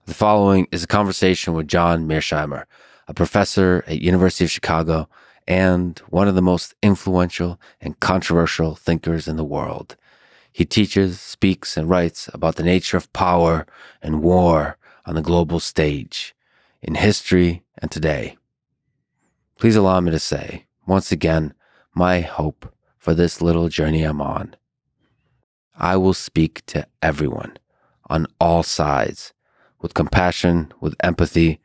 The following is a conversation with John Mearsheimer, a professor at University of Chicago and one of the most influential and controversial thinkers in the world. He teaches, speaks, and writes about the nature of power and war on the global stage, in history and today. Please allow me to say, once again, my hope for this little journey I'm on. I will speak to everyone on all sides, with compassion, with empathy,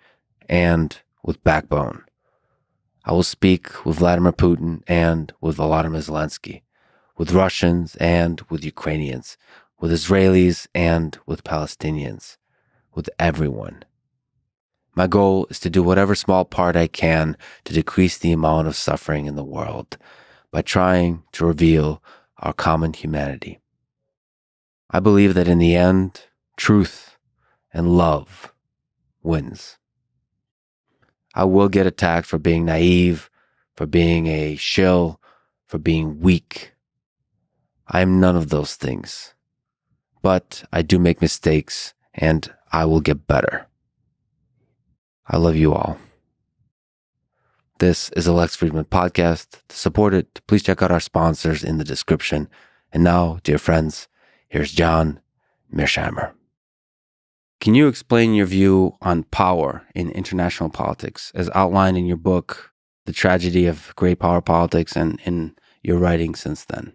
and with backbone. I will speak with Vladimir Putin and with Volodymyr Zelensky, with Russians and with Ukrainians, with Israelis and with Palestinians, with everyone. My goal is to do whatever small part I can to decrease the amount of suffering in the world by trying to reveal our common humanity. I believe that in the end, truth and love wins. I will get attacked for being naive, for being a shill, for being weak. I am none of those things. But I do make mistakes, and I will get better. I love you all. This is a Lex Friedman podcast. To support it, please check out our sponsors in the description. And now, dear friends, here's John Mearsheimer. Can you explain your view on power in international politics as outlined in your book, The Tragedy of Great Power Politics, and in your writing since then?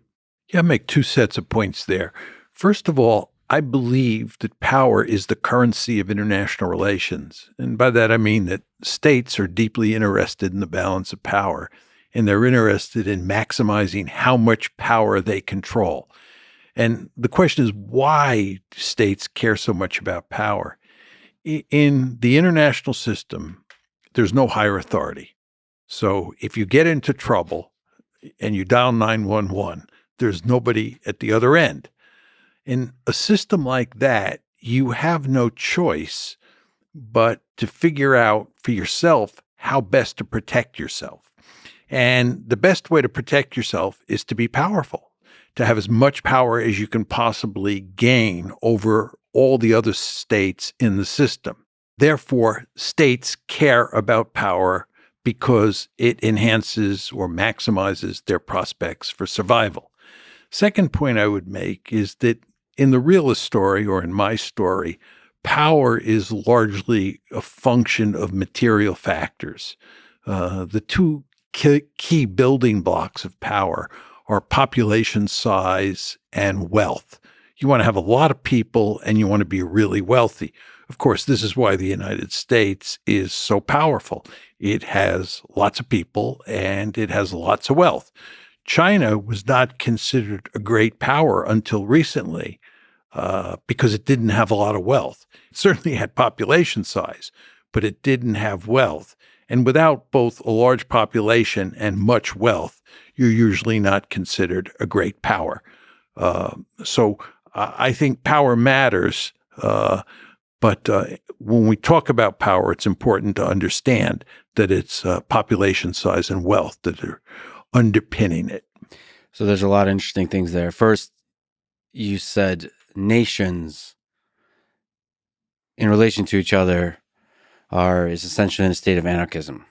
Yeah, I make two sets of points there. First of all, I believe that power is the currency of international relations. And by that, I mean that states are deeply interested in the balance of power, and they're interested in maximizing how much power they control. And the question is, why do states care so much about power? In the international system, there's no higher authority. So if you get into trouble and you dial 911, there's nobody at the other end. In a system like that, you have no choice but to figure out for yourself how best to protect yourself. And the best way to protect yourself is to be powerful, to have as much power as you can possibly gain over all the other states in the system. Therefore, states care about power because it enhances or maximizes their prospects for survival. Second point I would make is that in the realist story, or in my story, power is largely a function of material factors. The two key building blocks of power are population size and wealth. You want to have a lot of people and you want to be really wealthy. Of course, this is why the United States is so powerful. It has lots of people and it has lots of wealth. China was not considered a great power until recently because it didn't have a lot of wealth. It certainly had population size, but it didn't have wealth. And without both a large population and much wealth, you're usually not considered a great power. So I think power matters. But when we talk about power, it's important to understand that it's population size and wealth that are underpinning it. So there's a lot of interesting things there. First, you said nations in relation to each other is essentially in a state of anarchism.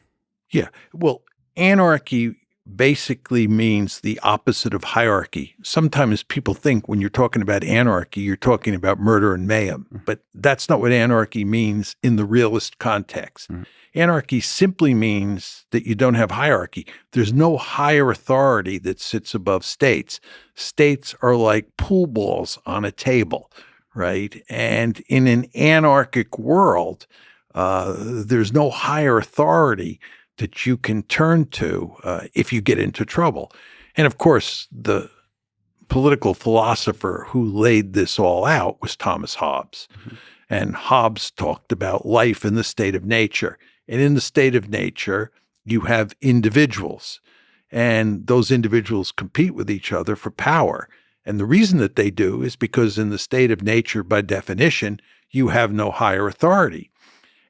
Yeah. Well, anarchy basically means the opposite of hierarchy. Sometimes people think when you're talking about anarchy, you're talking about murder and mayhem, but that's not what anarchy means in the realist context. Anarchy simply means that you don't have hierarchy. There's no higher authority that sits above states. States are like pool balls on a table, right? And in an anarchic world, there's no higher authority that you can turn to if you get into trouble. And of course, the political philosopher who laid this all out was Thomas Hobbes. And Hobbes talked about life in the state of nature. And in the state of nature, you have individuals. And those individuals compete with each other for power. And the reason that they do is because in the state of nature, by definition, you have no higher authority.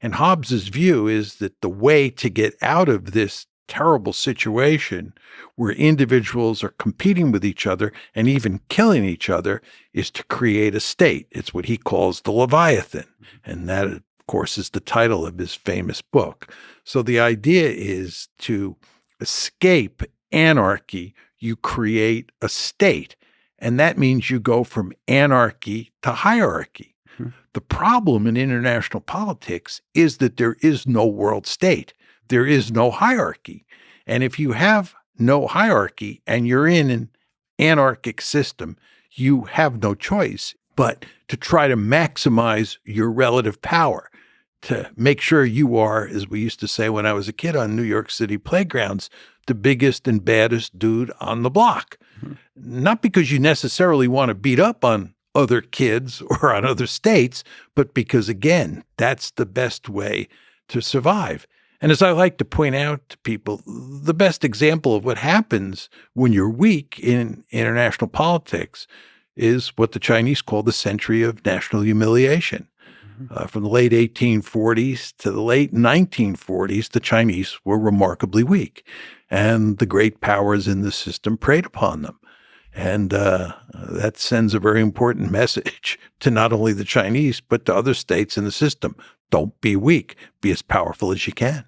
And Hobbes's view is that the way to get out of this terrible situation where individuals are competing with each other and even killing each other is to create a state. It's what he calls the Leviathan. And that of course, is the title of his famous book. So the idea is to escape anarchy, you create a state. And that means you go from anarchy to hierarchy. Hmm. The problem in international politics is that there is no world state. There is no hierarchy. And if you have no hierarchy and you're in an anarchic system, you have no choice but to try to maximize your relative power, to make sure you are, as we used to say when I was a kid on New York City playgrounds, the biggest and baddest dude on the block. Hmm. Not because you necessarily want to beat up on other kids or on other states, but because, again, that's the best way to survive. And as I like to point out to people, the best example of what happens when you're weak in international politics is what the Chinese call the century of national humiliation. From the late 1840s to the late 1940s, the Chinese were remarkably weak, and the great powers in the system preyed upon them. And that sends a very important message to not only the Chinese, but to other states in the system. Don't be weak. Be as powerful as you can.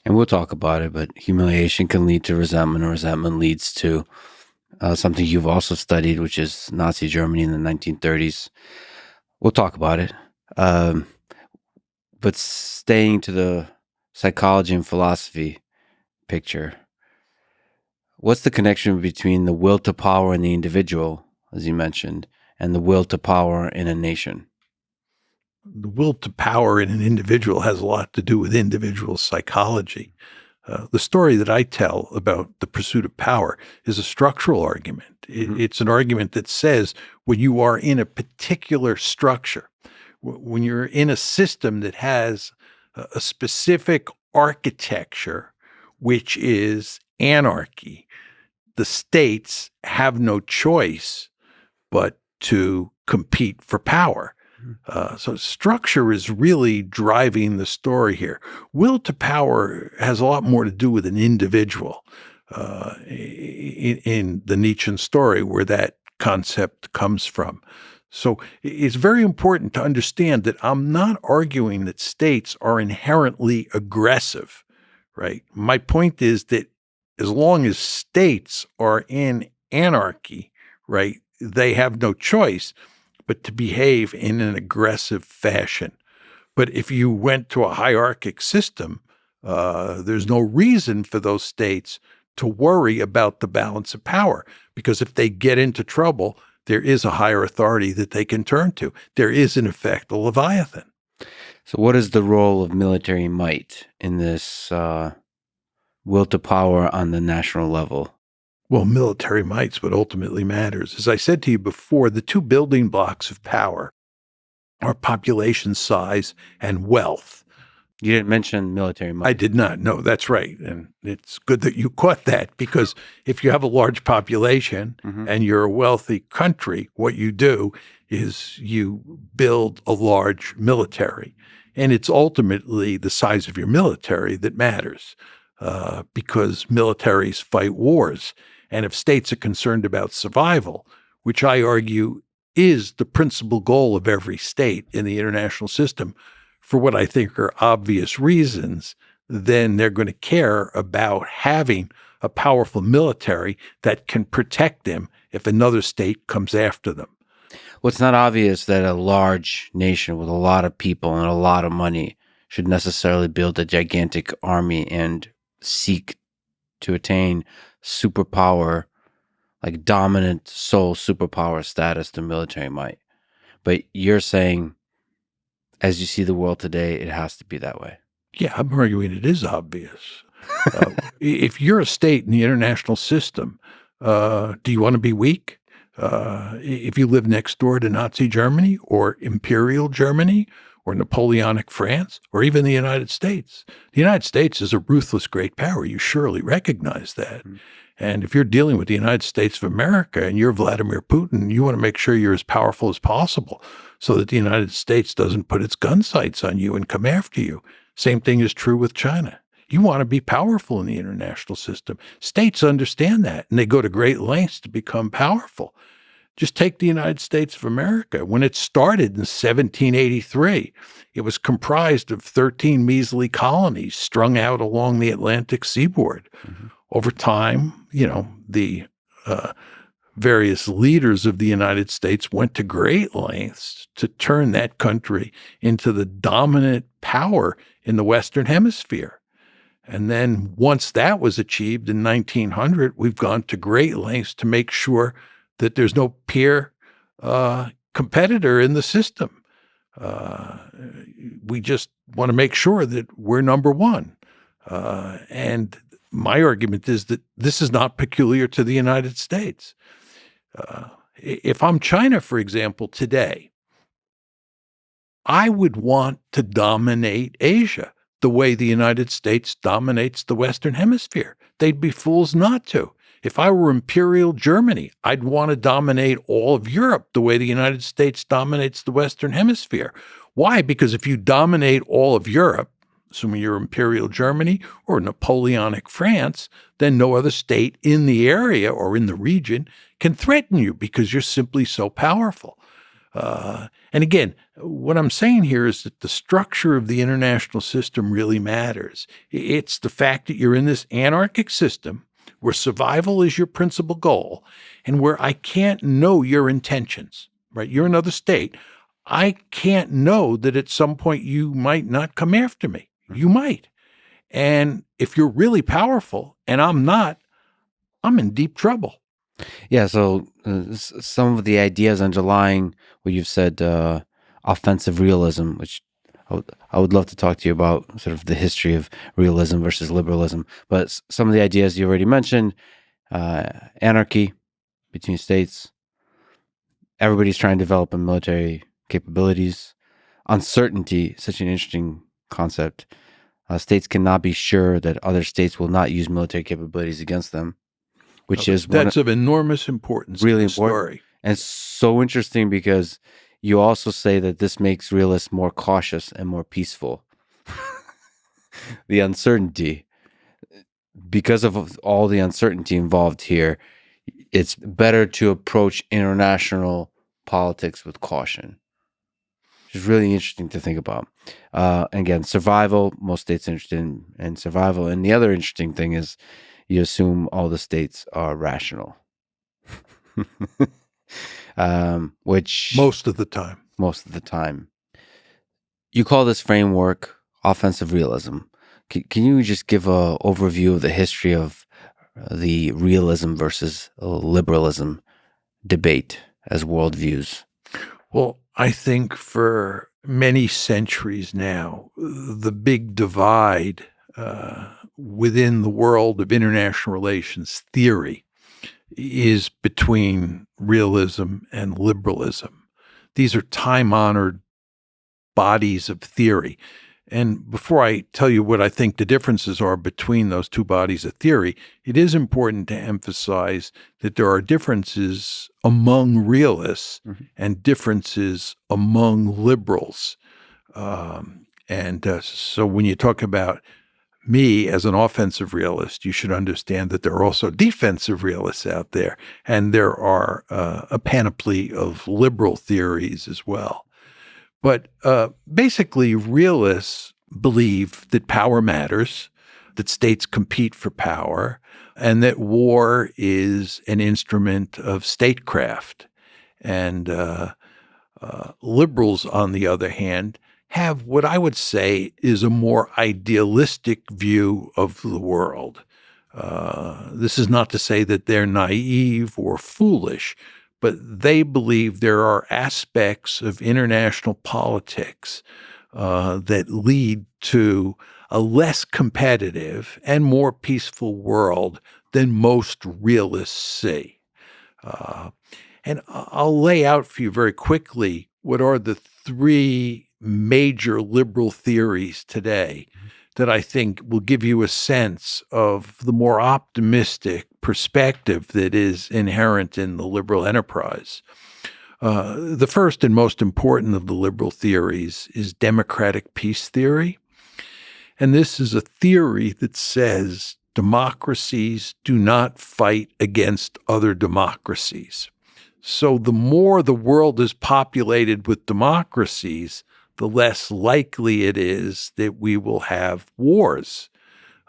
And we'll talk about it, but humiliation can lead to resentment, and resentment leads to something you've also studied, which is Nazi Germany in the 1930s. We'll talk about it. But staying to the psychology and philosophy picture, what's the connection between the will to power in the individual, as you mentioned, and the will to power in a nation? The will to power in an individual has a lot to do with individual psychology. The story that I tell about the pursuit of power is a structural argument. It's an argument that says when you are in a particular structure, when you're in a system that has a specific architecture, which is anarchy, the states have no choice but to compete for power. So structure is really driving the story here. Will to power has a lot more to do with an individual in the Nietzschean story where that concept comes from. So it's very important to understand that I'm not arguing that states are inherently aggressive, right? My point is that as long as states are in anarchy, right, they have no choice but to behave in an aggressive fashion. But if you went to a hierarchic system, there's no reason for those states to worry about the balance of power, because if they get into trouble, there is a higher authority that they can turn to. There is, in effect, a Leviathan. So what is the role of military might in this will to power on the national level? Well, military might's what ultimately matters. As I said to you before, the two building blocks of power are population size and wealth. You didn't mention military might. I did not. No, that's right. And it's good that you caught that, because if you have a large population and you're a wealthy country, what you do is you build a large military. And it's ultimately the size of your military that matters, because militaries fight wars. And if states are concerned about survival, which I argue is the principal goal of every state in the international system, for what I think are obvious reasons, then they're going to care about having a powerful military that can protect them if another state comes after them. Well, it's not obvious that a large nation with a lot of people and a lot of money should necessarily build a gigantic army and seek to attain superpower, like dominant sole superpower status through military might. But you're saying, as you see the world today, it has to be that way. Yeah, I'm arguing it is obvious. If you're a state in the international system, do you want to be weak? If you live next door to Nazi Germany or Imperial Germany or Napoleonic France or even the United States, the United States is a ruthless great power. You surely recognize that. And if you're dealing with the United States of America and you're Vladimir Putin, you want to make sure you're as powerful as possible so that the United States doesn't put its gun sights on you and come after you. Same thing is true with China. You want to be powerful in the international system. States understand that, and they go to great lengths to become powerful. Just take the United States of America. When it started in 1783, it was comprised of 13 measly colonies strung out along the Atlantic seaboard. Mhm. Over time, the various leaders of the United States went to great lengths to turn that country into the dominant power in the Western Hemisphere. And then once that was achieved in 1900, we've gone to great lengths to make sure that there's no peer competitor in the system. We just want to make sure that we're number one. And my argument is that this is not peculiar to the United States. If I'm China, for example, today, I would want to dominate Asia the way the United States dominates the Western Hemisphere. They'd be fools not to. If I were Imperial Germany, I'd want to dominate all of Europe the way the United States dominates the Western Hemisphere. Why? Because if you dominate all of Europe, assuming you're Imperial Germany or Napoleonic France, then no other state in the area or in the region can threaten you because you're simply so powerful. And again, what I'm saying here is that the structure of the international system really matters. It's the fact that you're in this anarchic system where survival is your principal goal and where I can't know your intentions, right? You're another state. I can't know that at some point you might not come after me. You might. And if you're really powerful and I'm not, I'm in deep trouble. Yeah, so some of the ideas underlying what you've said, offensive realism, which I would love to talk to you about, sort of the history of realism versus liberalism. But some of the ideas you already mentioned, anarchy between states, everybody's trying to develop military capabilities, uncertainty, such an interesting concept. States cannot be sure that other states will not use military capabilities against them, which is that's of enormous importance. Really in the important. Story. And it's so interesting because you also say that this makes realists more cautious and more peaceful. The uncertainty, because of all the uncertainty involved here, it's better to approach international politics with caution. It's really interesting to think about. Again, survival, most states are interested in survival. And the other interesting thing is you assume all the states are rational. Which Most of the time. You call this framework offensive realism. Can you just give an overview of the history of the realism versus liberalism debate as worldviews? Well, I think for many centuries now, the big divide within the world of international relations theory is between realism and liberalism. These are time-honored bodies of theory. And before I tell you what I think the differences are between those two bodies of theory, it is important to emphasize that there are differences among realists and differences among liberals. So when you talk about me as an offensive realist, you should understand that there are also defensive realists out there, and there are a panoply of liberal theories as well. But basically, realists believe that power matters, that states compete for power, and that war is an instrument of statecraft. And liberals, on the other hand, have what I would say is a more idealistic view of the world. This is not to say that they're naive or foolish, but they believe there are aspects of international politics that lead to a less competitive and more peaceful world than most realists see. And I'll lay out for you very quickly what are the three major liberal theories today that I think will give you a sense of the more optimistic perspective that is inherent in the liberal enterprise. The first and most important of the liberal theories is democratic peace theory. And this is a theory that says democracies do not fight against other democracies. So the more the world is populated with democracies, the less likely it is that we will have wars.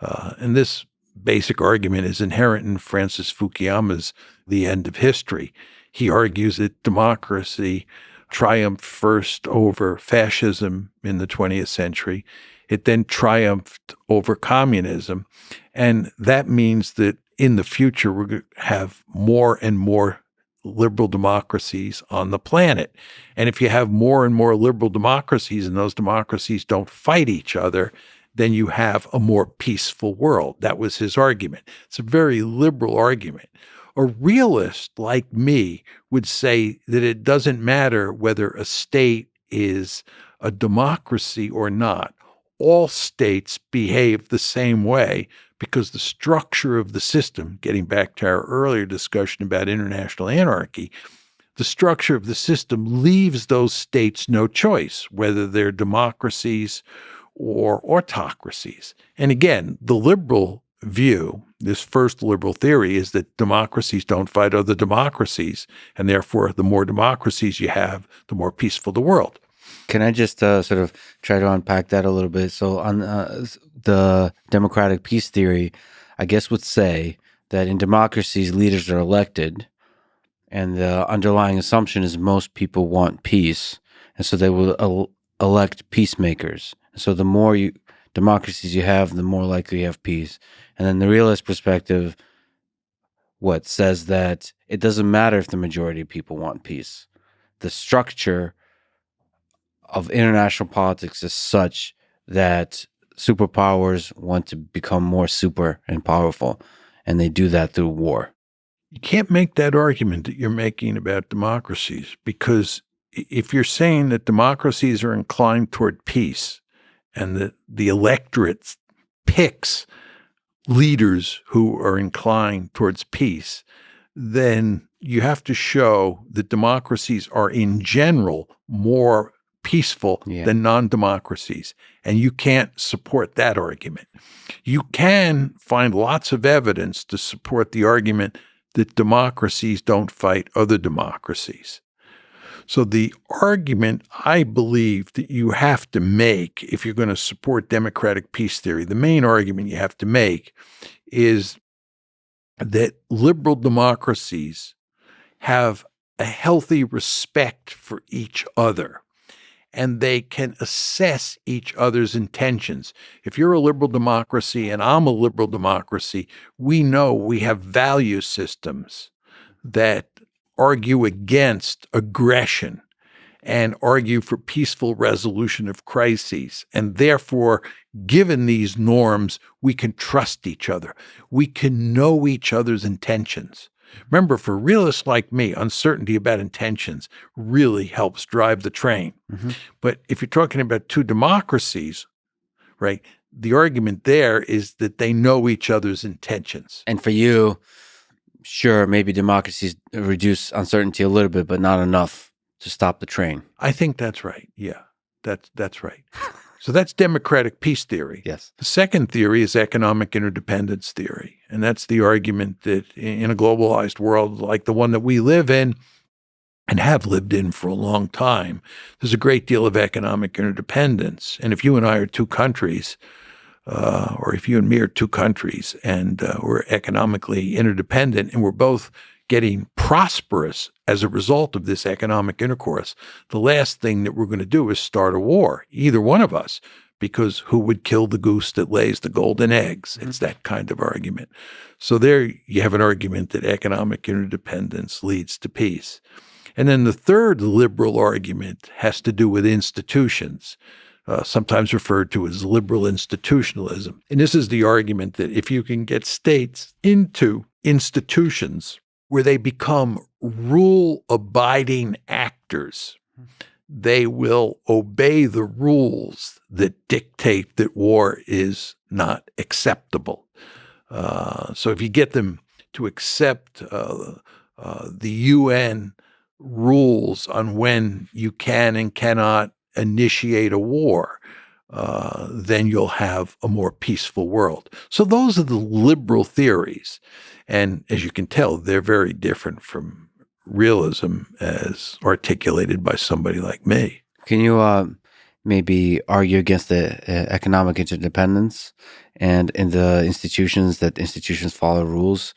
And this basic argument is inherent in Francis Fukuyama's The End of History. He argues that democracy triumphed first over fascism in the 20th century. It then triumphed over communism. And that means that in the future, we're going to have more and more liberal democracies on the planet. And if you have more and more liberal democracies and those democracies don't fight each other, then you have a more peaceful world. That was his argument. It's a very liberal argument. A realist like me would say that it doesn't matter whether a state is a democracy or not. All states behave the same way because the structure of the system, getting back to our earlier discussion about international anarchy, the structure of the system leaves those states no choice, whether they're democracies or autocracies. And again, the liberal view, this first liberal theory, is that democracies don't fight other democracies, and therefore the more democracies you have, the more peaceful the world. Can I just sort of try to unpack that a little bit? So on the democratic peace theory, I guess would say that in democracies, leaders are elected, and the underlying assumption is most people want peace, and so they will elect peacemakers. So the more democracies you have, the more likely you have peace. And then the realist perspective, what says that it doesn't matter if the majority of people want peace. The structure of international politics is such that superpowers want to become more super and powerful, and they do that through war. You can't make that argument that you're making about democracies, because if you're saying that democracies are inclined toward peace and that the electorate picks leaders who are inclined towards peace, then you have to show that democracies are in general more peaceful than non-democracies. And you can't support that argument. You can find lots of evidence to support the argument that democracies don't fight other democracies. So the argument I believe that you have to make if you're going to support democratic peace theory, the main argument you have to make is that liberal democracies have a healthy respect for each other, and they can assess each other's intentions. If you're a liberal democracy and I'm a liberal democracy, we know we have value systems that argue against aggression and argue for peaceful resolution of crises. And therefore, given these norms, we can trust each other. We can know each other's intentions. Remember, for realists like me, uncertainty about intentions really helps drive the train. Mm-hmm. But if you're talking about two democracies, right, the argument there is that they know each other's intentions. And for you, sure, maybe democracies reduce uncertainty a little bit, but not enough to stop the train. I think that's right. Yeah, that's right. So that's democratic peace theory. Yes. The second theory is economic interdependence theory. And that's the argument that in a globalized world like the one that we live in and have lived in for a long time, there's a great deal of economic interdependence. And if you and I are two countries, or if you and me are two countries and we're economically interdependent and we're both getting prosperous as a result of this economic intercourse, the last thing that we're going to do is start a war, either one of us, because who would kill the goose that lays the golden eggs? It's that kind of argument. So there you have an argument that economic interdependence leads to peace. And then the third liberal argument has to do with institutions, sometimes referred to as liberal institutionalism. And this is the argument that if you can get states into institutions where they become rule-abiding actors, they will obey the rules that dictate that war is not acceptable. So if you get them to accept the UN rules on when you can and cannot initiate a war, then you'll have a more peaceful world. So those are the liberal theories. And as you can tell, they're very different from realism as articulated by somebody like me. Can you maybe argue against the economic interdependence and in the institutions follow rules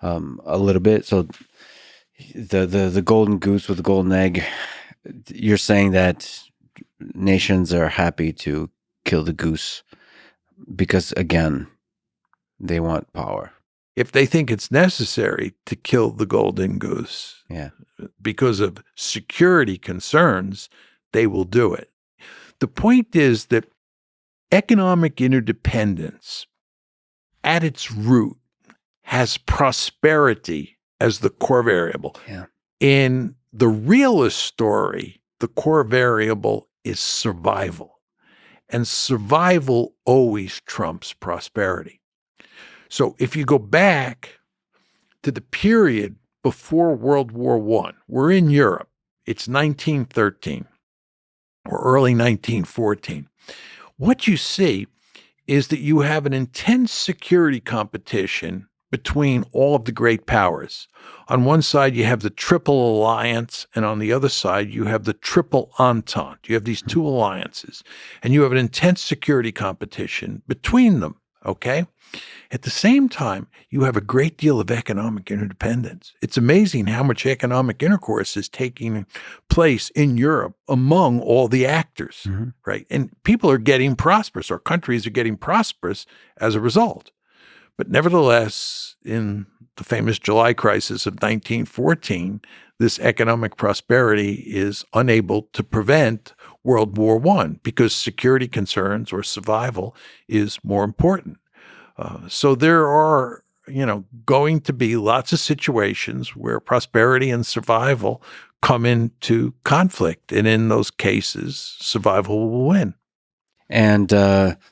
a little bit? So the golden goose with the golden egg, you're saying that nations are happy to kill the goose because, again, they want power. If they think it's necessary to kill the golden goose Yeah. because of security concerns, they will do it. The point is that economic interdependence at its root has prosperity as the core variable. Yeah. In the realist story, the core variable is survival, and survival always trumps prosperity. So if you go back to the period before World War I, we're in Europe. It's 1913 or early 1914. What you see is that you have an intense security competition between all of the great powers. On one side, you have the Triple Alliance, and on the other side, you have the Triple Entente. You have these two alliances, and you have an intense security competition between them, okay? At the same time, you have a great deal of economic interdependence. It's amazing how much economic intercourse is taking place in Europe among all the actors, right? And people are getting prosperous, or countries are getting prosperous as a result. But nevertheless, in the famous July crisis of 1914, this economic prosperity is unable to prevent World War I because security concerns or survival is more important. So there are, going to be lots of situations where prosperity and survival come into conflict. And in those cases, survival will win. And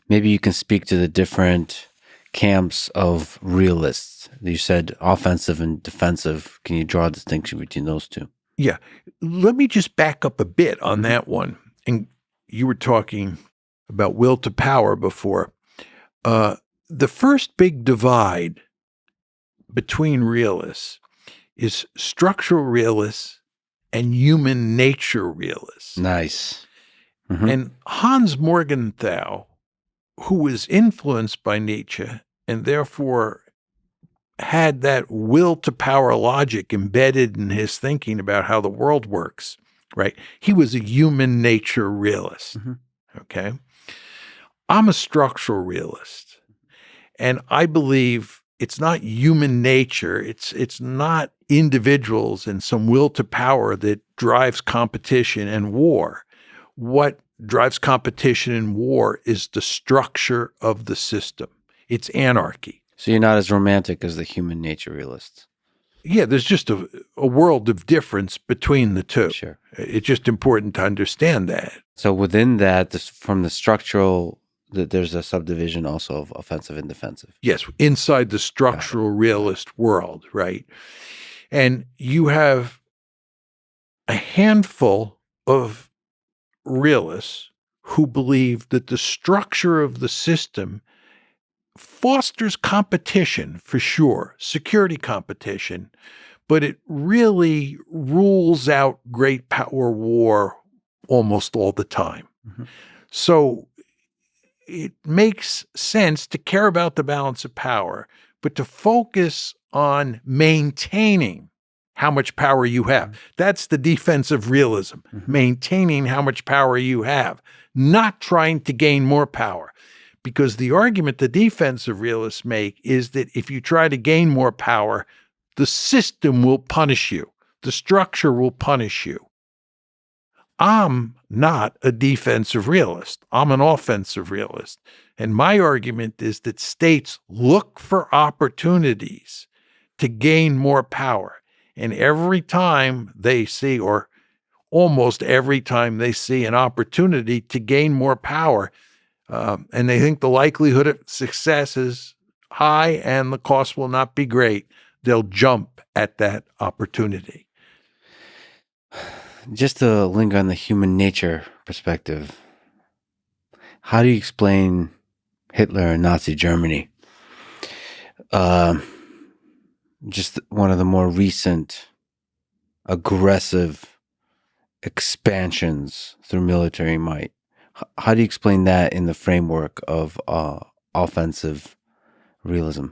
maybe you can speak to the different camps of realists. You said offensive and defensive. Can you draw a distinction between those two? Yeah. Let me just back up a bit on that one. And you were talking about will to power before. The first big divide between realists is structural realists and human nature realists. Nice. And Hans Morgenthau, who was influenced by Nietzsche and therefore had that will to power logic embedded in his thinking about how the world works, right? He was a human nature realist, okay? I'm a structural realist. And I believe it's not human nature. It's not individuals and some will to power that drives competition and war. What drives competition and war is the structure of the system. It's anarchy. So you're not as romantic as the human nature realists. Yeah, there's just a world of difference between the two. Sure. It's just important to understand that. So within that, from the structural, there's a subdivision also of offensive and defensive. Yes, inside the structural realist world, right? And you have a handful of realists who believe that the structure of the system fosters competition, for sure, security competition, but it really rules out great power war almost all the time. So it makes sense to care about the balance of power, but to focus on maintaining how much power you have. That's the defensive realism, maintaining how much power you have, not trying to gain more power. Because the argument the defensive realists make is that if you try to gain more power, the system will punish you. The structure will punish you. I'm not a defensive realist. I'm an offensive realist. And my argument is that states look for opportunities to gain more power. And every time they see, or almost every time they see an opportunity to gain more power, and they think the likelihood of success is high and the cost will not be great, they'll jump at that opportunity. Just to linger on the human nature perspective, how do you explain Hitler and Nazi Germany? Just one of the more recent aggressive expansions through military might. How do you explain that in the framework of offensive realism?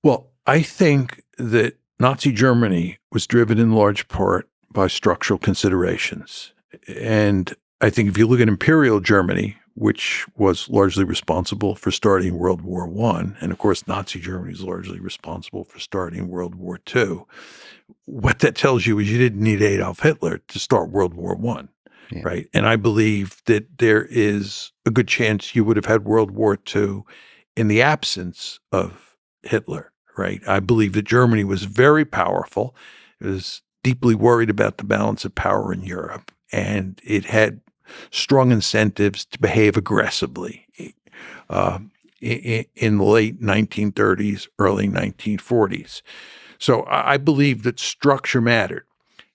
Well, I think that Nazi Germany was driven in large part by structural considerations. And I think if you look at Imperial Germany, which was largely responsible for starting World War I, and of course, Nazi Germany is largely responsible for starting World War II, what that tells you is you didn't need Adolf Hitler to start World War I. Yeah. Right. And I believe that there is a good chance you would have had World War II in the absence of Hitler. Right. I believe that Germany was very powerful. It was deeply worried about the balance of power in Europe, and it had strong incentives to behave aggressively in the late 1930s, early 1940s. So I believe that structure mattered.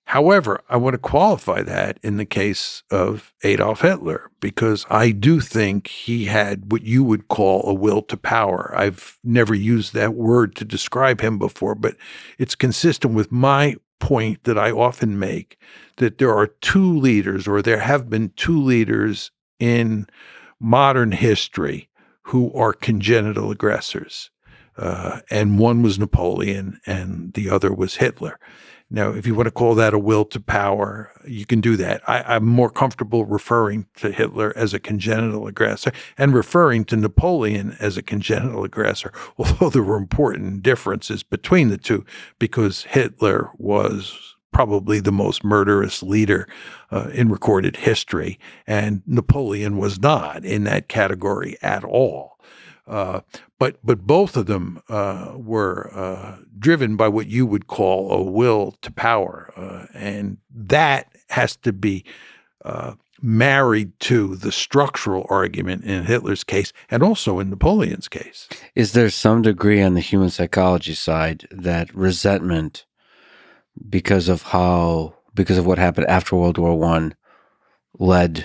However, I want to qualify that in the case of Adolf Hitler, because I do think he had what you would call a will to power. I've never used that word to describe him before, but it's consistent with my point that I often make that there are two leaders, or there have been two leaders in modern history who are congenital aggressors. And one was Napoleon and the other was Hitler. Now, if you want to call that a will to power, you can do that. I'm more comfortable referring to Hitler as a congenital aggressor and referring to Napoleon as a congenital aggressor, although there were important differences between the two because Hitler was probably the most murderous leader in recorded history, and Napoleon was not in that category at all. But both of them were driven by what you would call a will to power, and that has to be married to the structural argument in Hitler's case and also in Napoleon's case. Is there some degree on the human psychology side that resentment, because of what happened after World War I, led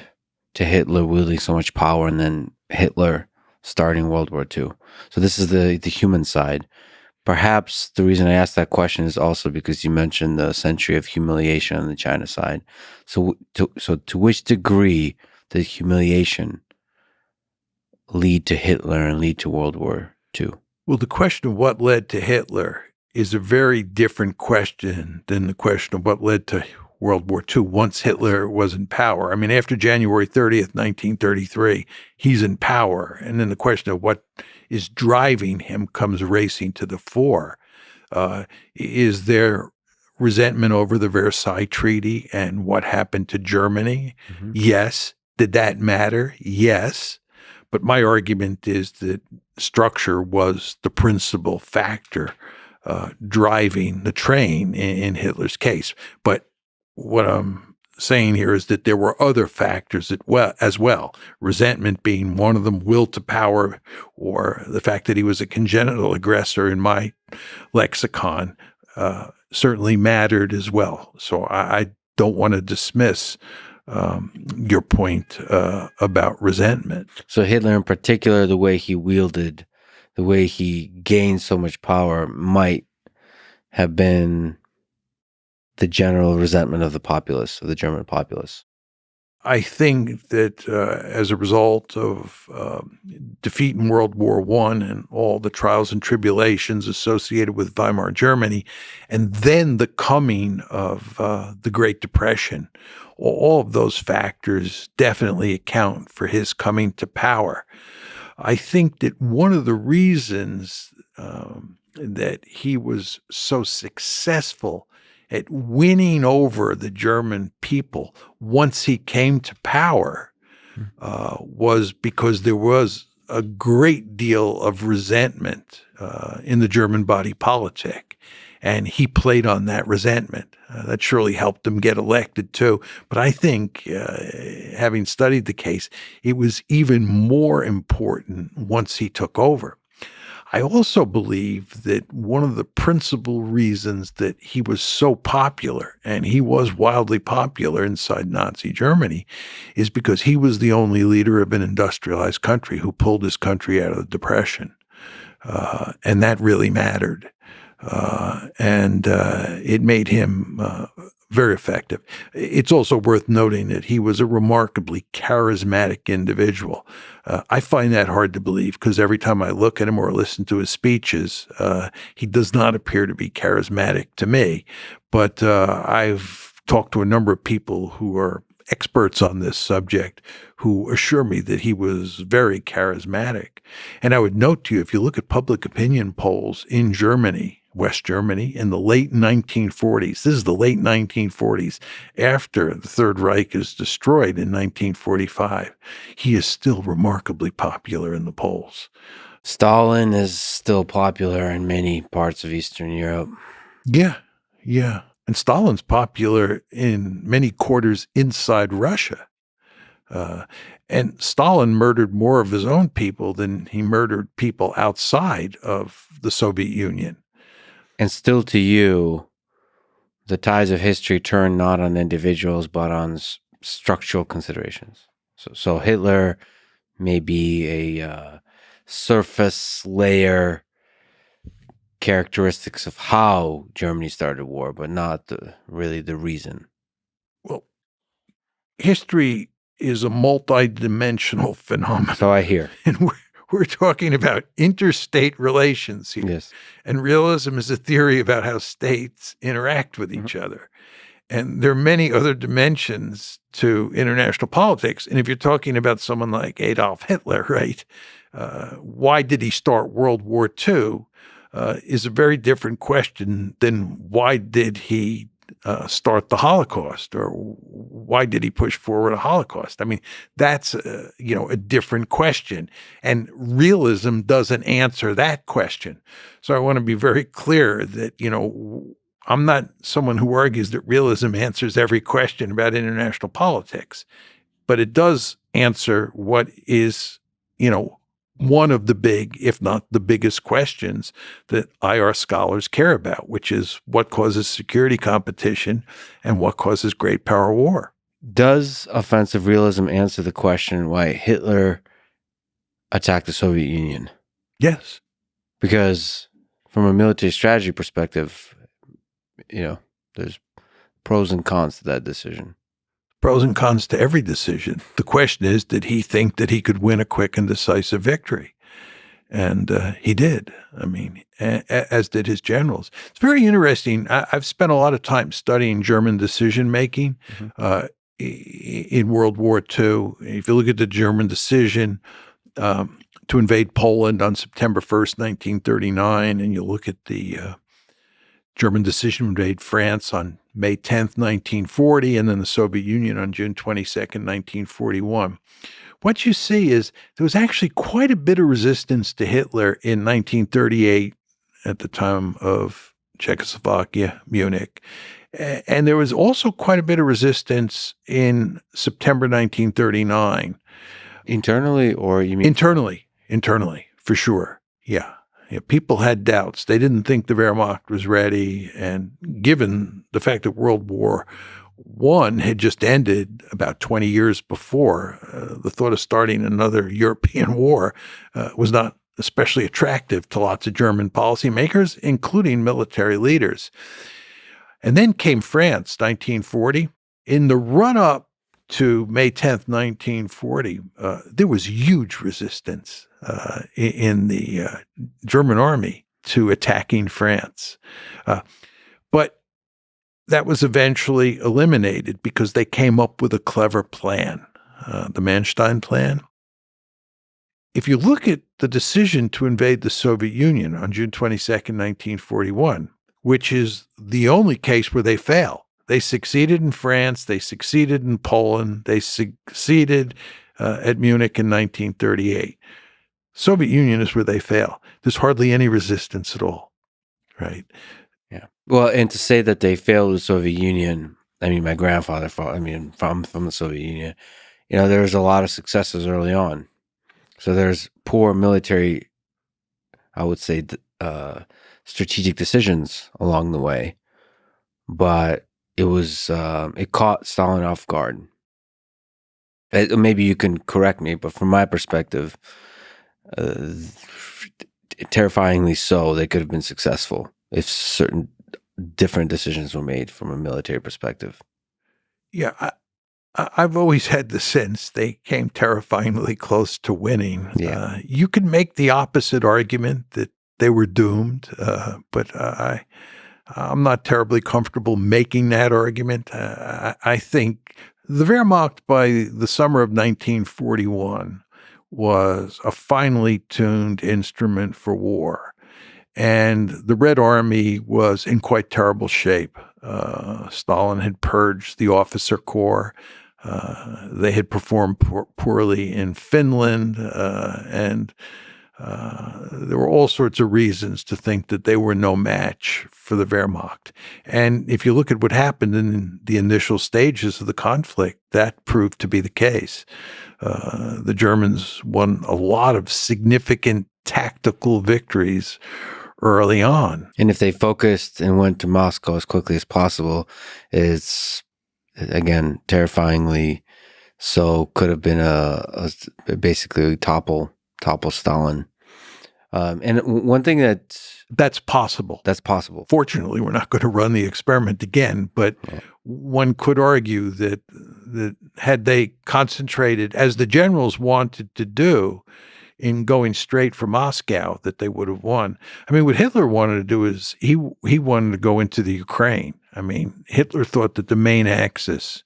to Hitler wielding so much power, and then Hitler starting World War II? So this is the human side. Perhaps the reason I asked that question is also because you mentioned the century of humiliation on the China side. So to which degree did humiliation lead to Hitler and lead to World War II? Well, the question of what led to Hitler is a very different question than the question of what led to World War II once Hitler was in power. I mean, after January 30th, 1933, he's in power. And then the question of what is driving him comes racing to the fore. Is there resentment over the Versailles Treaty and what happened to Germany? Mm-hmm. Yes. Did that matter? Yes. But my argument is that structure was the principal factor driving the train in Hitler's case. But what I'm saying here is that there were other factors as well, resentment being one of them, will to power, or the fact that he was a congenital aggressor in my lexicon certainly mattered as well. So I don't want to dismiss your point about resentment. So Hitler in particular, the way he gained so much power might have been the general resentment of the populace, of the German populace. I think that as a result of defeat in World War I and all the trials and tribulations associated with Weimar Germany, and then the coming of the Great Depression, all of those factors definitely account for his coming to power. I think that one of the reasons that he was so successful at winning over the German people once he came to power was because there was a great deal of resentment in the German body politic. And he played on that resentment. That surely helped him get elected too. But I think, having studied the case, it was even more important once he took over. I also believe that one of the principal reasons that he was so popular, and he was wildly popular inside Nazi Germany, is because he was the only leader of an industrialized country who pulled his country out of the Depression. And that really mattered. and it made him very effective. It's also worth noting that he was a remarkably charismatic individual. I find that hard to believe because every time I look at him or listen to his speeches, he does not appear to be charismatic to me. But I've talked to a number of people who are experts on this subject who assure me that he was very charismatic. And I would note to you, if you look at public opinion polls in Germany, West Germany, in the late 1940s, this is the late 1940s, after the Third Reich is destroyed in 1945, he is still remarkably popular in the polls. Stalin is still popular in many parts of Eastern Europe. Yeah, yeah. And Stalin's popular in many quarters inside Russia. And Stalin murdered more of his own people than he murdered people outside of the Soviet Union. And still to you, the tides of history turn not on individuals, but on structural considerations. So Hitler may be a surface layer characteristics of how Germany started war, but not really the reason. Well, history is a multidimensional phenomenon. So I hear. And we're talking about interstate relations here. Yes. And realism is a theory about how states interact with each other. And there are many other dimensions to international politics. And if you're talking about someone like Adolf Hitler, right, why did he start World War II is a very different question than why did he start the Holocaust, or why did he push forward a Holocaust? I mean, that's a different question, and realism doesn't answer that question. So I want to be very clear that I'm not someone who argues that realism answers every question about international politics, but it does answer what is one of the big, if not the biggest questions that IR scholars care about, which is what causes security competition and what causes great power war. Does offensive realism answer the question why Hitler attacked the Soviet Union? Yes. Because from a military strategy perspective, there's pros and cons to that decision. Pros and cons to every decision. The question is, did he think that he could win a quick and decisive victory? And he did. I mean, as did his generals. It's very interesting. I've spent a lot of time studying German decision-making in World War II. If you look at the German decision to invade Poland on September 1st, 1939, and you look at the German decision to invade France on May 10th, 1940, and then the Soviet Union on June 22nd, 1941. What you see is there was actually quite a bit of resistance to Hitler in 1938 at the time of Czechoslovakia, Munich. And there was also quite a bit of resistance in September 1939. Internally, or you mean? Internally, for sure. Yeah. People had doubts. They didn't think the Wehrmacht was ready. And given the fact that World War I had just ended about 20 years before, the thought of starting another European war was not especially attractive to lots of German policymakers, including military leaders. And then came France, 1940. In the run-up to May 10th, 1940, there was huge resistance in the German army to attacking France. But that was eventually eliminated because they came up with a clever plan, the Manstein Plan. If you look at the decision to invade the Soviet Union on June 22nd, 1941, which is the only case where they fail. They succeeded in France, they succeeded in Poland, they succeeded at Munich in 1938. Soviet Union is where they fail. There's hardly any resistance at all, right? Yeah. Well, and to say that they failed the Soviet Union, I mean, my grandfather fought, from the Soviet Union, there was a lot of successes early on. So there's poor military, I would say, strategic decisions along the way. But it caught Stalin off guard. Maybe you can correct me, but from my perspective, terrifyingly so, they could have been successful. if certain different decisions were made from a military perspective. Yeah, I've always had the sense they came terrifyingly close to winning. Yeah. You could make the opposite argument that they were doomed, but I'm not terribly comfortable making that argument. I think the Wehrmacht by the summer of 1941 was a finely tuned instrument for war. And the Red Army was in quite terrible shape. Stalin had purged the officer corps. They had performed poorly in Finland, and there were all sorts of reasons to think that they were no match for the Wehrmacht. And if you look at what happened in the initial stages of the conflict, that proved to be the case. The Germans won a lot of significant tactical victories early on. And if they focused and went to Moscow as quickly as possible, it's, again, terrifyingly so, could have been a basically topple Stalin. And one thing that's possible. That's possible. Fortunately, we're not going to run the experiment again, but one could argue that had they concentrated, as the generals wanted to do, in going straight for Moscow, that they would have won. I mean, what Hitler wanted to do is he wanted to go into the Ukraine. I mean, Hitler thought that the main axis,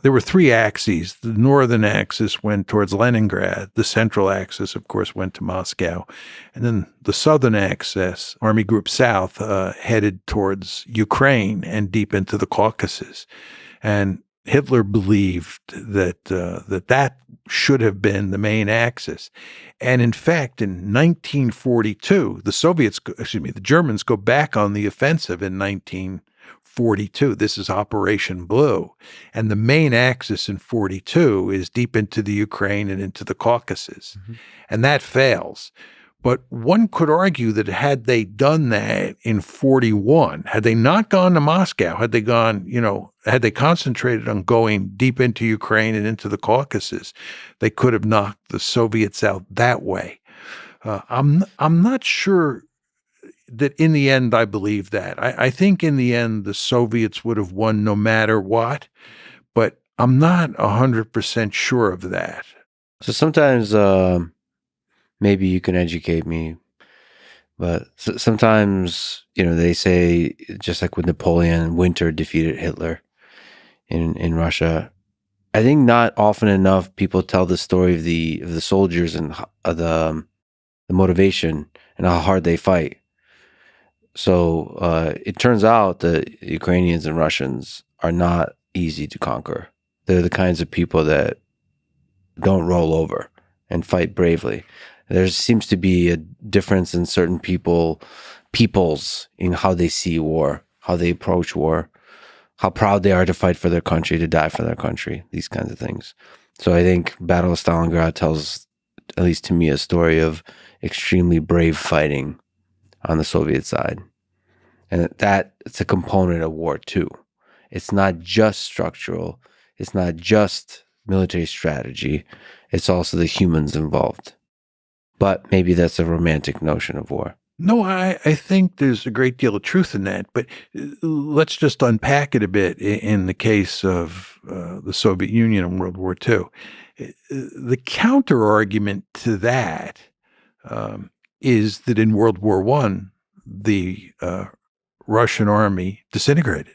there were three axes. The northern axis went towards Leningrad. The central axis, of course, went to Moscow. And then the southern axis, Army Group South, headed towards Ukraine and deep into the Caucasus. And Hitler believed that that should have been the main axis. And in fact, in 1942, the Germans go back on the offensive in 1942. This is Operation Blue. And the main axis in 42 is deep into the Ukraine and into the Caucasus. Mm-hmm. And that fails. But one could argue that had they done that in 41, had they not gone to Moscow, had they concentrated on going deep into Ukraine and into the Caucasus, they could have knocked the Soviets out that way. I'm not sure that in the end I believe that. I think in the end the Soviets would have won no matter what, but I'm not 100% sure of that. So sometimes maybe you can educate me, but sometimes, they say, just like with Napoleon, winter defeated Hitler in Russia. I think not often enough people tell the story of the soldiers and the motivation and how hard they fight. So it turns out that Ukrainians and Russians are not easy to conquer. They're the kinds of people that don't roll over and fight bravely. There seems to be a difference in certain peoples in how they see war, how they approach war, how proud they are to fight for their country, to die for their country, these kinds of things. So I think Battle of Stalingrad tells, at least to me, a story of extremely brave fighting on the Soviet side. And it's a component of war too. It's not just structural. It's not just military strategy. It's also the humans involved. But maybe that's a romantic notion of war. No, I think there's a great deal of truth in that. But let's just unpack it a bit in the case of the Soviet Union in World War II. The counter-argument to that is that in World War I, the Russian army disintegrated.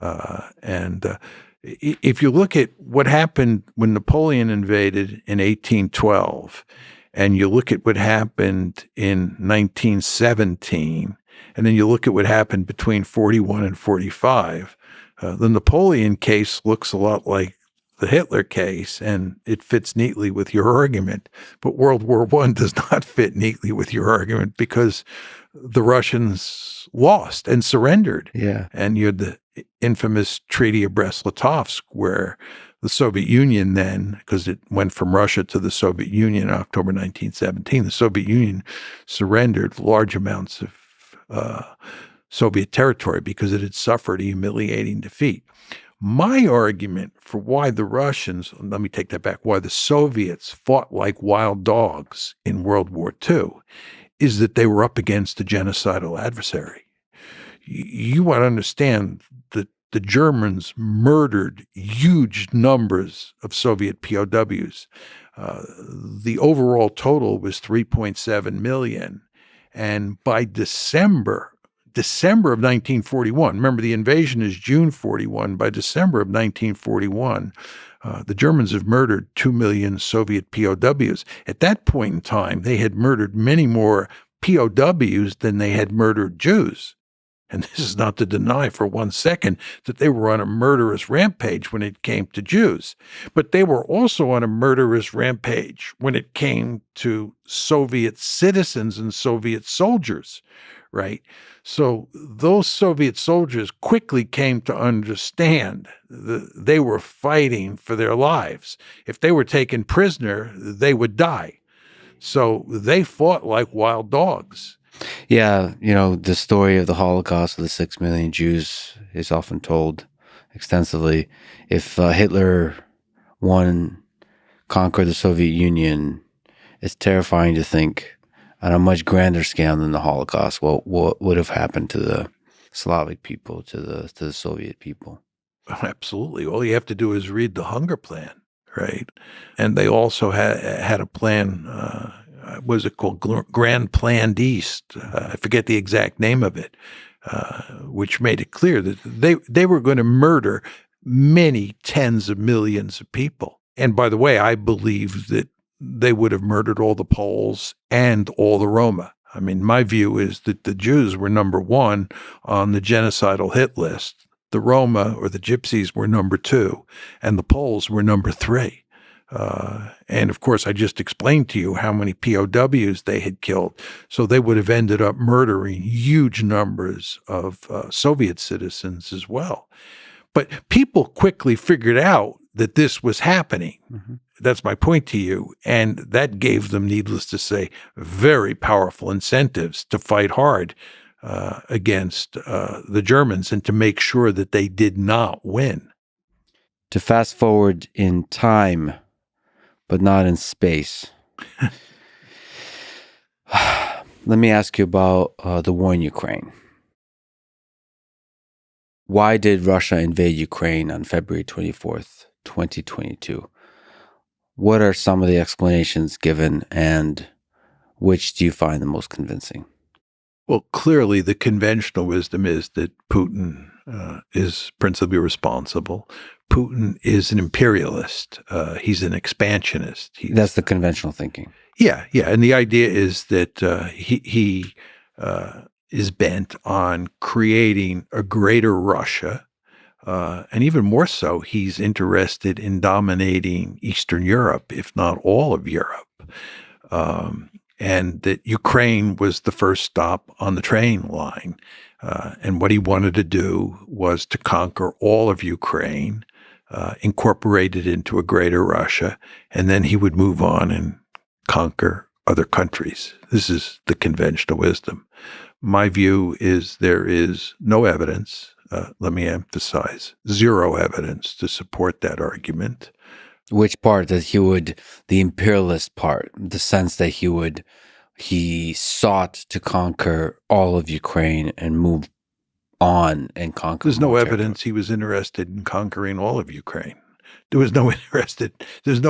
And if you look at what happened when Napoleon invaded in 1812, and you look at what happened in 1917, and then you look at what happened between 41 and 45, the Napoleon case looks a lot like the Hitler case, and it fits neatly with your argument. But World War I does not fit neatly with your argument because the Russians lost and surrendered. Yeah. And you had the infamous Treaty of Brest-Litovsk, where the Soviet Union then, because it went from Russia to the Soviet Union in October 1917, the Soviet Union surrendered large amounts of Soviet territory because it had suffered a humiliating defeat. My argument for why the Russians, let me take that back, why the Soviets fought like wild dogs in World War II is that they were up against a genocidal adversary. You want to understand that the Germans murdered huge numbers of Soviet POWs. The overall total was 3.7 million. And by December of 1941, remember the invasion is June 41, by December of 1941, the Germans have murdered 2 million Soviet POWs. At that point in time, they had murdered many more POWs than they had murdered Jews. And this is not to deny for 1 second that they were on a murderous rampage when it came to Jews. But they were also on a murderous rampage when it came to Soviet citizens and Soviet soldiers, right? So those Soviet soldiers quickly came to understand that they were fighting for their lives. If they were taken prisoner, they would die. So they fought like wild dogs. Yeah, the story of the Holocaust of the 6 million Jews is often told extensively. If Hitler conquered the Soviet Union, it's terrifying to think on a much grander scale than the Holocaust what would have happened to the Slavic people, to the Soviet people. Absolutely. All you have to do is read the Hunger Plan, right? And they also had a plan. What was it called? Grand Plan East. I forget the exact name of it, which made it clear that they were going to murder many tens of millions of people. And by the way, I believe that they would have murdered all the Poles and all the Roma. I mean, my view is that the Jews were number one on the genocidal hit list. The Roma or the Gypsies were number two, and the Poles were number three. And of course, I just explained to you how many POWs they had killed. So they would have ended up murdering huge numbers of Soviet citizens as well. But people quickly figured out that this was happening. Mm-hmm. That's my point to you. And that gave them, needless to say, very powerful incentives to fight hard against the Germans and to make sure that they did not win. To fast forward in time, but not in space. Let me ask you about the war in Ukraine. Why did Russia invade Ukraine on February 24th, 2022? What are some of the explanations given, and which do you find the most convincing? Well, clearly the conventional wisdom is that Putin is principally responsible. Putin is an imperialist. He's an expansionist. That's the conventional thinking. Yeah. And the idea is that he is bent on creating a greater Russia. And even more so, he's interested in dominating Eastern Europe, if not all of Europe. And that Ukraine was the first stop on the train line. And what he wanted to do was to conquer all of Ukraine, incorporate it into a greater Russia, and then he would move on and conquer other countries. This is the conventional wisdom. My view is there is no evidence, let me emphasize, zero evidence to support that argument. Which part? The imperialist part, the sense that he sought to conquer all of Ukraine and move on and conquer. There's no evidence he was interested in conquering all of Ukraine. There's no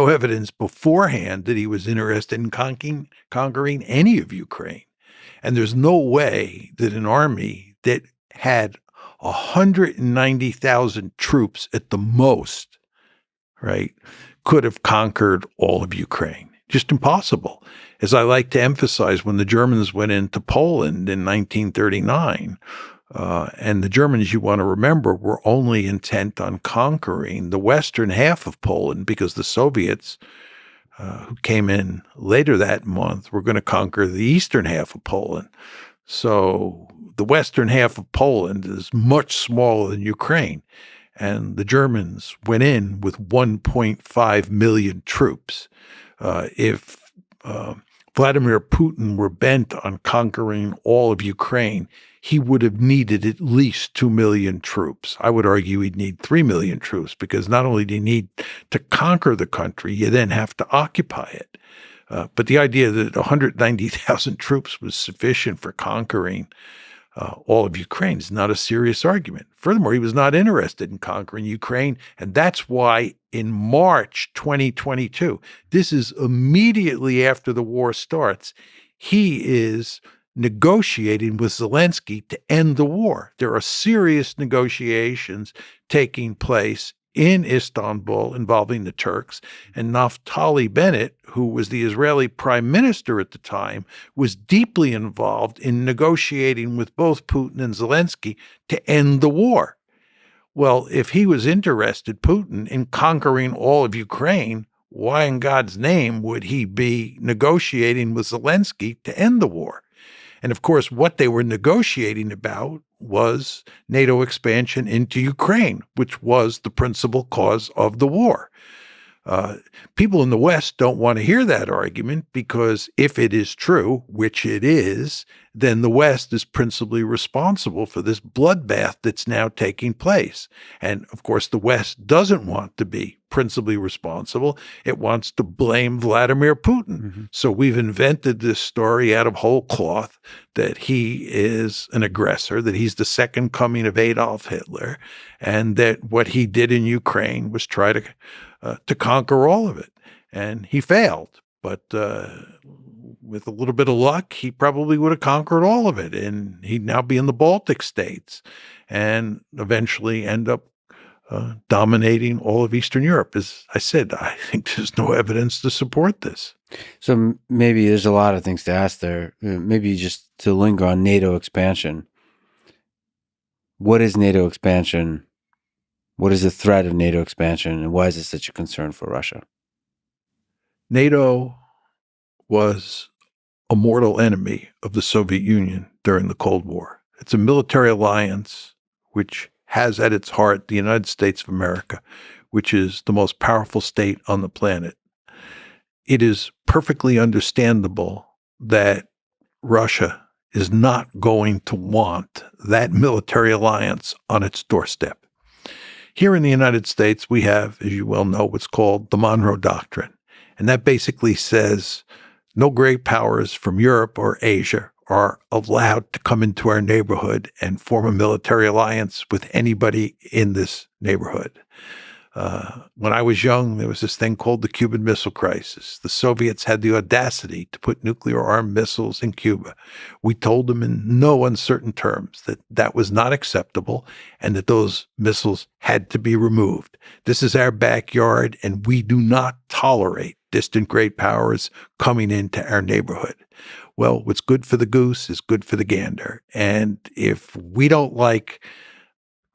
evidence beforehand that he was interested in conquering any of Ukraine. And there's no way that an army that had 190,000 troops at the most, right, could have conquered all of Ukraine. Just impossible. As I like to emphasize, when the Germans went into Poland in 1939, and the Germans, you want to remember, were only intent on conquering the western half of Poland because the Soviets, who came in later that month, were going to conquer the eastern half of Poland. So the western half of Poland is much smaller than Ukraine. And the Germans went in with 1.5 million troops. If Vladimir Putin were bent on conquering all of Ukraine, he would have needed at least 2 million troops. I would argue he'd need 3 million troops, because not only do you need to conquer the country, you then have to occupy it. But the idea that 190,000 troops was sufficient for conquering all of Ukraine is not a serious argument. Furthermore, he was not interested in conquering Ukraine, and that's why in March 2022, this is immediately after the war starts, he is negotiating with Zelensky to end the war. There are serious negotiations taking place in Istanbul involving the Turks, and Naftali Bennett, who was the Israeli prime minister at the time, was deeply involved in negotiating with both Putin and Zelensky to end the war. Well, if he was interested, Putin, in conquering all of Ukraine, why in God's name would he be negotiating with Zelensky to end the war? And of course, what they were negotiating about was NATO expansion into Ukraine, which was the principal cause of the war. People in the West don't want to hear that argument because if it is true, which it is, then the West is principally responsible for this bloodbath that's now taking place. And of course, the West doesn't want to be principally responsible. It wants to blame Vladimir Putin. Mm-hmm. So we've invented this story out of whole cloth that he is an aggressor, that he's the second coming of Adolf Hitler, and that what he did in Ukraine was try to conquer all of it. And he failed. But with a little bit of luck, he probably would have conquered all of it. And he'd now be in the Baltic states and eventually end up dominating all of Eastern Europe. As I said, I think there's no evidence to support this. So maybe there's a lot of things to ask there. Maybe just to linger on NATO expansion. What is NATO expansion? What is the threat of NATO expansion, and why is it such a concern for Russia? NATO was a mortal enemy of the Soviet Union during the Cold War. It's a military alliance which has at its heart the United States of America, which is the most powerful state on the planet. It is perfectly understandable that Russia is not going to want that military alliance on its doorstep. Here in the United States, we have, as you well know, what's called the Monroe Doctrine. And that basically says no great powers from Europe or Asia are allowed to come into our neighborhood and form a military alliance with anybody in this neighborhood. When I was young, there was this thing called the Cuban Missile Crisis. The Soviets had the audacity to put nuclear-armed missiles in Cuba. We told them in no uncertain terms that that was not acceptable and that those missiles had to be removed. This is our backyard, and we do not tolerate distant great powers coming into our neighborhood. Well, what's good for the goose is good for the gander. And if we don't like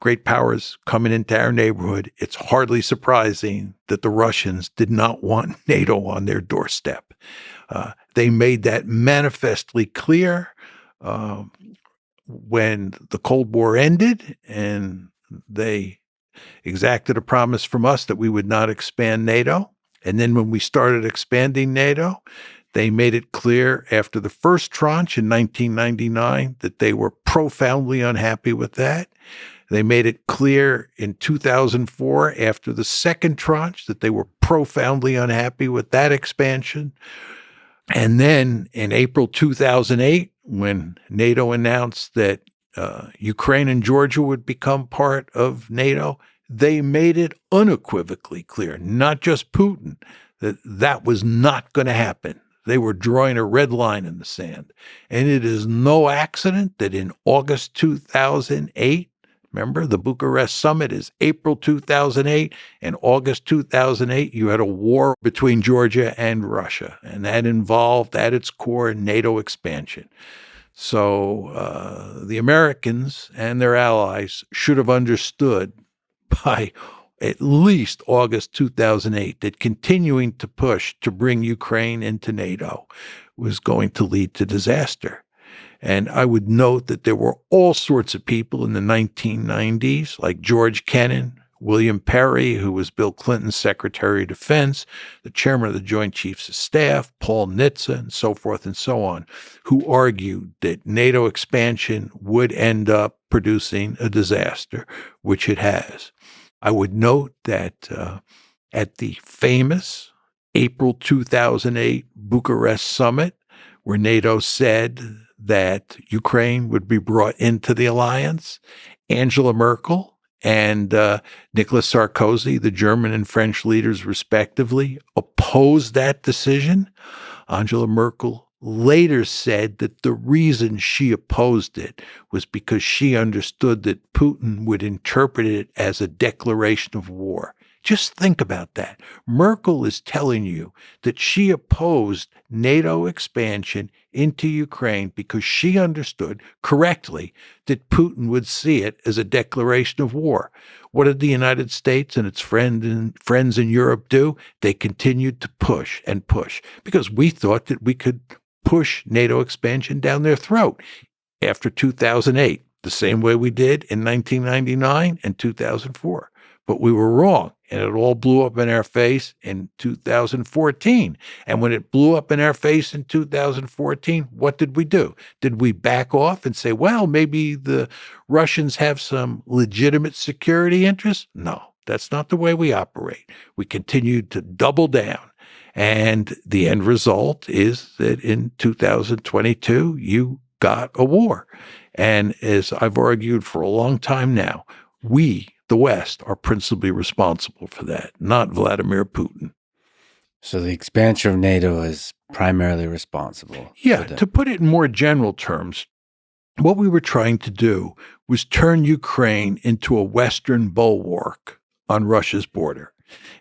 great powers coming into our neighborhood, it's hardly surprising that the Russians did not want NATO on their doorstep. They made that manifestly clear when the Cold War ended, and they exacted a promise from us that we would not expand NATO. And then when we started expanding NATO, they made it clear after the first tranche in 1999 that they were profoundly unhappy with that. They made it clear in 2004 after the second tranche that they were profoundly unhappy with that expansion. And then in April 2008, when NATO announced that Ukraine and Georgia would become part of NATO, they made it unequivocally clear, not just Putin, that that was not going to happen. They were drawing a red line in the sand. And it is no accident that in August 2008, remember, the Bucharest summit is April 2008, and August 2008, you had a war between Georgia and Russia, and that involved at its core NATO expansion. So the Americans and their allies should have understood by at least August 2008 that continuing to push to bring Ukraine into NATO was going to lead to disaster. And I would note that there were all sorts of people in the 1990s, like George Kennan, William Perry, who was Bill Clinton's Secretary of Defense, the chairman of the Joint Chiefs of Staff, Paul Nitze, and so forth and so on, who argued that NATO expansion would end up producing a disaster, which it has. I would note that at the famous April 2008 Bucharest summit, where NATO said that Ukraine would be brought into the alliance. Angela Merkel and Nicolas Sarkozy, the German and French leaders respectively, opposed that decision. Angela Merkel later said that the reason she opposed it was because she understood that Putin would interpret it as a declaration of war. Just think about that. Merkel is telling you that she opposed NATO expansion into Ukraine because she understood correctly that Putin would see it as a declaration of war. What did the United States and its friends in Europe do? They continued to push and push because we thought that we could push NATO expansion down their throat after 2008, the same way we did in 1999 and 2004. But we were wrong, and it all blew up in our face in 2014. And when it blew up in our face in 2014, what did we do? Did we back off and say, well, maybe the Russians have some legitimate security interests? No, that's not the way we operate. We continued to double down. And the end result is that in 2022, you got a war. And as I've argued for a long time now, we, the West, are principally responsible for that, not Vladimir Putin. So the expansion of NATO is primarily responsible. Yeah, to put it in more general terms, what we were trying to do was turn Ukraine into a Western bulwark on Russia's border.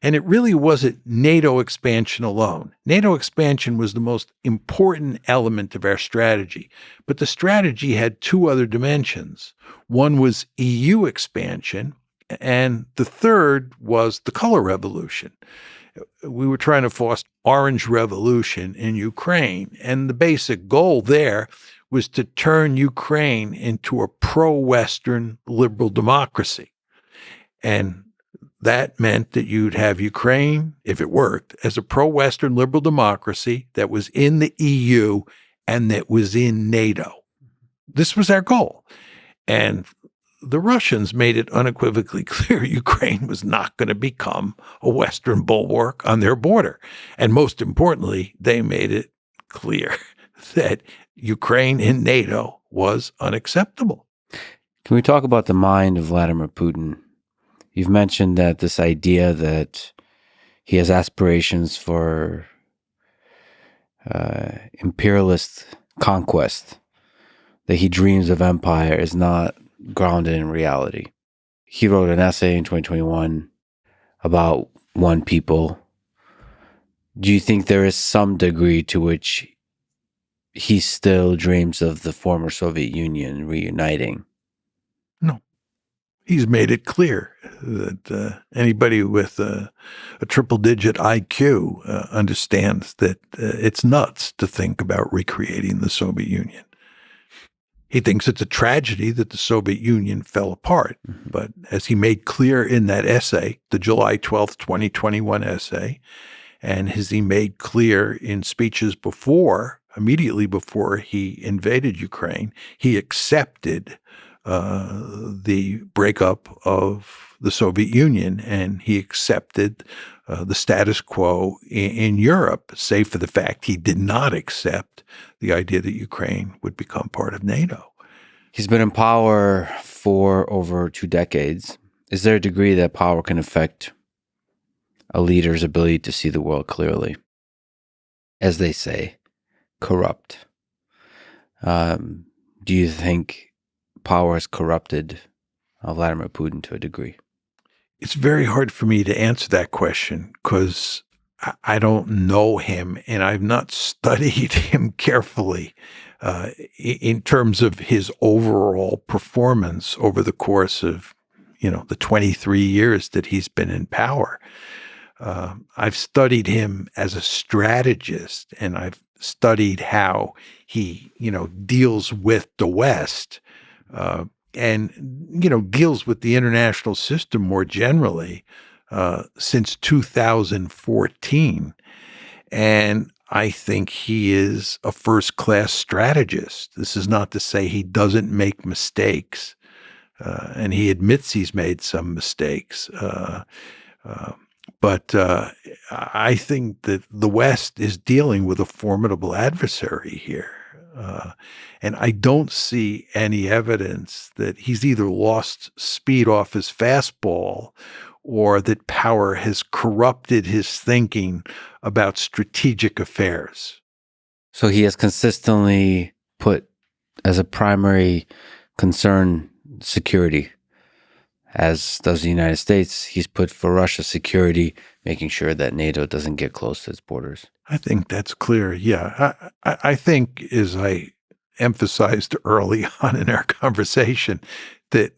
And it really wasn't NATO expansion alone. NATO expansion was the most important element of our strategy. But the strategy had two other dimensions. One was EU expansion, and the third was the color revolution. We were trying to foster orange revolution in Ukraine. And the basic goal there was to turn Ukraine into a pro-Western liberal democracy. And that meant that you'd have Ukraine, if it worked, as a pro-Western liberal democracy that was in the EU and that was in NATO. This was our goal. And the Russians made it unequivocally clear Ukraine was not going to become a Western bulwark on their border. And most importantly, they made it clear that Ukraine in NATO was unacceptable. Can we talk about the mind of Vladimir Putin? You've mentioned that this idea that he has aspirations for imperialist conquest, that he dreams of empire, is not grounded in reality. He wrote an essay in 2021 about one people. Do you think there is some degree to which he still dreams of the former Soviet Union reuniting? No. He's made it clear that anybody with a triple-digit IQ understands that it's nuts to think about recreating the Soviet Union. He thinks it's a tragedy that the Soviet Union fell apart. Mm-hmm. But as he made clear in that essay, the July 12th, 2021 essay, and as he made clear in speeches immediately before he invaded Ukraine, he accepted the breakup of the Soviet Union, and he accepted the status quo in Europe, save for the fact he did not accept the idea that Ukraine would become part of NATO. He's been in power for over 2 decades. Is there a degree that power can affect a leader's ability to see the world clearly? As they say, corrupt. Do you think power has corrupted Vladimir Putin to a degree? It's very hard for me to answer that question because I don't know him and I've not studied him carefully in terms of his overall performance over the course of, the 23 years that he's been in power. I've studied him as a strategist, and I've studied how he, deals with the West. And deals with the international system more generally since 2014. And I think he is a first-class strategist. This is not to say he doesn't make mistakes, and he admits he's made some mistakes. But I think that the West is dealing with a formidable adversary here. And I don't see any evidence that he's either lost speed off his fastball or that power has corrupted his thinking about strategic affairs. So he has consistently put as a primary concern security, as does the United States. He's put for Russia security, making sure that NATO doesn't get close to its borders. I think that's clear. Yeah. I think, as I emphasized early on in our conversation, that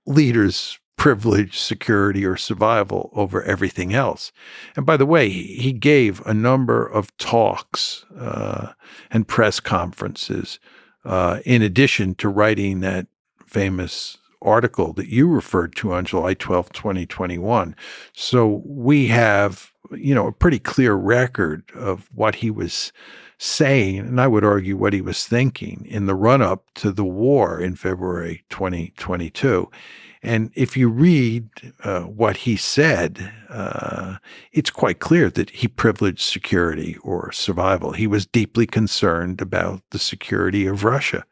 leaders privilege security or survival over everything else. And by the way, he gave a number of talks and press conferences in addition to writing that famous article that you referred to on July 12th, 2021. So we have, a pretty clear record of what he was saying, and I would argue what he was thinking in the run-up to the war in February 2022. And if you read what he said, it's quite clear that he privileged security or survival. He was deeply concerned about the security of Russia.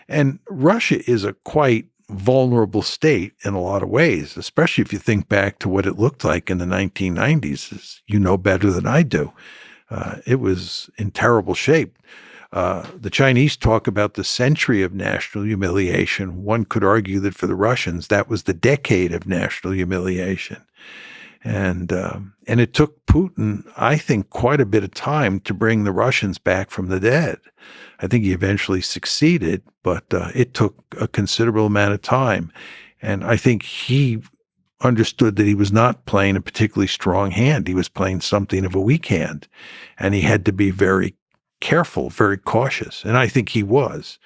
And Russia is a quite vulnerable state in a lot of ways, especially if you think back to what it looked like in the 1990s, as you know better than I do. It was in terrible shape. The Chinese talk about the century of national humiliation. One could argue that for the Russians, that was the decade of national humiliation. And it took Putin, I think, quite a bit of time to bring the Russians back from the dead. I think he eventually succeeded, but it took a considerable amount of time. And I think he understood that he was not playing a particularly strong hand. He was playing something of a weak hand. And he had to be very careful, very cautious. And I think he was.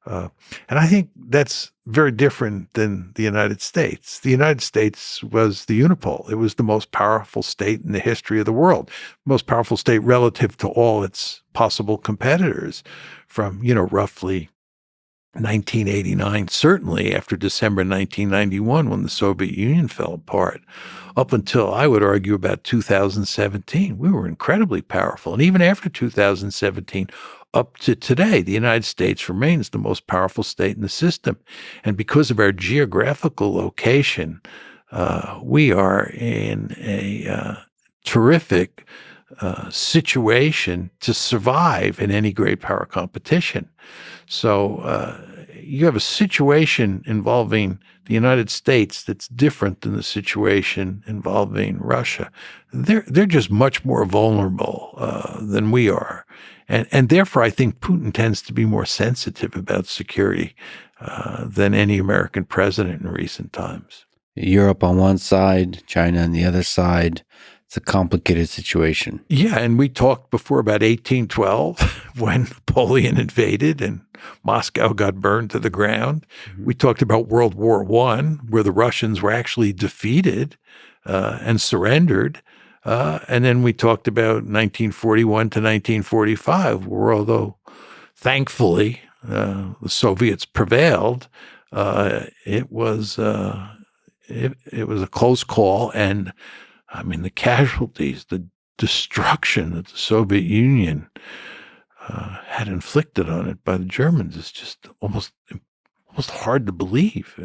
And I think that's very different than the United States. The United States was the unipole. It was the most powerful state in the history of the world, most powerful state relative to all its possible competitors from, roughly 1989, certainly after December 1991, when the Soviet Union fell apart, up until, I would argue, about 2017. We were incredibly powerful. And even after 2017, up to today, the United States remains the most powerful state in the system. And because of our geographical location, we are in a terrific situation to survive in any great power competition. So you have a situation involving the United States that's different than the situation involving Russia. They're just much more vulnerable than we are. And therefore, I think Putin tends to be more sensitive about security than any American president in recent times. Europe on one side, China on the other side. It's a complicated situation. Yeah, and we talked before about 1812 when Napoleon invaded and Moscow got burned to the ground. Mm-hmm. We talked about World War I, where the Russians were actually defeated and surrendered. And then we talked about 1941 to 1945, where although thankfully the Soviets prevailed, it was a close call. And I mean, the casualties, the destruction that the Soviet Union had inflicted on it by the Germans is just almost hard to believe.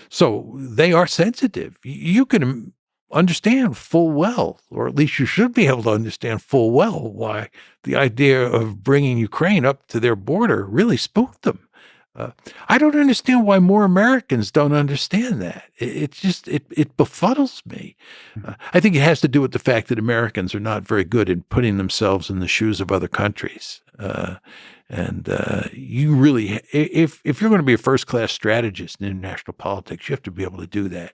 So they are sensitive. You can understand full well, or at least you should be able to understand full well, why the idea of bringing Ukraine up to their border really spooked them. I don't understand why more Americans don't understand that. It befuddles me. I think it has to do with the fact that Americans are not very good in putting themselves in the shoes of other countries. And you really, if you're going to be a first-class strategist in international politics, you have to be able to do that.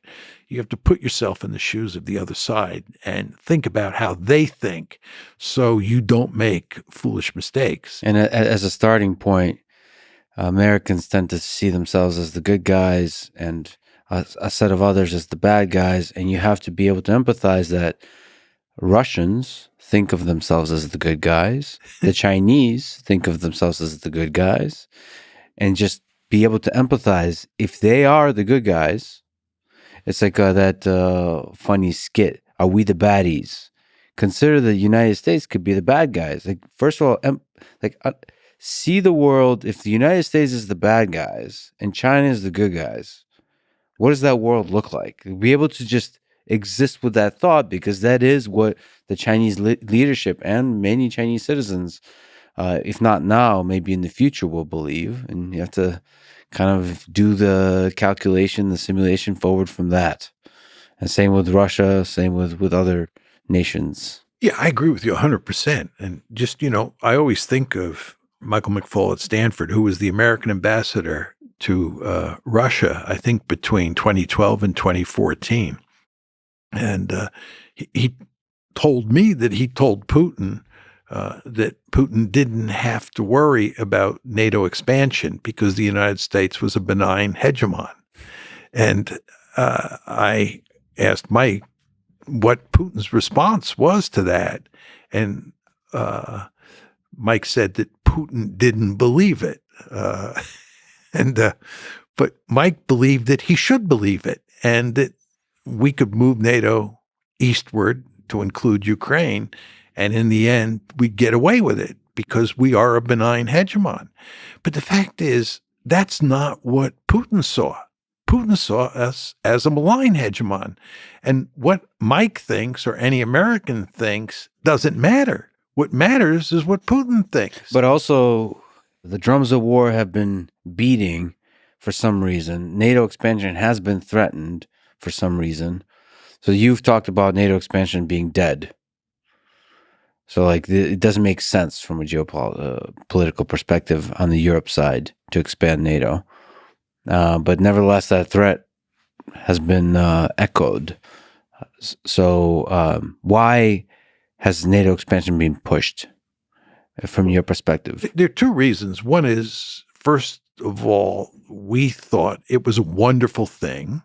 You have to put yourself in the shoes of the other side and think about how they think so you don't make foolish mistakes. And as a starting point, Americans tend to see themselves as the good guys and a set of others as the bad guys. And you have to be able to empathize that Russians think of themselves as the good guys. The Chinese think of themselves as the good guys. And just be able to empathize. If they are the good guys, it's like that funny skit, Are We the Baddies? Consider the United States could be the bad guys. Like, first of all, like see the world. If the United States is the bad guys and China is the good guys, what does that world look like? Be able to just exist with that thought, because that is what the Chinese leadership and many Chinese citizens, if not now, maybe in the future, will believe. And you have to kind of do the calculation, the simulation forward from that. And same with Russia, same with other nations. Yeah, I agree with you 100%. And just, I always think of Michael McFaul at Stanford, who was the American ambassador to Russia, I think between 2012 and 2014. And he told me that he told Putin that Putin didn't have to worry about NATO expansion because the United States was a benign hegemon. And I asked Mike what Putin's response was to that. And Mike said that Putin didn't believe it. But Mike believed that he should believe it, and that we could move NATO eastward to include Ukraine. And in the end, we'd get away with it because we are a benign hegemon. But the fact is, that's not what Putin saw. Putin saw us as a malign hegemon. And what Mike thinks or any American thinks doesn't matter. What matters is what Putin thinks. But also, the drums of war have been beating for some reason. NATO expansion has been threatened for some reason. So you've talked about NATO expansion being dead. So it doesn't make sense from a geopolitical perspective on the Europe side to expand NATO. But nevertheless, that threat has been echoed. So why has NATO expansion been pushed from your perspective? There are two reasons. One is, first of all, we thought it was a wonderful thing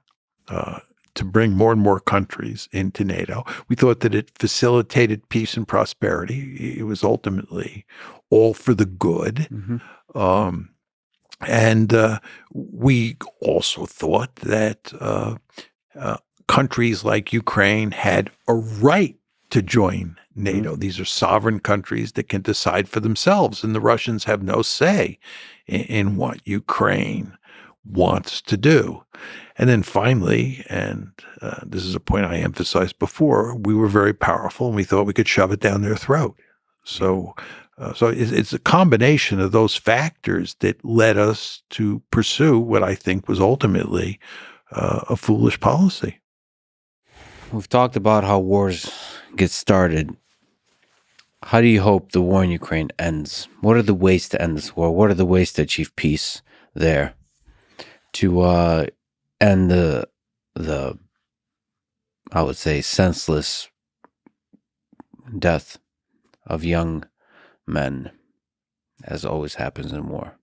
to bring more and more countries into NATO. We thought that it facilitated peace and prosperity. It was ultimately all for the good. Mm-hmm. And we also thought that countries like Ukraine had a right to join NATO. Mm-hmm. These are sovereign countries that can decide for themselves, and the Russians have no say in what Ukraine wants to do. And then finally, and this is a point I emphasized before, we were very powerful and we thought we could shove it down their throat. So it's a combination of those factors that led us to pursue what I think was ultimately a foolish policy. We've talked about how wars get started. How do you hope the war in Ukraine ends? What are the ways to end this war? What are the ways to achieve peace there? To end the I would say senseless death of young men, as always happens in war.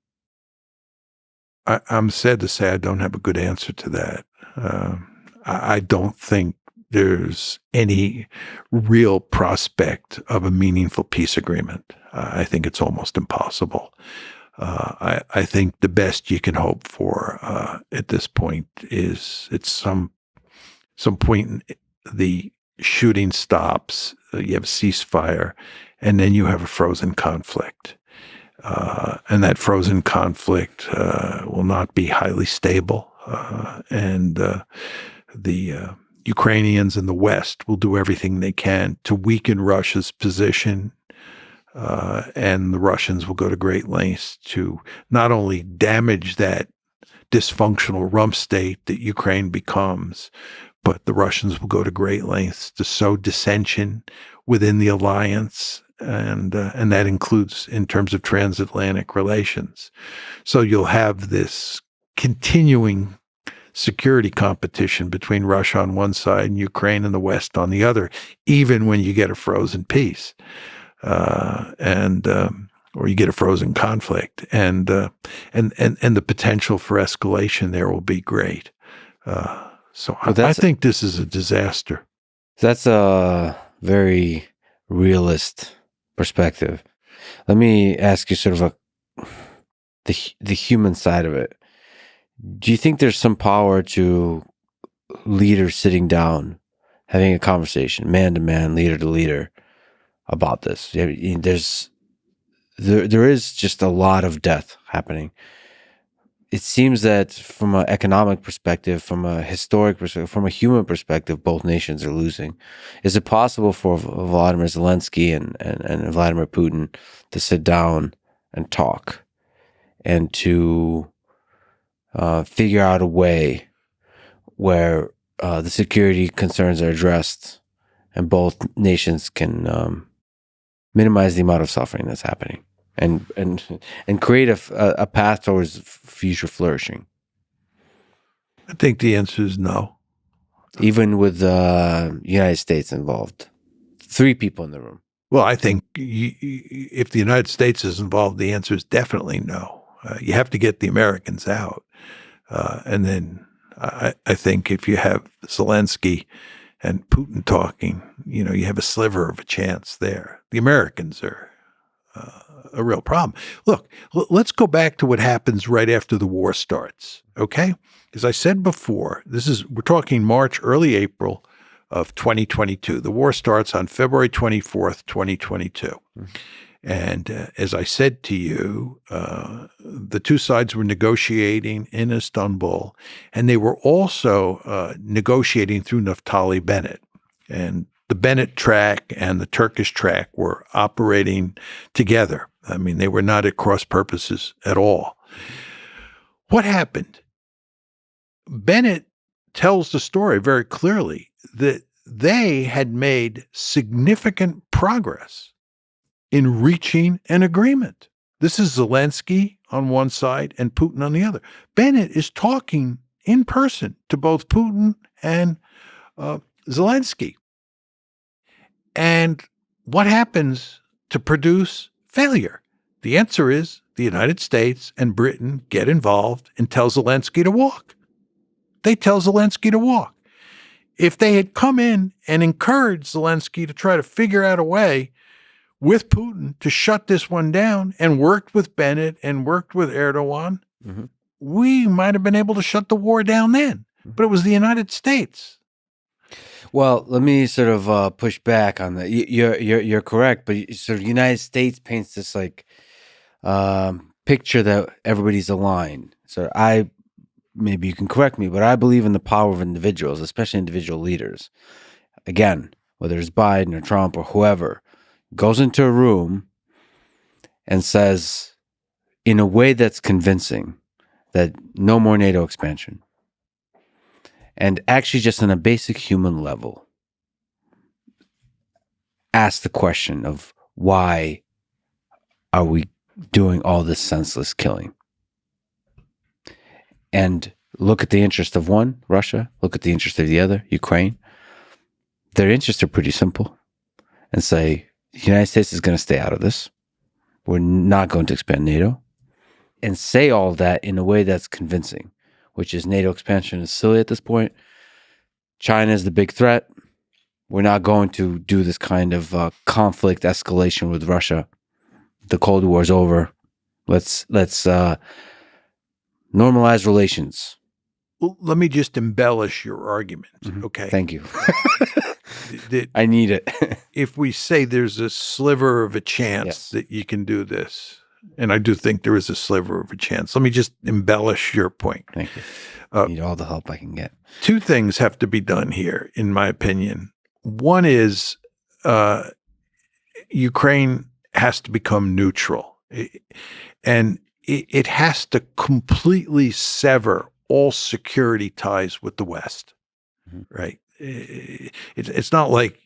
I'm sad to say I don't have a good answer to that. I don't think there's any real prospect of a meaningful peace agreement. I think it's almost impossible. I think the best you can hope for at this point is at some point the shooting stops, you have a ceasefire, and then you have a frozen conflict. And that frozen conflict will not be highly stable. And the Ukrainians in the West will do everything they can to weaken Russia's position. And the Russians will go to great lengths to not only damage that dysfunctional rump state that Ukraine becomes, but the Russians will go to great lengths to sow dissension within the alliance, and that includes in terms of transatlantic relations. So you'll have this continuing security competition between Russia on one side and Ukraine and the West on the other, even when you get a frozen peace. Or you get a frozen conflict, and the potential for escalation there will be great. So I think this is a disaster. That's a very realist perspective. Let me ask you sort of the human side of it. Do you think there's some power to leaders sitting down, having a conversation, man to man, leader to leader, about this? there is just a lot of death happening. It seems that from an economic perspective, from a historic perspective, from a human perspective, both nations are losing. Is it possible for Vladimir Zelensky and Vladimir Putin to sit down and talk and to figure out a way where the security concerns are addressed and both nations can minimize the amount of suffering that's happening and create a path towards future flourishing? I think the answer is no. Even with the United States involved. 3 people in the room. Well, I think if the United States is involved, the answer is definitely no. You have to get the Americans out. And then I think if you have Zelensky and Putin talking, you have a sliver of a chance there. The Americans are a real problem. Look, let's go back to what happens right after the war starts, okay? As I said before, we're talking March, early April of 2022. The war starts on February 24th, 2022. Mm-hmm. And as I said to you, the two sides were negotiating in Istanbul, and they were also negotiating through Naftali Bennett. And the Bennett track and the Turkish track were operating together. I mean, they were not at cross purposes at all. What happened? Bennett tells the story very clearly that they had made significant progress in reaching an agreement. This is Zelensky on one side and Putin on the other. Bennett is talking in person to both Putin and Zelensky. And what happens to produce failure? The answer is the United States and Britain get involved and tell Zelensky to walk. They tell Zelensky to walk. If they had come in and encouraged Zelensky to try to figure out a way with Putin to shut this one down and worked with Bennett and worked with Erdogan, mm-hmm. we might have been able to shut the war down then. But it was the United States. Well, let me sort of push back on that. You're correct, but sort of United States paints this like picture that everybody's aligned. So maybe you can correct me, but I believe in the power of individuals, especially individual leaders. Again, whether it's Biden or Trump or whoever, goes into a room and says, in a way that's convincing, that no more NATO expansion. And actually just on a basic human level, ask the question of why are we doing all this senseless killing? And look at the interest of one, Russia, look at the interest of the other, Ukraine. Their interests are pretty simple. And say, the United States is going to stay out of this. We're not going to expand NATO. And say all that in a way that's convincing, which is NATO expansion is silly at this point. China is the big threat. We're not going to do this kind of conflict escalation with Russia. The Cold War is over. Let's normalize relations. Well, let me just embellish your argument, mm-hmm. Okay? Thank you. I need it. If we say there's a sliver of a chance that you can do this, and I do think there is a sliver of a chance, let me just embellish your point. Thank you. I need all the help I can get. 2 things have to be done here, in my opinion. One is Ukraine has to become neutral. And it has to completely sever all security ties with the West, mm-hmm. right? It's not like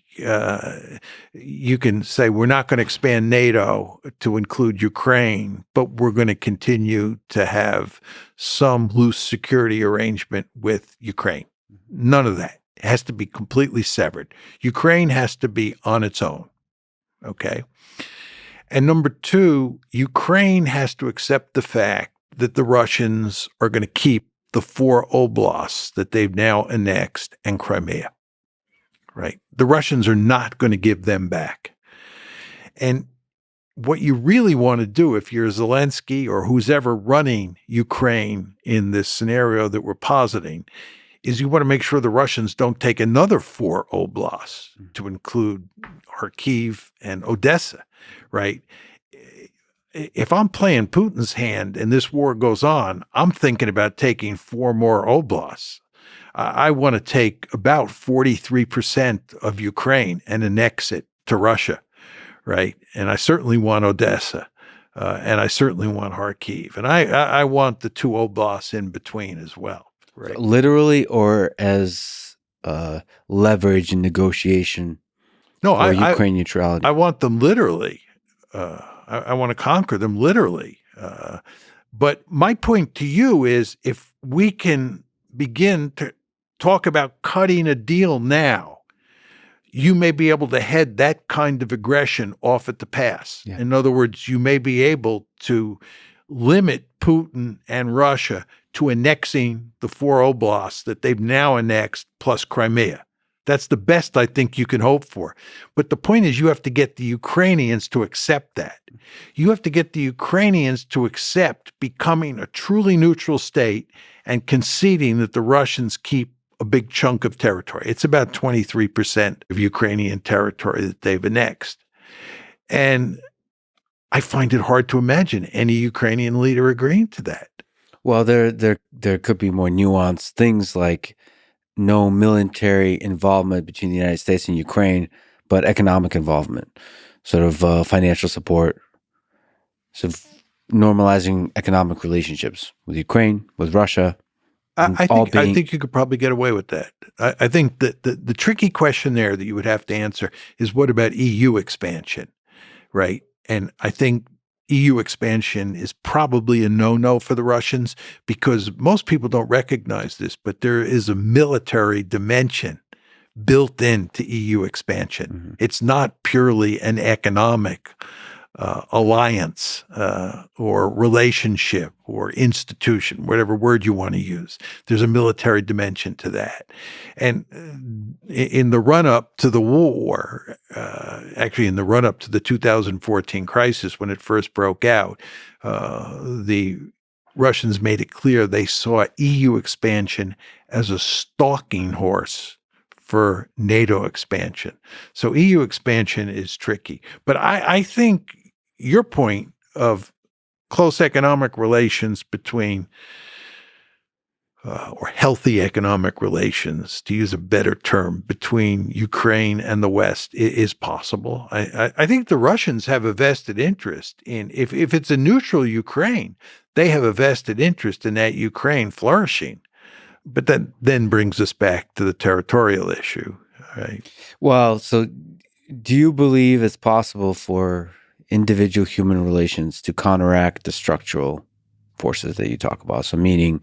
you can say we're not going to expand NATO to include Ukraine, but we're going to continue to have some loose security arrangement with Ukraine. None of that. It has to be completely severed. Ukraine has to be on its own, okay? And number 2, Ukraine has to accept the fact that the Russians are going to keep the 4 oblasts that they've now annexed and Crimea, right? The Russians are not going to give them back. And what you really want to do if you're Zelensky or who's ever running Ukraine in this scenario that we're positing is you want to make sure the Russians don't take another 4 oblasts to include Kharkiv and Odessa, right? if I'm playing Putin's hand and this war goes on, I'm thinking about taking 4 more oblasts. I want to take about 43% of Ukraine and annex it to Russia, right? And I certainly want Odessa, and I certainly want Kharkiv, and I want the 2 oblasts in between as well, right? Literally, or as leverage in negotiation No, for Ukraine neutrality? I want them literally. I want to conquer them literally. But my point to you is, if we can begin to talk about cutting a deal now, you may be able to head that kind of aggression off at the pass. Yeah. In other words, you may be able to limit Putin and Russia to annexing the 4 oblasts that they've now annexed plus Crimea. That's the best I think you can hope for. But the point is, you have to get the Ukrainians to accept that. You have to get the Ukrainians to accept becoming a truly neutral state and conceding that the Russians keep a big chunk of territory. It's about 23% of Ukrainian territory that they've annexed. And I find it hard to imagine any Ukrainian leader agreeing to that. Well, there could be more nuanced things, like no military involvement between the United States and Ukraine, but economic involvement, sort of financial support, sort of normalizing economic relationships with Ukraine, with Russia. I think you could probably get away with that. I think that the tricky question there that you would have to answer is, what about EU expansion, right? And I think EU expansion is probably a no-no for the Russians, because most people don't recognize this, but there is a military dimension built into EU expansion. Mm-hmm. It's not purely an economic alliance or relationship or institution, whatever word you want to use. There's a military dimension to that. And in the run-up to the war, actually in the run-up to the 2014 crisis, when it first broke out, the Russians made it clear they saw EU expansion as a stalking horse for NATO expansion. So EU expansion is tricky. But I think your point of close economic relations between, or healthy economic relations, to use a better term, between Ukraine and the West is possible. I think the Russians have a vested interest in, if it's a neutral Ukraine, they have a vested interest in that Ukraine flourishing. But that then brings us back to the territorial issue, right? Well, so do you believe it's possible for individual human relations to counteract the structural forces that you talk about? So meaning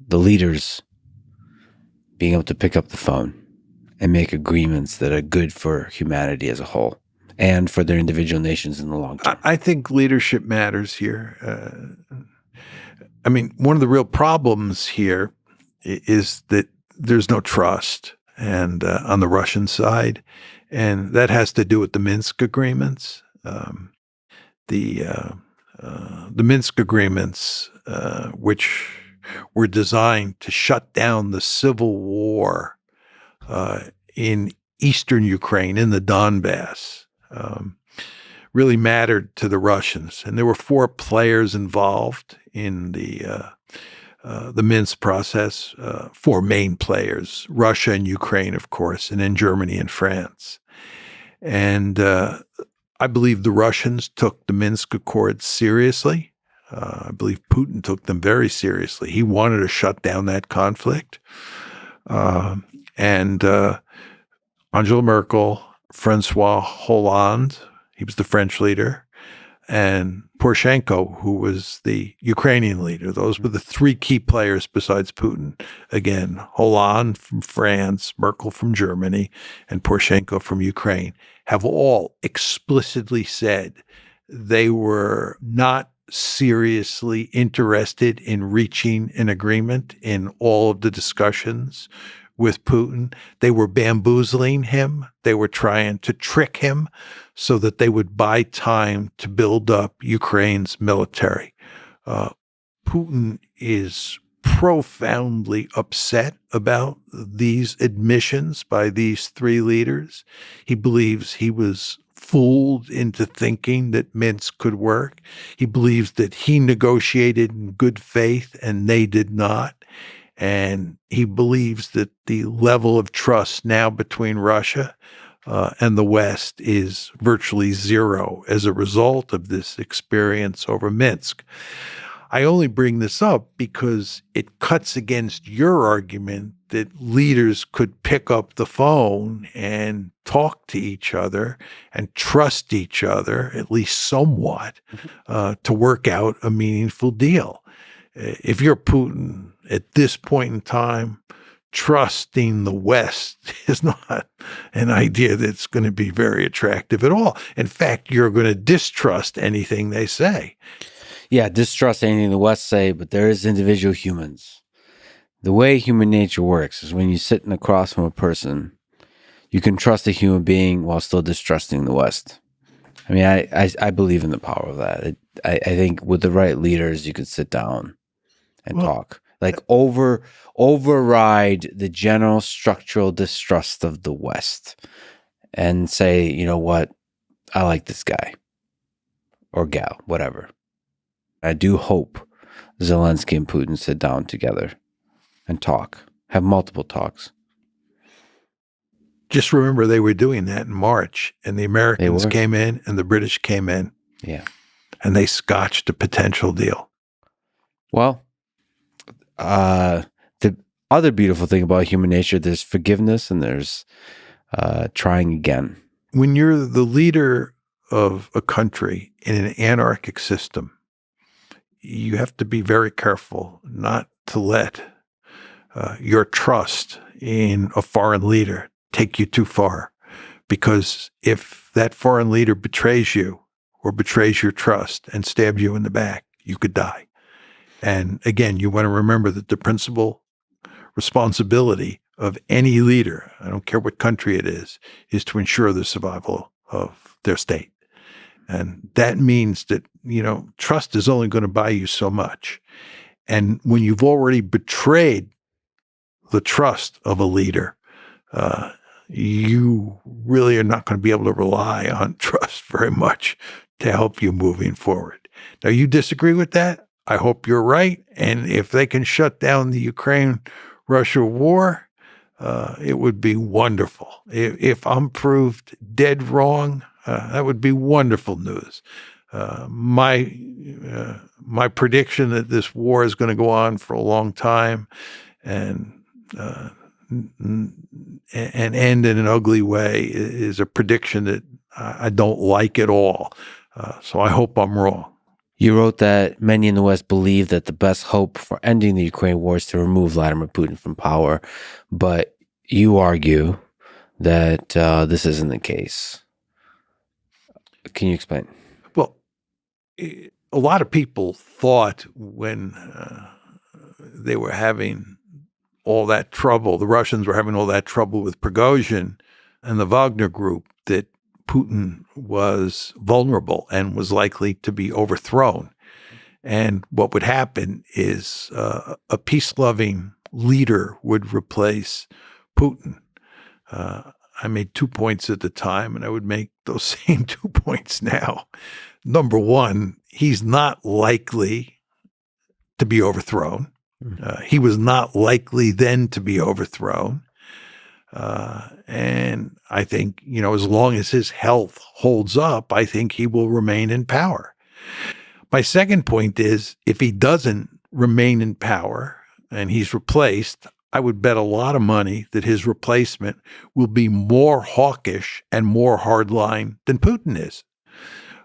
the leaders being able to pick up the phone and make agreements that are good for humanity as a whole and for their individual nations in the long term. I think leadership matters here. I mean, one of the real problems here is that there's no trust, and on the Russian side, and that has to do with the Minsk agreements. The Minsk agreements, which were designed to shut down the civil war in eastern Ukraine, in the Donbass, really mattered to the Russians. And there were 4 players involved in the Minsk process, 4 main players: Russia and Ukraine, of course, and then Germany and France. And I believe the Russians took the Minsk Accords seriously. I believe Putin took them very seriously. He wanted to shut down that conflict. And Angela Merkel, Francois Hollande, he was the French leader, and Poroshenko, who was the Ukrainian leader. Those were the 3 key players besides Putin. Again, Hollande from France, Merkel from Germany, and Poroshenko from Ukraine have all explicitly said they were not seriously interested in reaching an agreement in all of the discussions with Putin. They were bamboozling him. They were trying to trick him so that they would buy time to build up Ukraine's military. Putin is profoundly upset about these admissions by these 3 leaders. He believes he was fooled into thinking that Minsk could work. He believes that he negotiated in good faith and they did not. And he believes that the level of trust now between Russia and the West is virtually zero as a result of this experience over Minsk. I only bring this up because it cuts against your argument that leaders could pick up the phone and talk to each other and trust each other, at least somewhat, to work out a meaningful deal. If you're Putin at this point in time, trusting the West is not an idea that's going to be very attractive at all. In fact, you're going to distrust anything they say. Yeah, distrust anything the West say, but there is individual humans. The way human nature works is when you're sitting across from a person, you can trust a human being while still distrusting the West. I mean, I believe in the power of that. I think with the right leaders, you could sit down and talk. Like override the general structural distrust of the West and say, you know what, I like this guy or gal, whatever. I do hope Zelensky and Putin sit down together and talk, have multiple talks. Just remember they were doing that in March, and the Americans came in and the British came in. Yeah. And they scotched a potential deal. Well, the other beautiful thing about human nature, there's forgiveness and there's trying again. When you're the leader of a country in an anarchic system, you have to be very careful not to let your trust in a foreign leader take you too far. Because if that foreign leader betrays you or betrays your trust and stabs you in the back, you could die. And again, you want to remember that the principal responsibility of any leader, I don't care what country it is to ensure the survival of their state. And that means that, trust is only going to buy you so much. And when you've already betrayed the trust of a leader, you really are not going to be able to rely on trust very much to help you moving forward. Now, you disagree with that? I hope you're right. And if they can shut down the Ukraine-Russia war, it would be wonderful. If I'm proved dead wrong, that would be wonderful news. My prediction that this war is going to go on for a long time and end in an ugly way is a prediction that I don't like at all. So I hope I'm wrong. You wrote that many in the West believe that the best hope for ending the Ukraine war is to remove Vladimir Putin from power, but you argue that this isn't the case. Can you explain? Well, a lot of people thought when they were having all that trouble, the Russians were having all that trouble with Prigozhin and the Wagner group, that Putin was vulnerable and was likely to be overthrown. And what would happen is a peace-loving leader would replace Putin. I made 2 points at the time, and I would make those same 2 points now. Number one, he's not likely to be overthrown. He was not likely then to be overthrown. And I think, as long as his health holds up, I think he will remain in power. My second point is, if he doesn't remain in power and he's replaced, I would bet a lot of money that his replacement will be more hawkish and more hardline than Putin is.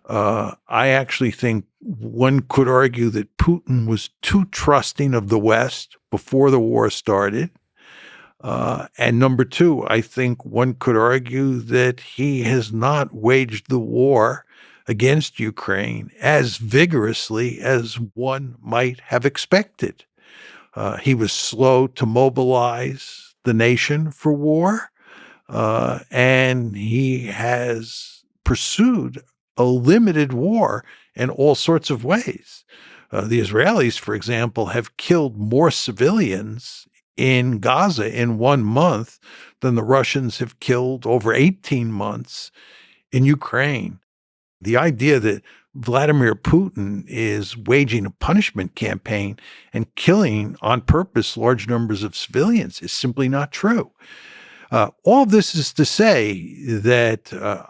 I actually think one could argue that Putin was too trusting of the West before the war started. And number two, I think one could argue that he has not waged the war against Ukraine as vigorously as one might have expected. He was slow to mobilize the nation for war, and he has pursued a limited war in all sorts of ways. The Israelis, for example, have killed more civilians in Gaza in 1 month than the Russians have killed over 18 months in Ukraine. The idea that Vladimir Putin is waging a punishment campaign and killing on purpose large numbers of civilians is simply not true. All of this is to say that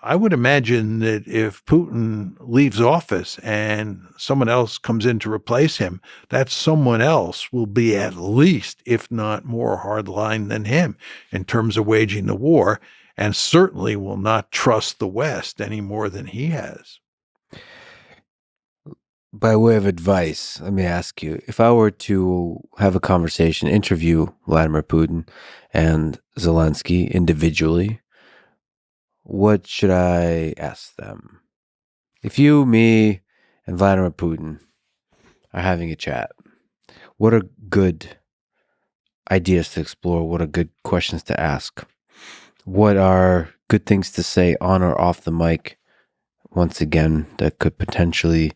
I would imagine that if Putin leaves office and someone else comes in to replace him, that someone else will be at least, if not more hardline than him in terms of waging the war, and certainly will not trust the West any more than he has. By way of advice, let me ask you, if I were to have a conversation, interview Vladimir Putin and Zelensky individually, what should I ask them? If you, me, and Vladimir Putin are having a chat, what are good ideas to explore? What are good questions to ask? What are good things to say on or off the mic, once again, that could potentially,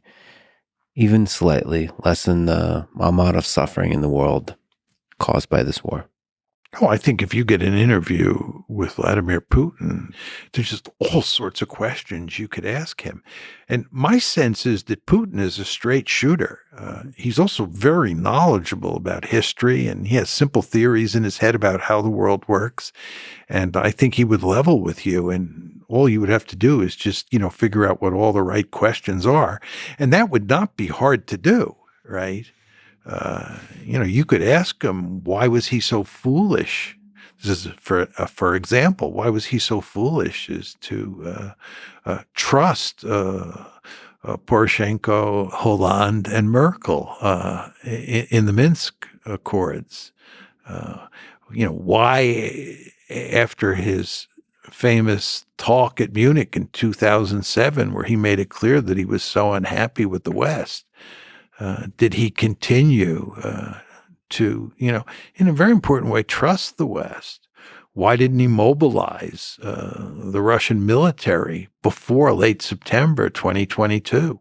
even slightly, lessen the amount of suffering in the world caused by this war? Oh, I think if you get an interview with Vladimir Putin, there's just all sorts of questions you could ask him. And my sense is that Putin is a straight shooter. He's also very knowledgeable about history, and he has simple theories in his head about how the world works. And I think he would level with you, and all you would have to do is just, figure out what all the right questions are. And that would not be hard to do, right? You could ask him, why was he so foolish? This is for example, why was he so foolish as to trust Poroshenko, Hollande, and Merkel in the Minsk Accords? Why, after his famous talk at Munich in 2007, where he made it clear that he was so unhappy with the West, did he continue to, in a very important way, trust the West? Why didn't he mobilize the Russian military before late September 2022?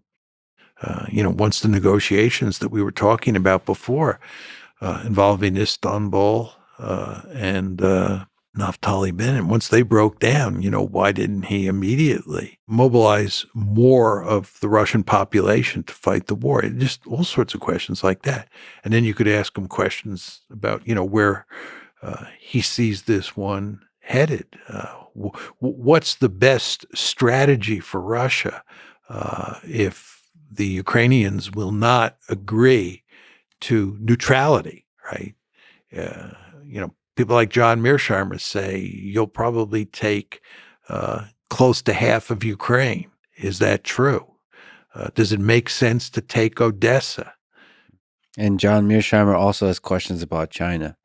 Once the negotiations that we were talking about before involving Istanbul and Naftali Bennett, once they broke down, why didn't he immediately mobilize more of the Russian population to fight the war? Just all sorts of questions like that. And then you could ask him questions about, where he sees this one headed. What's the best strategy for Russia if the Ukrainians will not agree to neutrality, right? People like John Mearsheimer say you'll probably take close to half of Ukraine. Is that true? Does it make sense to take Odessa? And John Mearsheimer also has questions about China,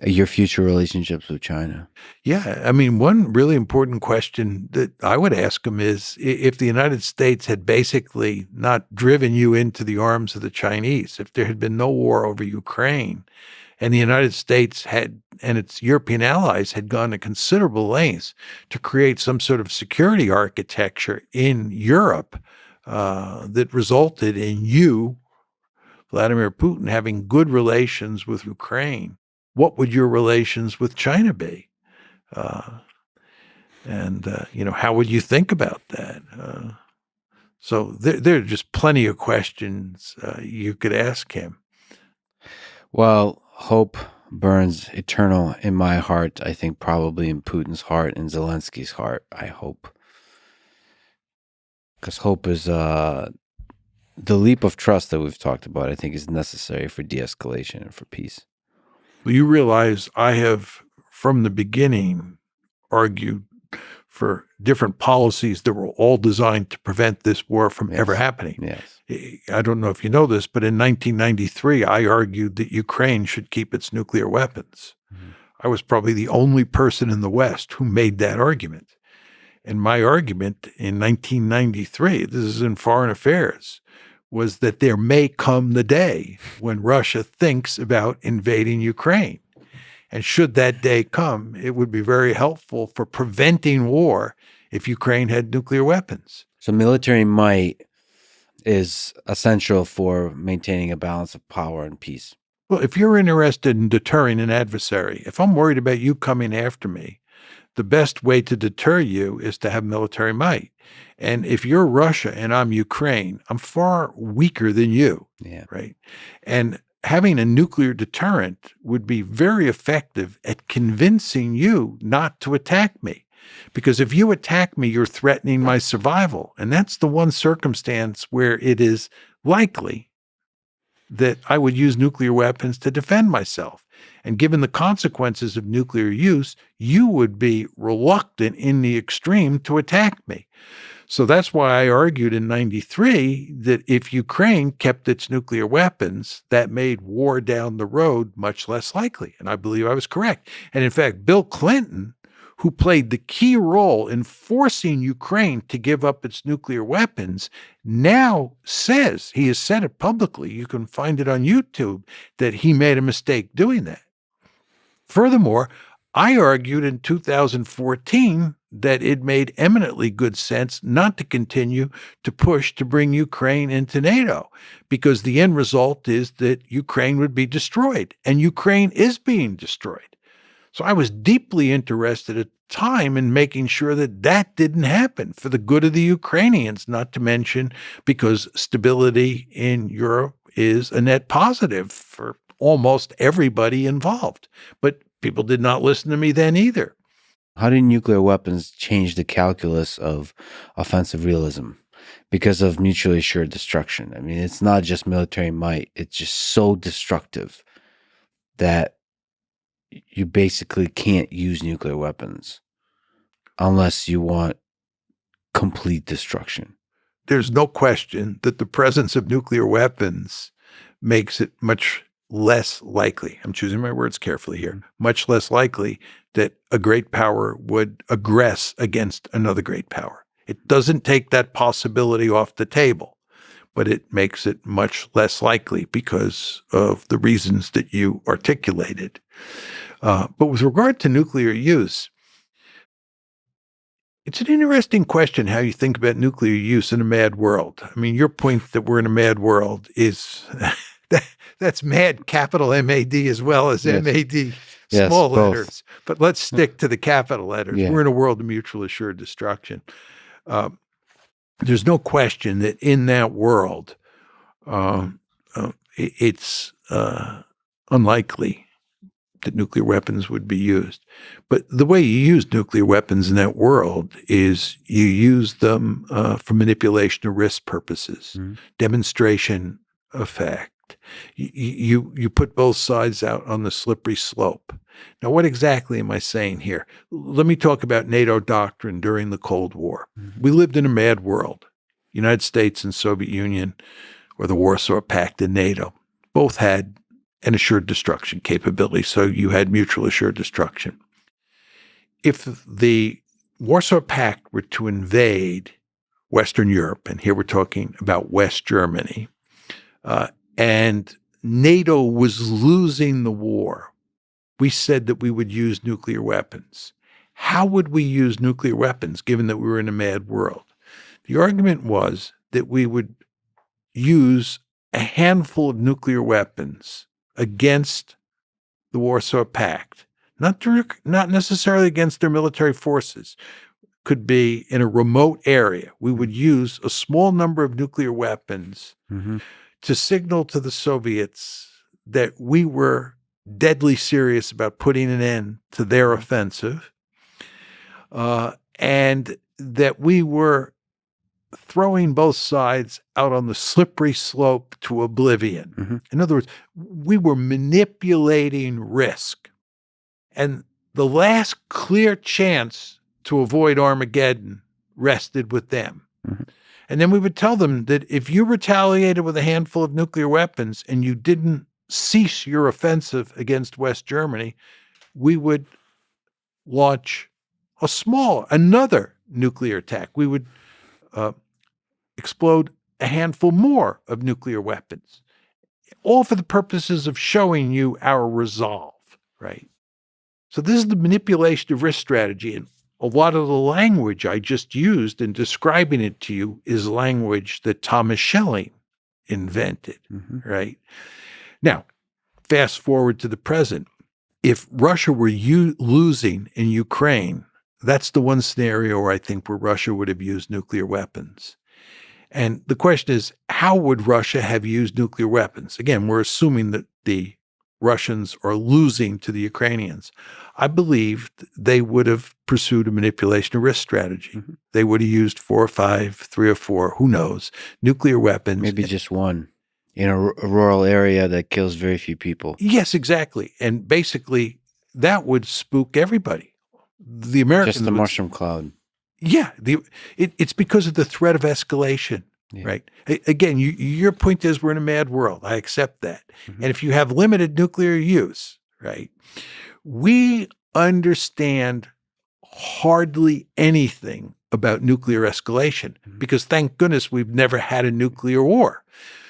your future relationships with China. Yeah, one really important question that I would ask him is, if the United States had basically not driven you into the arms of the Chinese, if there had been no war over Ukraine, and the United States and its European allies had gone to considerable lengths to create some sort of security architecture in Europe that resulted in you, Vladimir Putin, having good relations with Ukraine, what would your relations with China be? How would you think about that? So there are just plenty of questions you could ask him. Well, hope burns eternal in my heart. I think probably in Putin's heart and Zelensky's heart, I hope. Because hope is the leap of trust that we've talked about, I think is necessary for de-escalation and for peace. Well, you realize I have, from the beginning, argued for different policies that were all designed to prevent this war from ever happening. Yes. I don't know if you know this, but in 1993, I argued that Ukraine should keep its nuclear weapons. Mm-hmm. I was probably the only person in the West who made that argument. And my argument in 1993, this is in foreign affairs, was that there may come the day when Russia thinks about invading Ukraine. And should that day come, it would be very helpful for preventing war if Ukraine had nuclear weapons. So military might is essential for maintaining a balance of power and peace. Well, if you're interested in deterring an adversary, if I'm worried about you coming after me, the best way to deter you is to have military might. And if you're Russia and I'm Ukraine, I'm far weaker than you, Yeah. right? And having a nuclear deterrent would be very effective at convincing you not to attack me. Because if you attack me, you're threatening my survival. And that's the one circumstance where it is likely that I would use nuclear weapons to defend myself. And given the consequences of nuclear use, you would be reluctant in the extreme to attack me. So that's why I argued in 93 that if Ukraine kept its nuclear weapons, that made war down the road much less likely. And I believe I was correct. And in fact, Bill Clinton, who played the key role in forcing Ukraine to give up its nuclear weapons, now says, he has said it publicly, you can find it on YouTube, that he made a mistake doing that. Furthermore, I argued in 2014 that it made eminently good sense not to continue to push to bring Ukraine into NATO, because the end result is that Ukraine would be destroyed, and Ukraine is being destroyed. So I was deeply interested at the time in making sure that that didn't happen for the good of the Ukrainians, not to mention because stability in Europe is a net positive for almost everybody involved. But people did not listen to me then either. How did nuclear weapons change the calculus of offensive realism? Because of mutually assured destruction. I mean, it's not just military might, it's just so destructive that you basically can't use nuclear weapons unless you want complete destruction. There's no question that the presence of nuclear weapons makes it much less likely, I'm choosing my words carefully here, much less likely that a great power would aggress against another great power. It doesn't take that possibility off the table, but it makes it much less likely because of the reasons that you articulated. But with regard to nuclear use, it's an interesting question how you think about nuclear use in a mad world. I mean, your point that we're in a mad world is that's mad, capital M-A-D, as well as Yes. M-A-D, Yes, small both. letters. But let's stick to the capital letters. Yeah. We're in a world of mutual assured destruction. There's no question that in that world, it's unlikely that nuclear weapons would be used. But the way you use nuclear weapons in that world is you use them for manipulation of risk purposes, demonstration effect. You put both sides out on the slippery slope. Now, what exactly am I saying here? Let me talk about NATO doctrine during the Cold War. We lived in a mad world. United States and Soviet Union, or the Warsaw Pact and NATO, both had an assured destruction capability. So you had mutual assured destruction. If the Warsaw Pact were to invade Western Europe, and here we're talking about West Germany, and NATO was losing the war, we said that we would use nuclear weapons. How would we use nuclear weapons given that we were in a mad world? The argument was that we would use a handful of nuclear weapons against the Warsaw Pact, not necessarily against their military forces. Could be in a remote area. We would use a small number of nuclear weapons to signal to the Soviets that we were deadly serious about putting an end to their offensive, and that we were throwing both sides out on the slippery slope to oblivion. In other words, we were manipulating risk. And the last clear chance to avoid Armageddon rested with them. And then we would tell them that if you retaliated with a handful of nuclear weapons and you didn't cease your offensive against West Germany, we would launch another nuclear attack. We would explode a handful more of nuclear weapons, all for the purposes of showing you our resolve, right? So this is the manipulation of risk strategy. And a lot of the language I just used in describing it to you is language that Thomas Schelling invented, right? Now, fast forward to the present. If Russia were losing in Ukraine, That's the one scenario where I think where Russia would have used nuclear weapons. And the question is, how would Russia have used nuclear weapons? Again, we're assuming that the Russians are losing to the Ukrainians. I believe they would have pursued a manipulation of risk strategy. Mhm. They would have used 4 or 5, 3 or 4, who knows, nuclear weapons. Maybe just one in a rural area that kills very few people. Yes, exactly. And basically, that would spook everybody. The Americans Just the would- mushroom cloud. Yeah, it's because of the threat of escalation, Yeah. right? Again, your point is we're in a mad world. I accept that. Mhm. And if you have limited nuclear use, right, we understand hardly anything about nuclear escalation Mhm. because thank goodness we've never had a nuclear war.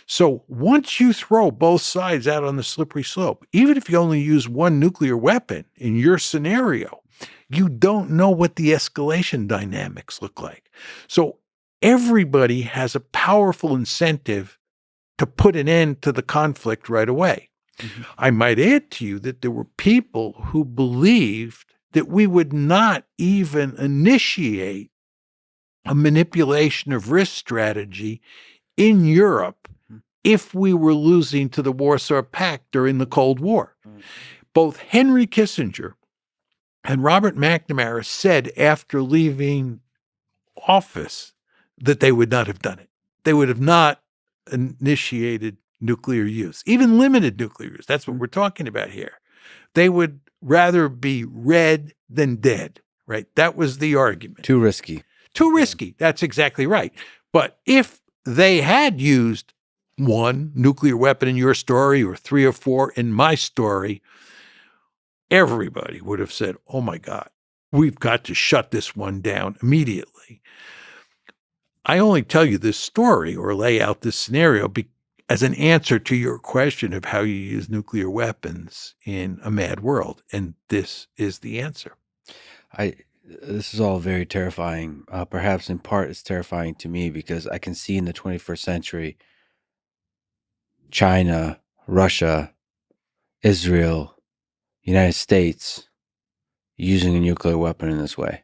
So once you throw both sides out on the slippery slope, even if you only use one nuclear weapon in your scenario, you don't know what the escalation dynamics look like. So everybody has a powerful incentive to put an end to the conflict right away. Mhm. I might add to you that there were people who believed that we would not even initiate a manipulation of risk strategy in Europe Mhm. if we were losing to the Warsaw Pact during the Cold War. Mhm. Both Henry Kissinger and Robert McNamara said after leaving office that they would not have done it. They would have not initiated nuclear use, even limited nuclear use. That's what we're talking about here. They would rather be red than dead, right? That was the argument. Too risky. Too risky. That's exactly right. But if they had used one nuclear weapon in your story or 3 or 4 in my story, everybody would have said, oh my God, we've got to shut this one down immediately. I only tell you this story or lay out this scenario as an answer to your question of how you use nuclear weapons in a mad world. And this is the answer. This is all very terrifying. Perhaps in part it's terrifying to me because I can see in the 21st century China, Russia, Israel, United States using a nuclear weapon in this way.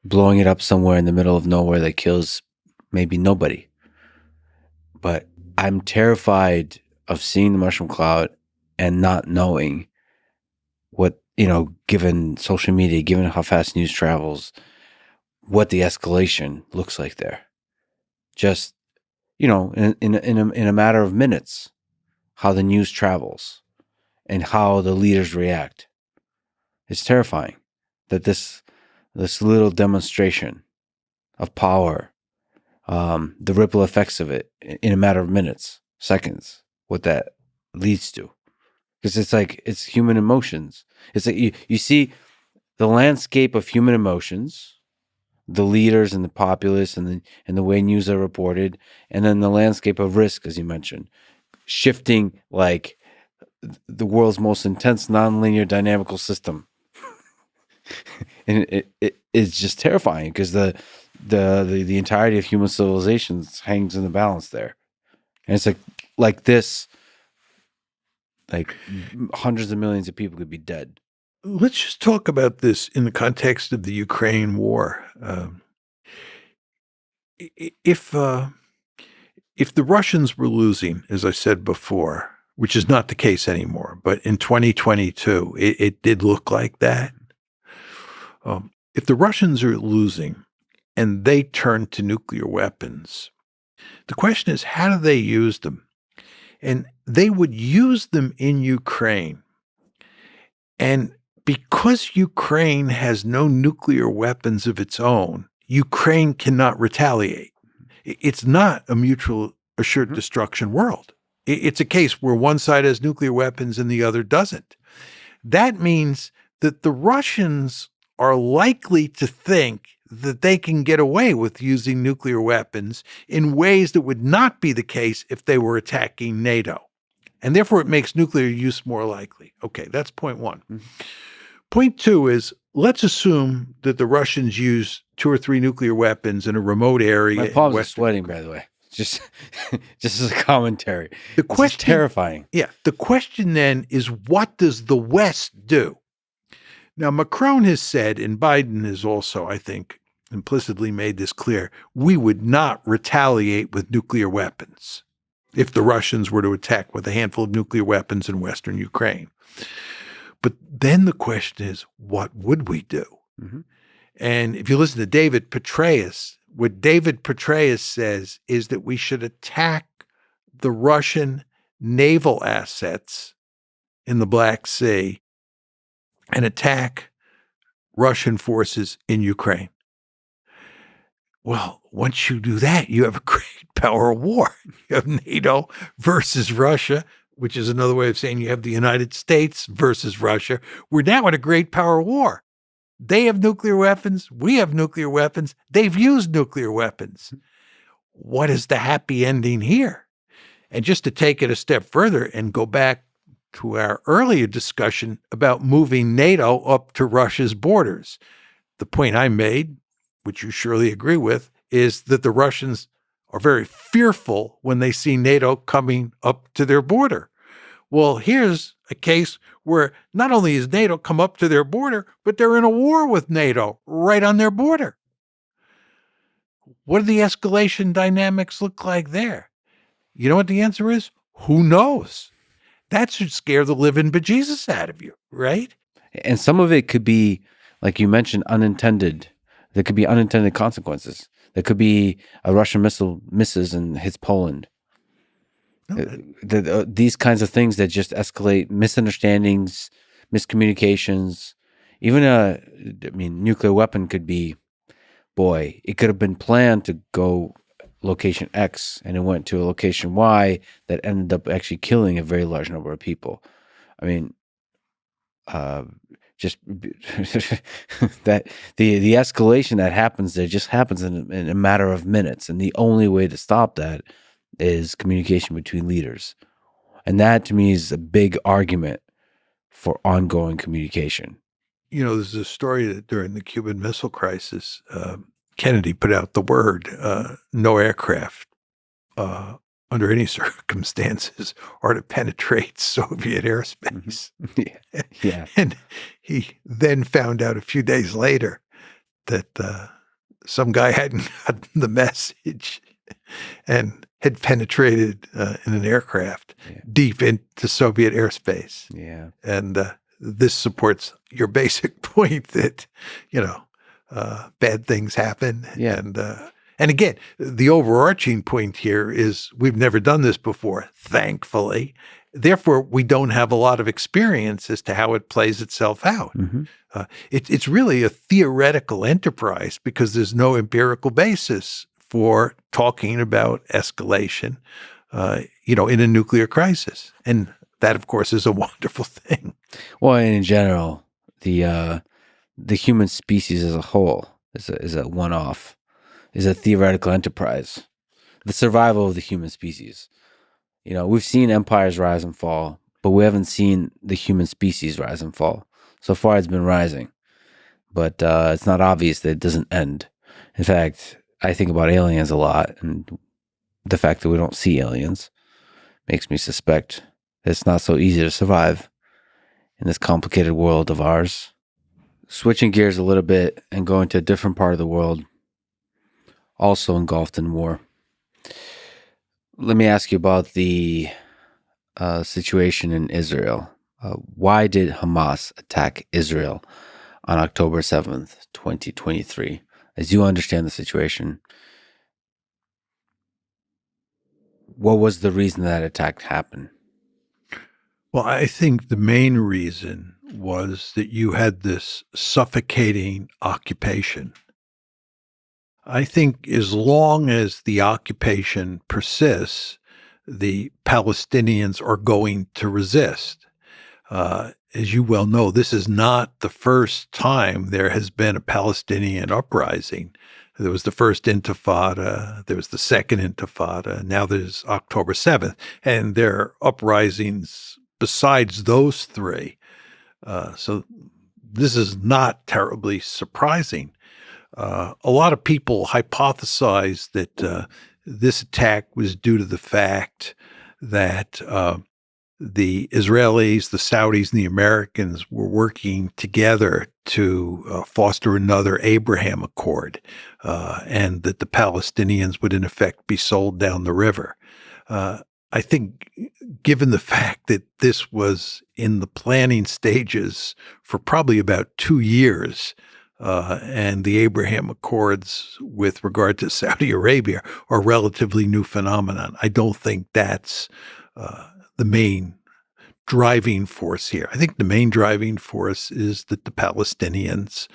Blowing it up somewhere in the middle of nowhere that kills maybe nobody. But I'm terrified of seeing the mushroom cloud and not knowing what, given social media, given how fast news travels, what the escalation looks like there. Just, in a matter of minutes, how the news travels and how the leaders react. It's terrifying that this little demonstration of power, the ripple effects of it in a matter of minutes, seconds, what that leads to. Because it's human emotions. It's like you see the landscape of human emotions, the leaders and the populace and the way news are reported, and then the landscape of risk, as you mentioned, shifting like the world's most intense nonlinear dynamical system. And it's just terrifying because the entirety of human civilizations hangs in the balance there. And it's like this, like hundreds of millions of people could be dead. Let's just talk about this in the context of the Ukraine war. If the Russians were losing, as I said before, which is not the case anymore, but in 2022, it did look like that. If the Russians are losing and they turn to nuclear weapons, the question is, how do they use them? And they would use them in Ukraine. And because Ukraine has no nuclear weapons of its own, Ukraine cannot retaliate. It's not a mutual assured destruction world. It's a case where one side has nuclear weapons and the other doesn't. That means that the Russians are likely to think that they can get away with using nuclear weapons in ways that would not be the case if they were attacking NATO. And therefore, it makes nuclear use more likely. Okay, that's point one. Mm-hmm. Point two is, let's assume that the Russians use 2 or 3 nuclear weapons in a remote area. My palms are sweating, by the way. Just as a commentary. The question, it's terrifying. Yeah. The question then is, what does the West do? Now, Macron has said, and Biden has also, I think, implicitly made this clear, we would not retaliate with nuclear weapons if the Russians were to attack with a handful of nuclear weapons in Western Ukraine. But then the question is, what would we do? Mm-hmm. And if you listen to David Petraeus, what David Petraeus says is that we should attack the Russian naval assets in the Black Sea and attack Russian forces in Ukraine. Well, once you do that, you have a great power war. You have NATO versus Russia, which is another way of saying you have the United States versus Russia. We're now in a great power war. They have nuclear weapons. We have nuclear weapons. They've used nuclear weapons. What is the happy ending here? And just to take it a step further and go back to our earlier discussion about moving NATO up to Russia's borders, the point I made, which you surely agree with, is that the Russians are very fearful when they see NATO coming up to their border. Well, here's a case where not only has NATO come up to their border, but they're in a war with NATO right on their border. What do the escalation dynamics look like there? You know what the answer is? Who knows? That should scare the living bejesus out of you, right? And some of it could be, like you mentioned, unintended. There could be unintended consequences. There could be a Russian missile misses and hits Poland. No, These kinds of things that just escalate misunderstandings, miscommunications. Even nuclear weapon could be, boy, it could have been planned to go location X and it went to a location Y that ended up actually killing a very large number of people. I mean, just that the escalation that happens there just happens in a matter of minutes, and the only way to stop that is communication between leaders, and that to me is a big argument for ongoing communication. You know, there's a story that during the Cuban Missile Crisis, Kennedy put out the word no aircraft under any circumstances are to penetrate Soviet airspace. Mm-hmm. Yeah. And he then found out a few days later that some guy hadn't gotten the message and had penetrated in an aircraft deep into Soviet airspace. Yeah. And this supports your basic point that, bad things happen. Yeah. And again, the overarching point here is we've never done this before, thankfully. Therefore, we don't have a lot of experience as to how it plays itself out. Mm-hmm. It's really a theoretical enterprise because there's no empirical basis for talking about escalation, in a nuclear crisis. And that, of course, is a wonderful thing. Well, and in general, the human species as a whole is a one-off. Is a theoretical enterprise. The survival of the human species. We've seen empires rise and fall, but we haven't seen the human species rise and fall. So far, it's been rising, but it's not obvious that it doesn't end. In fact, I think about aliens a lot, and the fact that we don't see aliens makes me suspect that it's not so easy to survive in this complicated world of ours. Switching gears a little bit and going to a different part of the world, also engulfed in war. Let me ask you about the situation in Israel. Why did Hamas attack Israel on October 7th, 2023? As you understand the situation, what was the reason that attack happened? Well, I think the main reason was that you had this suffocating occupation. I think as long as the occupation persists, the Palestinians are going to resist. As you well know, this is not the first time there has been a Palestinian uprising. There was the first Intifada, there was the second Intifada, now there's October 7th, and there are uprisings besides those three. So this is not terribly surprising. A lot of people hypothesize that this attack was due to the fact that the Israelis, the Saudis, and the Americans were working together to foster another Abraham Accord, and that the Palestinians would, in effect, be sold down the river. I think, given the fact that this was in the planning stages for probably about 2 years, and the Abraham Accords with regard to Saudi Arabia are a relatively new phenomenon, I don't think that's the main driving force here. I think the main driving force is that the Palestinians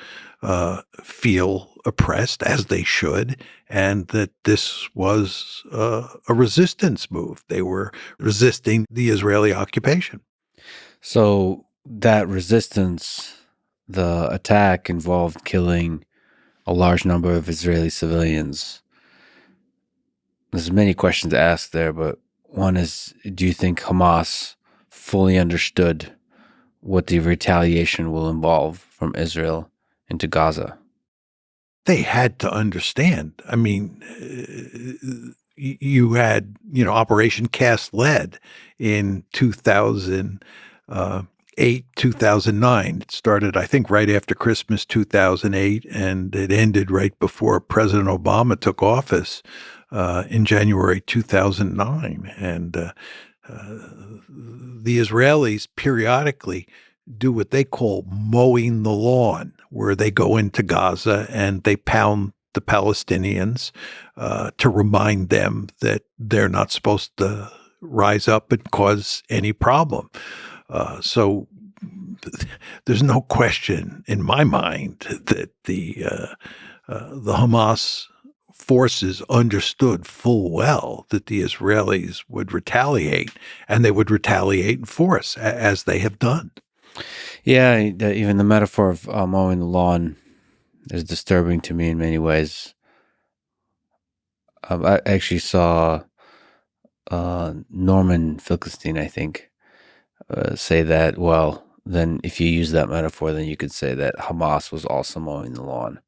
feel oppressed, as they should, and that this was a resistance move. They were resisting the Israeli occupation. So that resistance, the attack involved killing a large number of Israeli civilians. There's many questions to ask there, but one is, do you think Hamas fully understood what the retaliation will involve from Israel into Gaza? They had to understand. I mean, you had, Operation Cast Lead in 2008, 2009. It started, I think, right after Christmas 2008, and it ended right before President Obama took office in January 2009. And the Israelis periodically do what they call mowing the lawn, where they go into Gaza and they pound the Palestinians to remind them that they're not supposed to rise up and cause any problem. So there's no question in my mind that the Hamas forces understood full well that the Israelis would retaliate, and they would retaliate in force, as they have done. Yeah, even the metaphor of mowing the lawn is disturbing to me in many ways. I actually saw Norman Finkelstein, I think, say that, well, then if you use that metaphor, then you could say that Hamas was also mowing the lawn.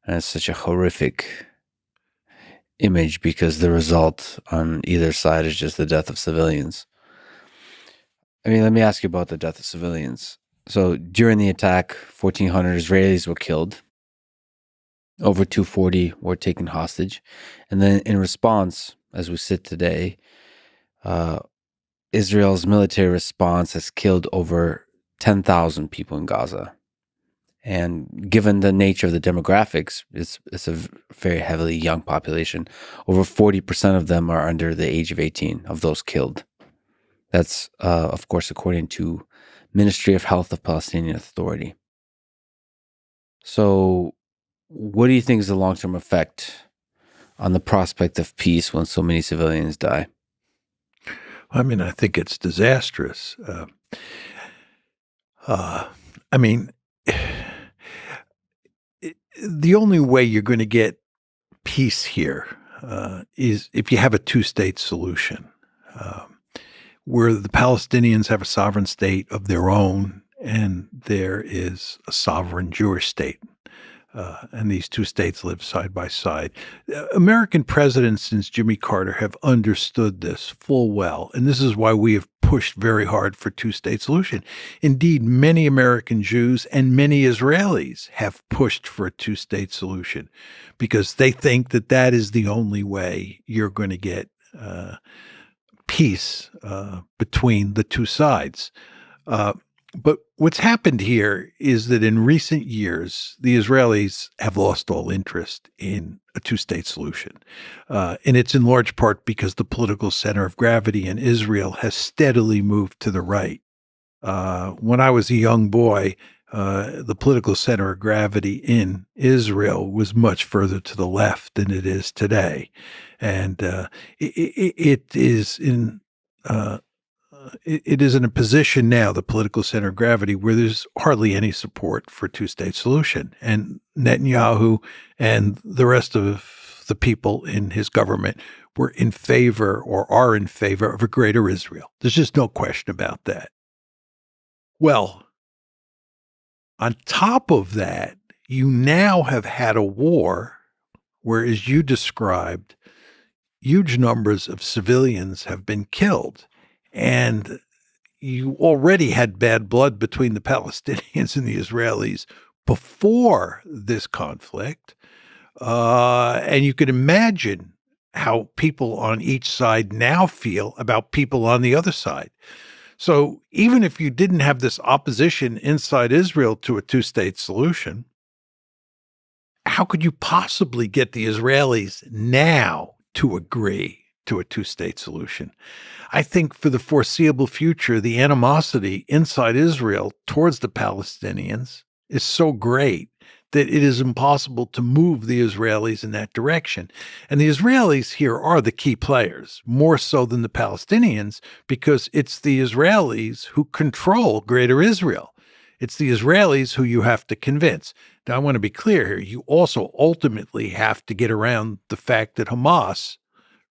And it's such a horrific image because the result on either side is just the death of civilians. I mean, let me ask you about the death of civilians. So during the attack, 1,400 Israelis were killed. Over 240 were taken hostage. And then in response, as we sit today, Israel's military response has killed over 10,000 people in Gaza. And given the nature of the demographics, it's a very heavily young population. Over 40% of them are under the age of 18 of those killed. That's, of course, according to Ministry of Health of Palestinian Authority. So what do you think is the long-term effect on the prospect of peace when so many civilians die? I mean, I think it's disastrous. I mean, the only way you're going to get peace here is if you have a two-state solution, where the Palestinians have a sovereign state of their own and there is a sovereign Jewish state. And these two states live side by side. American presidents since Jimmy Carter have understood this full well, and this is why we have pushed very hard for two-state solution. Indeed, many American Jews and many Israelis have pushed for a two-state solution because they think that that is the only way you're going to get peace between the two sides. But what's happened here is that in recent years, the Israelis have lost all interest in a two-state solution. And it's in large part because the political center of gravity in Israel has steadily moved to the right. When I was a young boy, the political center of gravity in Israel was much further to the left than it is today. And it is in it is in a position now, the political center of gravity, where there's hardly any support for a two-state solution. And Netanyahu and the rest of the people in his government were in favor or are in favor of a greater Israel. There's just no question about that. Well, on top of that, you now have had a war where, as you described, huge numbers of civilians have been killed. And you already had bad blood between the Palestinians and the Israelis before this conflict. And you can imagine how people on each side now feel about people on the other side. So even if you didn't have this opposition inside Israel to a two-state solution, how could you possibly get the Israelis now to agree to a two-state solution? I think for the foreseeable future, the animosity inside Israel towards the Palestinians is so great that it is impossible to move the Israelis in that direction. And the Israelis here are the key players, more so than the Palestinians, because it's the Israelis who control Greater Israel. It's the Israelis who you have to convince. Now, I want to be clear here. You also ultimately have to get around the fact that Hamas,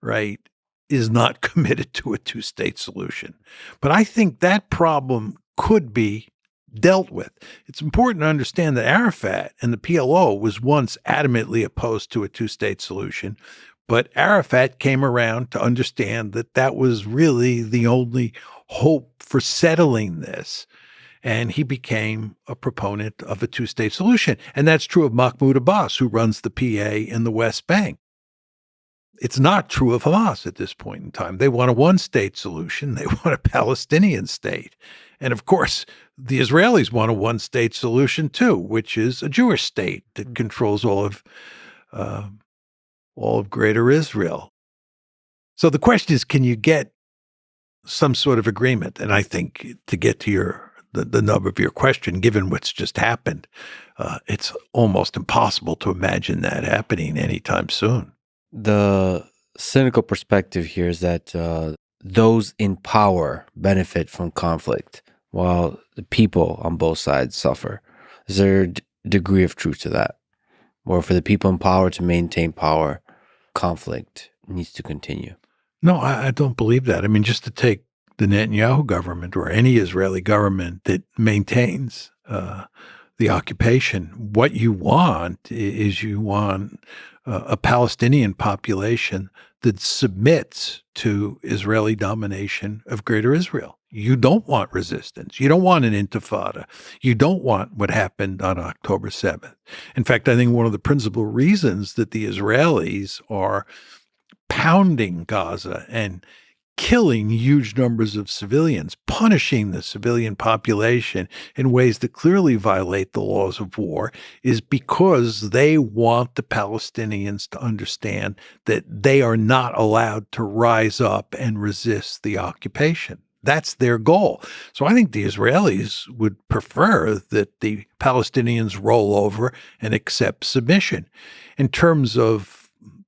right, is not committed to a two-state solution. But I think that problem could be dealt with. It's important to understand that Arafat and the PLO was once adamantly opposed to a two-state solution, but Arafat came around to understand that that was really the only hope for settling this. And he became a proponent of a two-state solution. And that's true of Mahmoud Abbas, who runs the PA in the West Bank. It's not true of Hamas at this point in time. They want a one-state solution. They want a Palestinian state. And of course, the Israelis want a one-state solution too, which is a Jewish state that controls all of Greater Israel. So the question is, can you get some sort of agreement? And I think to get to the nub of your question, given what's just happened, it's almost impossible to imagine that happening anytime soon. The cynical perspective here is that those in power benefit from conflict, while the people on both sides suffer. Is there a degree of truth to that? Or for the people in power to maintain power, conflict needs to continue? No, I don't believe that. I mean, just to take the Netanyahu government or any Israeli government that maintains the occupation, what you want is you want a Palestinian population that submits to Israeli domination of Greater Israel. You don't want resistance. You don't want an intifada. You don't want what happened on October 7th. In fact, I think one of the principal reasons that the Israelis are pounding Gaza and killing huge numbers of civilians, punishing the civilian population in ways that clearly violate the laws of war, is because they want the Palestinians to understand that they are not allowed to rise up and resist the occupation. That's their goal. So I think the Israelis would prefer that the Palestinians roll over and accept submission. In terms of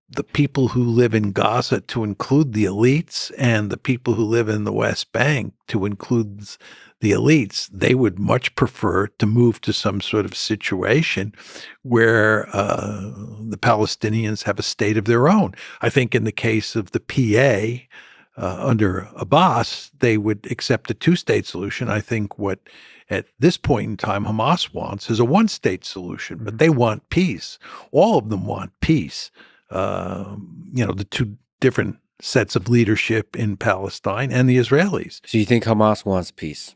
the people who live in Gaza to include the elites and the people who live in the West Bank to include the elites, they would much prefer to move to some sort of situation where the Palestinians have a state of their own. I think in the case of the PA, under Abbas, they would accept a two-state solution. I think what at this point in time Hamas wants is a one-state solution, but they want peace. All of them want peace. The two different sets of leadership in Palestine and the Israelis. So you think Hamas wants peace?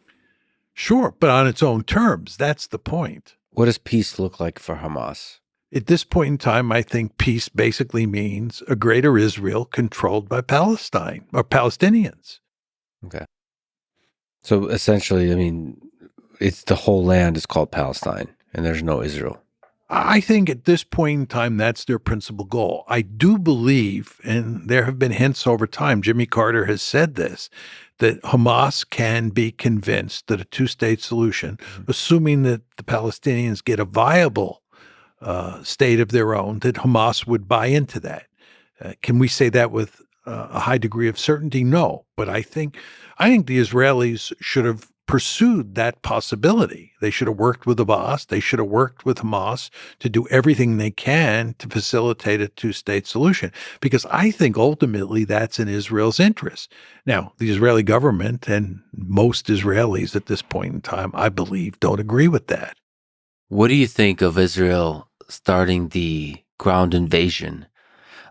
Sure, but on its own terms. That's the point. What does peace look like for Hamas? At this point in time, I think peace basically means a greater Israel controlled by Palestine or Palestinians. Okay. So essentially, I mean, it's the whole land is called Palestine and there's no Israel. I think at this point in time, that's their principal goal. I do believe, and there have been hints over time, Jimmy Carter has said this, that Hamas can be convinced that a two-state solution, assuming that the Palestinians get a viable state of their own, that Hamas would buy into that. Can we say that with a high degree of certainty? No. But I think the Israelis should have pursued that possibility. They should have worked with Abbas. They should have worked with Hamas to do everything they can to facilitate a two-state solution, because I think ultimately that's in Israel's interest. Now, the Israeli government and most Israelis at this point in time, I believe, don't agree with that. What do you think of Israel starting the ground invasion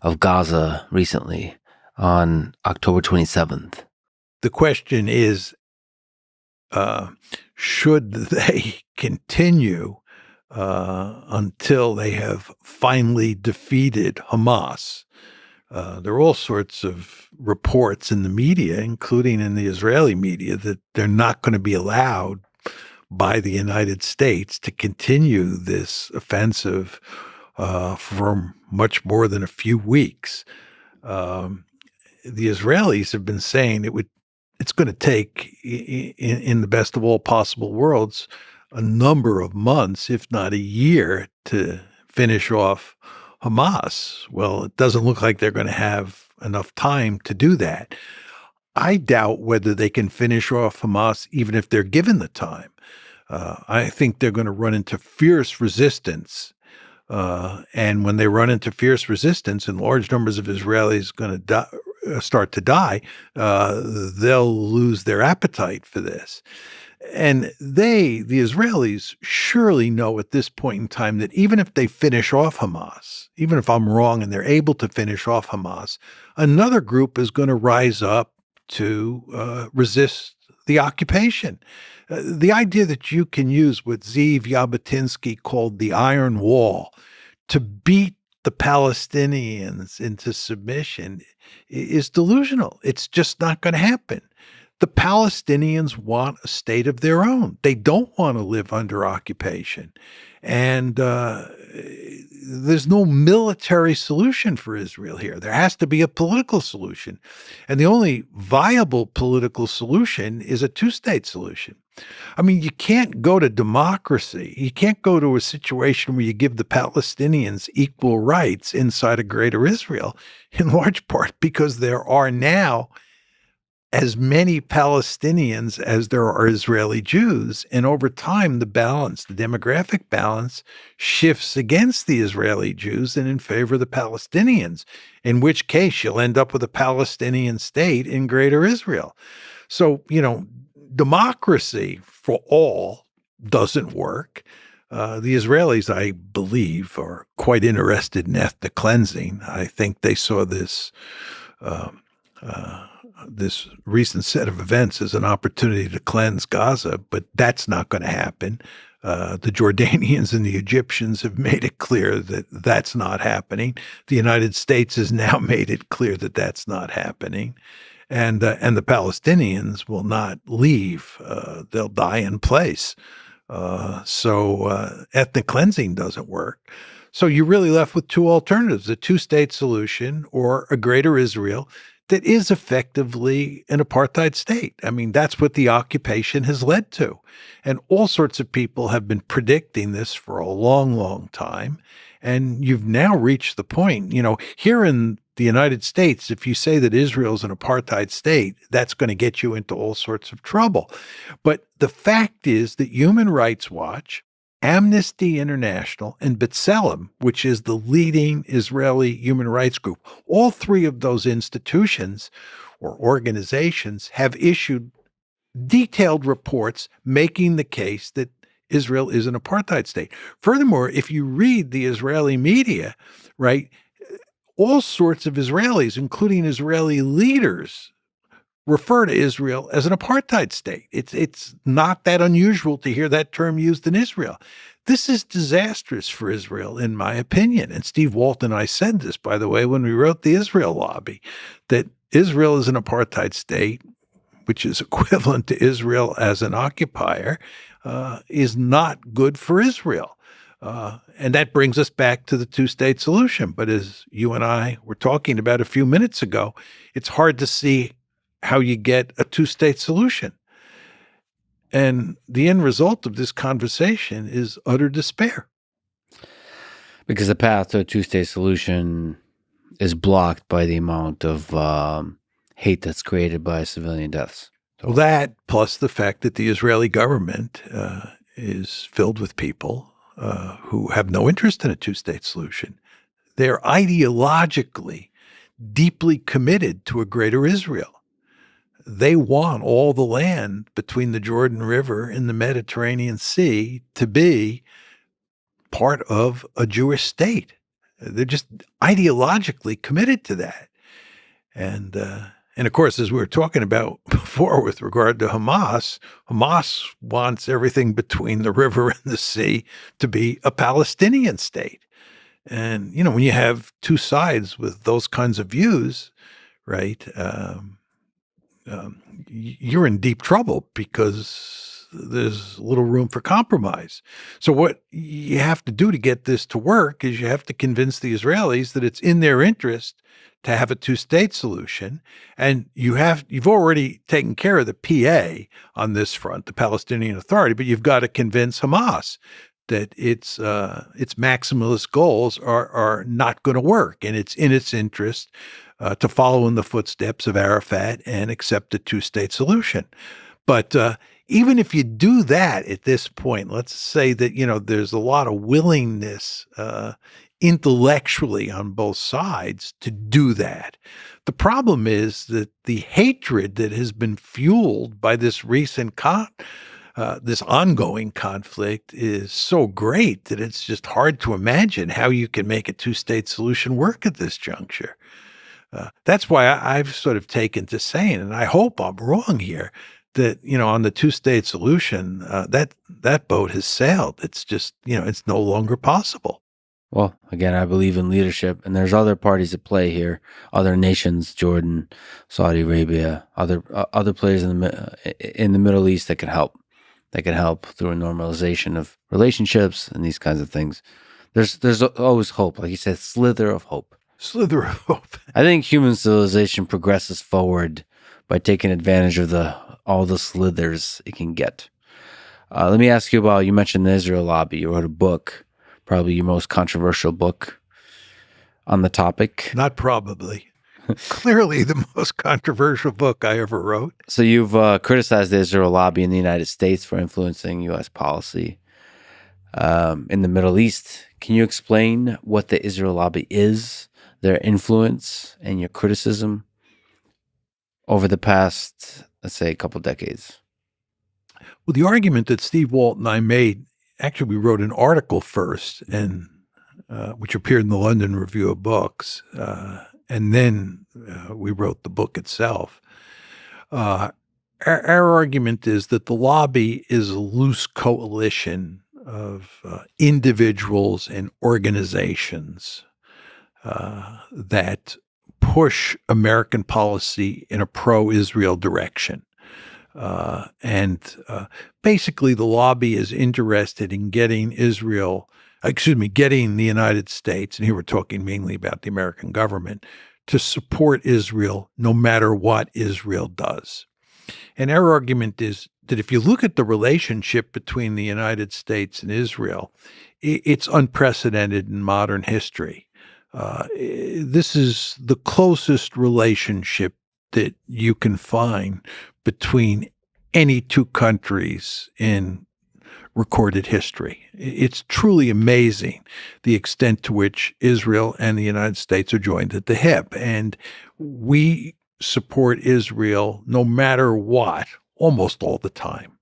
of Gaza recently on October 27th? the question is, should they continue until they have finally defeated Hamas? There are all sorts of reports in the media, including in the Israeli media, that they're not going to be allowed by the United States to continue this offensive for much more than a few weeks. Um, the Israelis have been saying it's going to take, in the best of all possible worlds, a number of months, if not a year, to finish off Hamas. Well, it doesn't look like they're going to have enough time to do that. I doubt whether they can finish off Hamas even if they're given the time. I think they're going to run into fierce resistance. And when they run into fierce resistance and large numbers of Israelis going to start to die, they'll lose their appetite for this. And the Israelis, surely know at this point in time that even if they finish off Hamas, even if I'm wrong and they're able to finish off Hamas, another group is going to rise up to resist the occupation. The idea that you can use what Zeev Jabotinsky called the Iron Wall to beat the Palestinians into submission is delusional. It's just not going to happen. The Palestinians want a state of their own. They don't want to live under occupation. And there's no military solution for Israel here. There has to be a political solution. And the only viable political solution is a two-state solution. I mean, you can't go to democracy. You can't go to a situation where you give the Palestinians equal rights inside a greater Israel, in large part because there are now as many Palestinians as there are Israeli Jews. And over time, the balance, the demographic balance, shifts against the Israeli Jews and in favor of the Palestinians, in which case you'll end up with a Palestinian state in greater Israel. So, democracy for all doesn't work. The Israelis, I believe, are quite interested in ethnic cleansing. I think they saw this this recent set of events as an opportunity to cleanse Gaza, but that's not going to happen. The Jordanians and the Egyptians have made it clear that that's not happening. The United States has now made it clear that that's not happening. And the Palestinians will not leave. They'll die in place. So ethnic cleansing doesn't work. So you're really left with two alternatives, a two-state solution or a greater Israel that is effectively an apartheid state. I mean, that's what the occupation has led to. And all sorts of people have been predicting this for a long, long time. And you've now reached the point, here in the United States, if you say that Israel is an apartheid state, that's going to get you into all sorts of trouble. But the fact is that Human Rights Watch, Amnesty International, and B'Tselem, which is the leading Israeli human rights group, all three of those institutions or organizations have issued detailed reports making the case that Israel is an apartheid state. Furthermore, if you read the Israeli media, right, all sorts of Israelis, including Israeli leaders, refer to Israel as an apartheid state. It's not that unusual to hear that term used in Israel. This is disastrous for Israel, in my opinion. And Steve Walt and I said this, by the way, when we wrote the Israel Lobby, that Israel is an apartheid state, which is equivalent to Israel as an occupier, is not good for Israel. And that brings us back to the two-state solution. But as you and I were talking about a few minutes ago, it's hard to see how you get a two-state solution. And the end result of this conversation is utter despair. Because the path to a two-state solution is blocked by the amount of hate that's created by civilian deaths. Well, that plus the fact that the Israeli government is filled with people who have no interest in a two-state solution. They're ideologically deeply committed to a greater Israel. They want all the land between the Jordan River and the Mediterranean Sea to be part of a Jewish state. They're just ideologically committed to that. And And of course, as we were talking about before with regard to Hamas, Hamas wants everything between the river and the sea to be a Palestinian state. And, when you have two sides with those kinds of views, right, you're in deep trouble because there's little room for compromise. So what you have to do to get this to work is you have to convince the Israelis that it's in their interest to have a two-state solution. And you've already taken care of the PA on this front, the Palestinian Authority, but you've got to convince Hamas that its maximalist goals are not going to work, and it's in its interest to follow in the footsteps of Arafat and accept a two-state solution. But even if you do that at this point, let's say that there's a lot of willingness intellectually on both sides to do that. The problem is that the hatred that has been fueled by this this ongoing conflict is so great that it's just hard to imagine how you can make a two-state solution work at this juncture. That's why I've sort of taken to saying, and I hope I'm wrong here, that on the two-state solution, that boat has sailed. It's just it's no longer possible. Well, again, I believe in leadership, and there's other parties at play here, other nations, Jordan, Saudi Arabia, other players in the Middle East that can help. That can help through a normalization of relationships and these kinds of things. There's always hope, like you said, slither of hope. Slither of hope. I think human civilization progresses forward by taking advantage of all the slithers it can get. Let me ask you about, you mentioned the Israel lobby. You wrote a book, probably your most controversial book on the topic. Not probably. Clearly the most controversial book I ever wrote. So you've criticized the Israel lobby in the United States for influencing U.S. policy in the Middle East. Can you explain what the Israel lobby is, their influence, and your criticism over the past, let's say, a couple decades? Well, the argument that Steve Walt and I made, actually, we wrote an article first, and which appeared in the London Review of Books, and then we wrote the book itself. Our argument is that the lobby is a loose coalition of individuals and organizations that push American policy in a pro-Israel direction. Basically, the lobby is interested in getting getting the United States, and here we're talking mainly about the American government, to support Israel no matter what Israel does. And our argument is that if you look at the relationship between the United States and Israel, it's unprecedented in modern history. This is the closest relationship that you can find between any two countries in recorded history. It's truly amazing the extent to which Israel and the United States are joined at the hip. And we support Israel no matter what, almost all the time.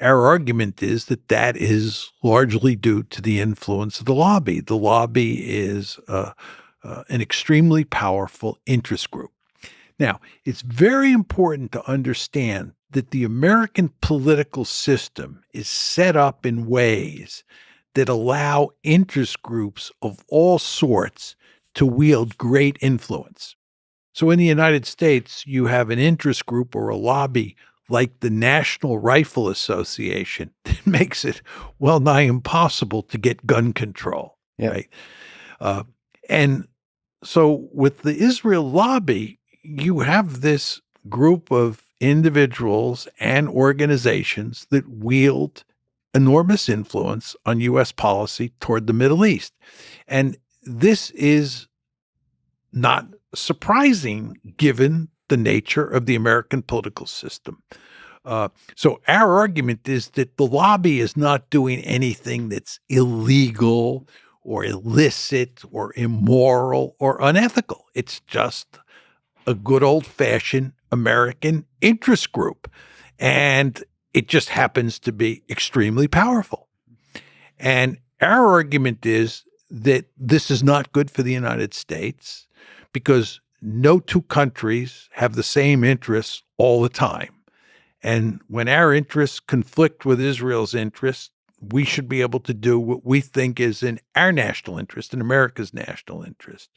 Our argument is that is largely due to the influence of the lobby. The lobby is an extremely powerful interest group. Now, it's very important to understand that the American political system is set up in ways that allow interest groups of all sorts to wield great influence. So in the United States, you have an interest group or a lobby like the National Rifle Association that makes it well nigh impossible to get gun control, right? And so with the Israel lobby, you have this group of individuals and organizations that wield enormous influence on U.S. policy toward the Middle East. And this is not surprising given the nature of the American political system. So our argument is that the lobby is not doing anything that's illegal or illicit or immoral or unethical. It's just a good old-fashioned American interest group. And it just happens to be extremely powerful. And our argument is that this is not good for the United States because no two countries have the same interests all the time. And when our interests conflict with Israel's interests, we should be able to do what we think is in our national interest, in America's national interest.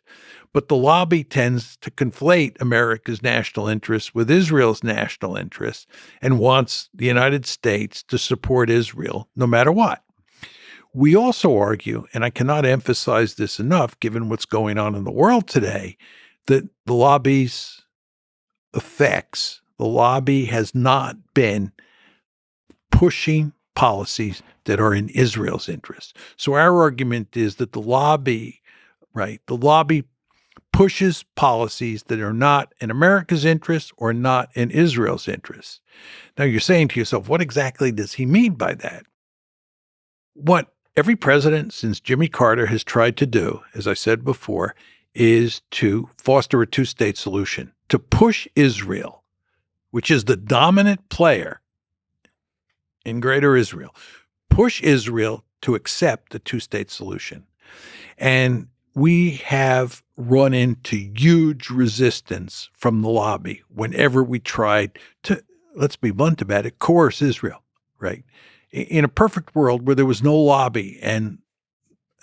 But the lobby tends to conflate America's national interests with Israel's national interests and wants the United States to support Israel no matter what. We also argue, and I cannot emphasize this enough given what's going on in the world today, that the lobby's effects, the lobby has not been pushing policies that are in Israel's interest. So our argument is that the lobby pushes policies that are not in America's interest or not in Israel's interest. Now you're saying to yourself, what exactly does he mean by that? What every president since Jimmy Carter has tried to do, as I said before, is to foster a two-state solution, to push Israel, which is the dominant player in Greater Israel, push Israel to accept the two-state solution. And we have run into huge resistance from the lobby whenever we tried to, let's be blunt about it, coerce Israel, right? In a perfect world where there was no lobby and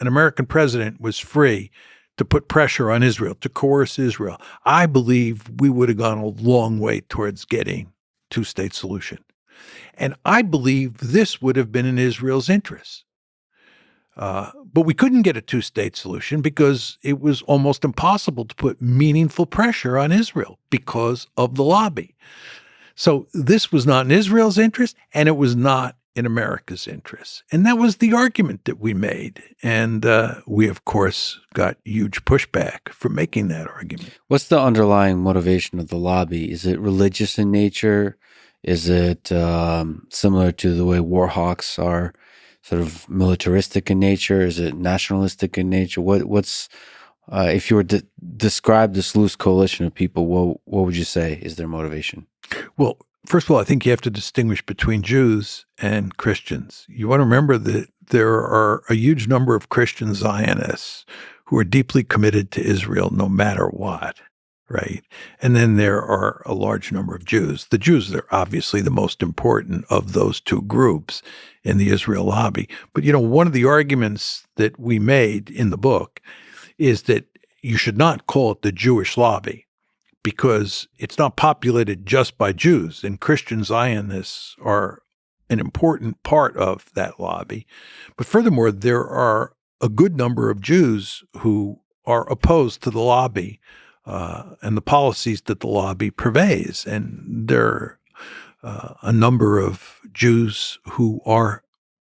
an American president was free to put pressure on Israel, to coerce Israel, I believe we would have gone a long way towards getting two-state solution. And I believe this would have been in Israel's interests. But we couldn't get a two-state solution because it was almost impossible to put meaningful pressure on Israel because of the lobby. So this was not in Israel's interest, and it was not in America's interest. And that was the argument that we made. And we, of course, got huge pushback for making that argument. What's the underlying motivation of the lobby? Is it religious in nature? Is it similar to the way war hawks are sort of militaristic in nature? Is it nationalistic in nature? What's if you were to describe this loose coalition of people, what would you say is their motivation? Well, first of all, I think you have to distinguish between Jews and Christians. You want to remember that there are a huge number of Christian Zionists who are deeply committed to Israel no matter what, right? And then there are a large number of Jews. The Jews are obviously the most important of those two groups in the Israel lobby. But, one of the arguments that we made in the book is that you should not call it the Jewish lobby because it's not populated just by Jews, and Christian Zionists are an important part of that lobby. But furthermore, there are a good number of Jews who are opposed to the lobby and the policies that the lobby purveys. And there are a number of Jews who are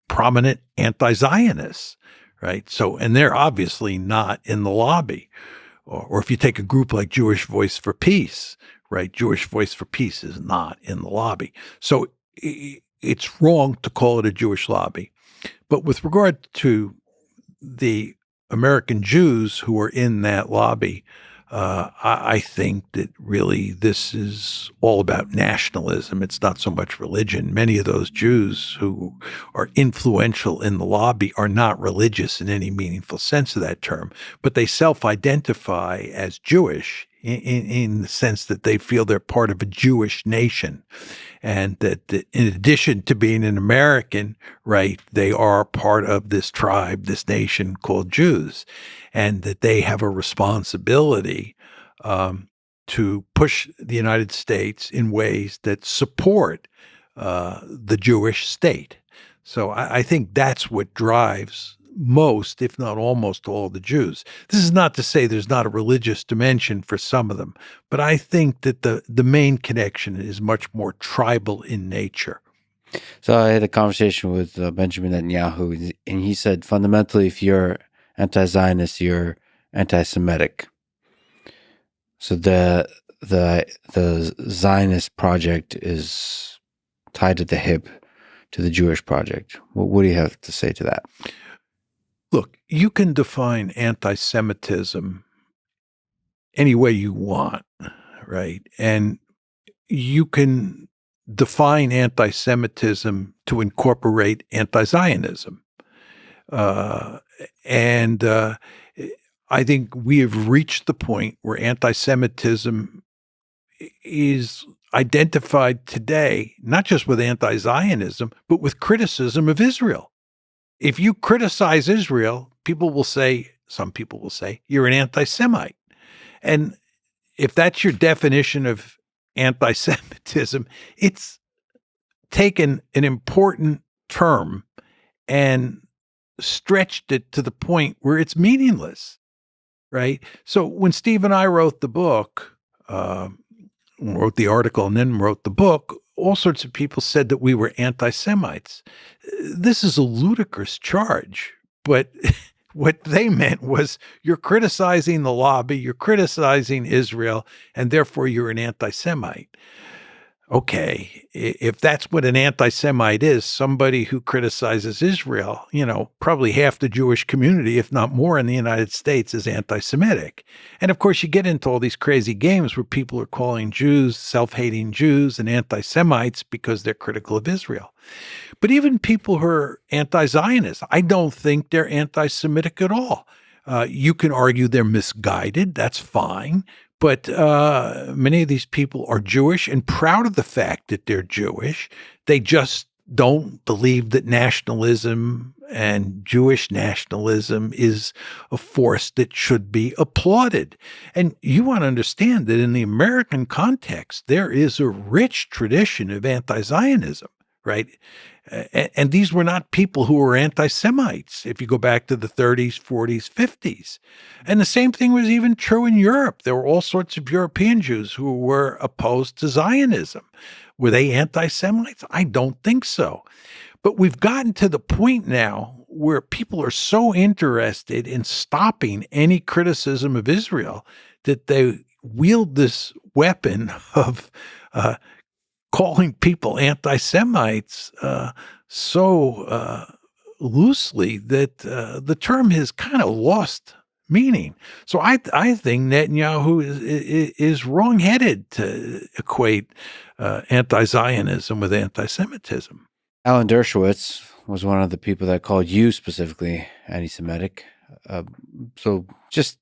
prominent anti-Zionists, right? So, and they're obviously not in the lobby. Or if you take a group like Jewish Voice for Peace, right? Jewish Voice for Peace is not in the lobby. So it's wrong to call it a Jewish lobby. But with regard to the American Jews who are in that lobby, I think that really this is all about nationalism. It's not so much religion. Many of those Jews who are influential in the lobby are not religious in any meaningful sense of that term, but they self-identify as Jewish in the sense that they feel they're part of a Jewish nation. And that in addition to being an American, right, they are part of this tribe, this nation called Jews, and that they have a responsibility to push the United States in ways that support the Jewish state. So I think that's what drives most, if not almost all, the Jews. This is not to say there's not a religious dimension for some of them, but I think that the main connection is much more tribal in nature. So I had a conversation with Benjamin Netanyahu, and he said fundamentally, if you're anti-Zionist, you're anti-Semitic. So the Zionist project is tied at the hip to the Jewish project. What do you have to say to that? Look, you can define anti-Semitism any way you want, right? And you can define anti-Semitism to incorporate anti-Zionism. And I think we have reached the point where anti-Semitism is identified today, not just with anti-Zionism, but with criticism of Israel. If you criticize Israel, some people will say, you're an anti-Semite. And if that's your definition of anti-Semitism, it's taken an important term and stretched it to the point where it's meaningless, right? So when Steve and I wrote the book, wrote the article and then wrote the book, all sorts of people said that we were anti-Semites. This is a ludicrous charge, but what they meant was you're criticizing the lobby, you're criticizing Israel, and therefore you're an anti-Semite. Okay, if that's what an anti-Semite is, somebody who criticizes Israel, probably half the Jewish community, if not more in the United States, is anti-Semitic. And of course, you get into all these crazy games where people are calling Jews self-hating Jews and anti-Semites because they're critical of Israel. But even people who are anti-Zionist, I don't think they're anti-Semitic at all. You can argue they're misguided. That's fine. But many of these people are Jewish and proud of the fact that they're Jewish. They just don't believe that nationalism and Jewish nationalism is a force that should be applauded. And you want to understand that in the American context, there is a rich tradition of anti-Zionism, right? And these were not people who were anti-Semites, if you go back to the 30s, 40s, 50s. And the same thing was even true in Europe. There were all sorts of European Jews who were opposed to Zionism. Were they anti-Semites? I don't think so. But we've gotten to the point now where people are so interested in stopping any criticism of Israel that they wield this weapon of calling people anti-Semites so loosely that the term has kind of lost meaning. So I think Netanyahu is wrong-headed to equate anti-Zionism with anti-Semitism. Alan Dershowitz was one of the people that called you specifically anti-Semitic. So just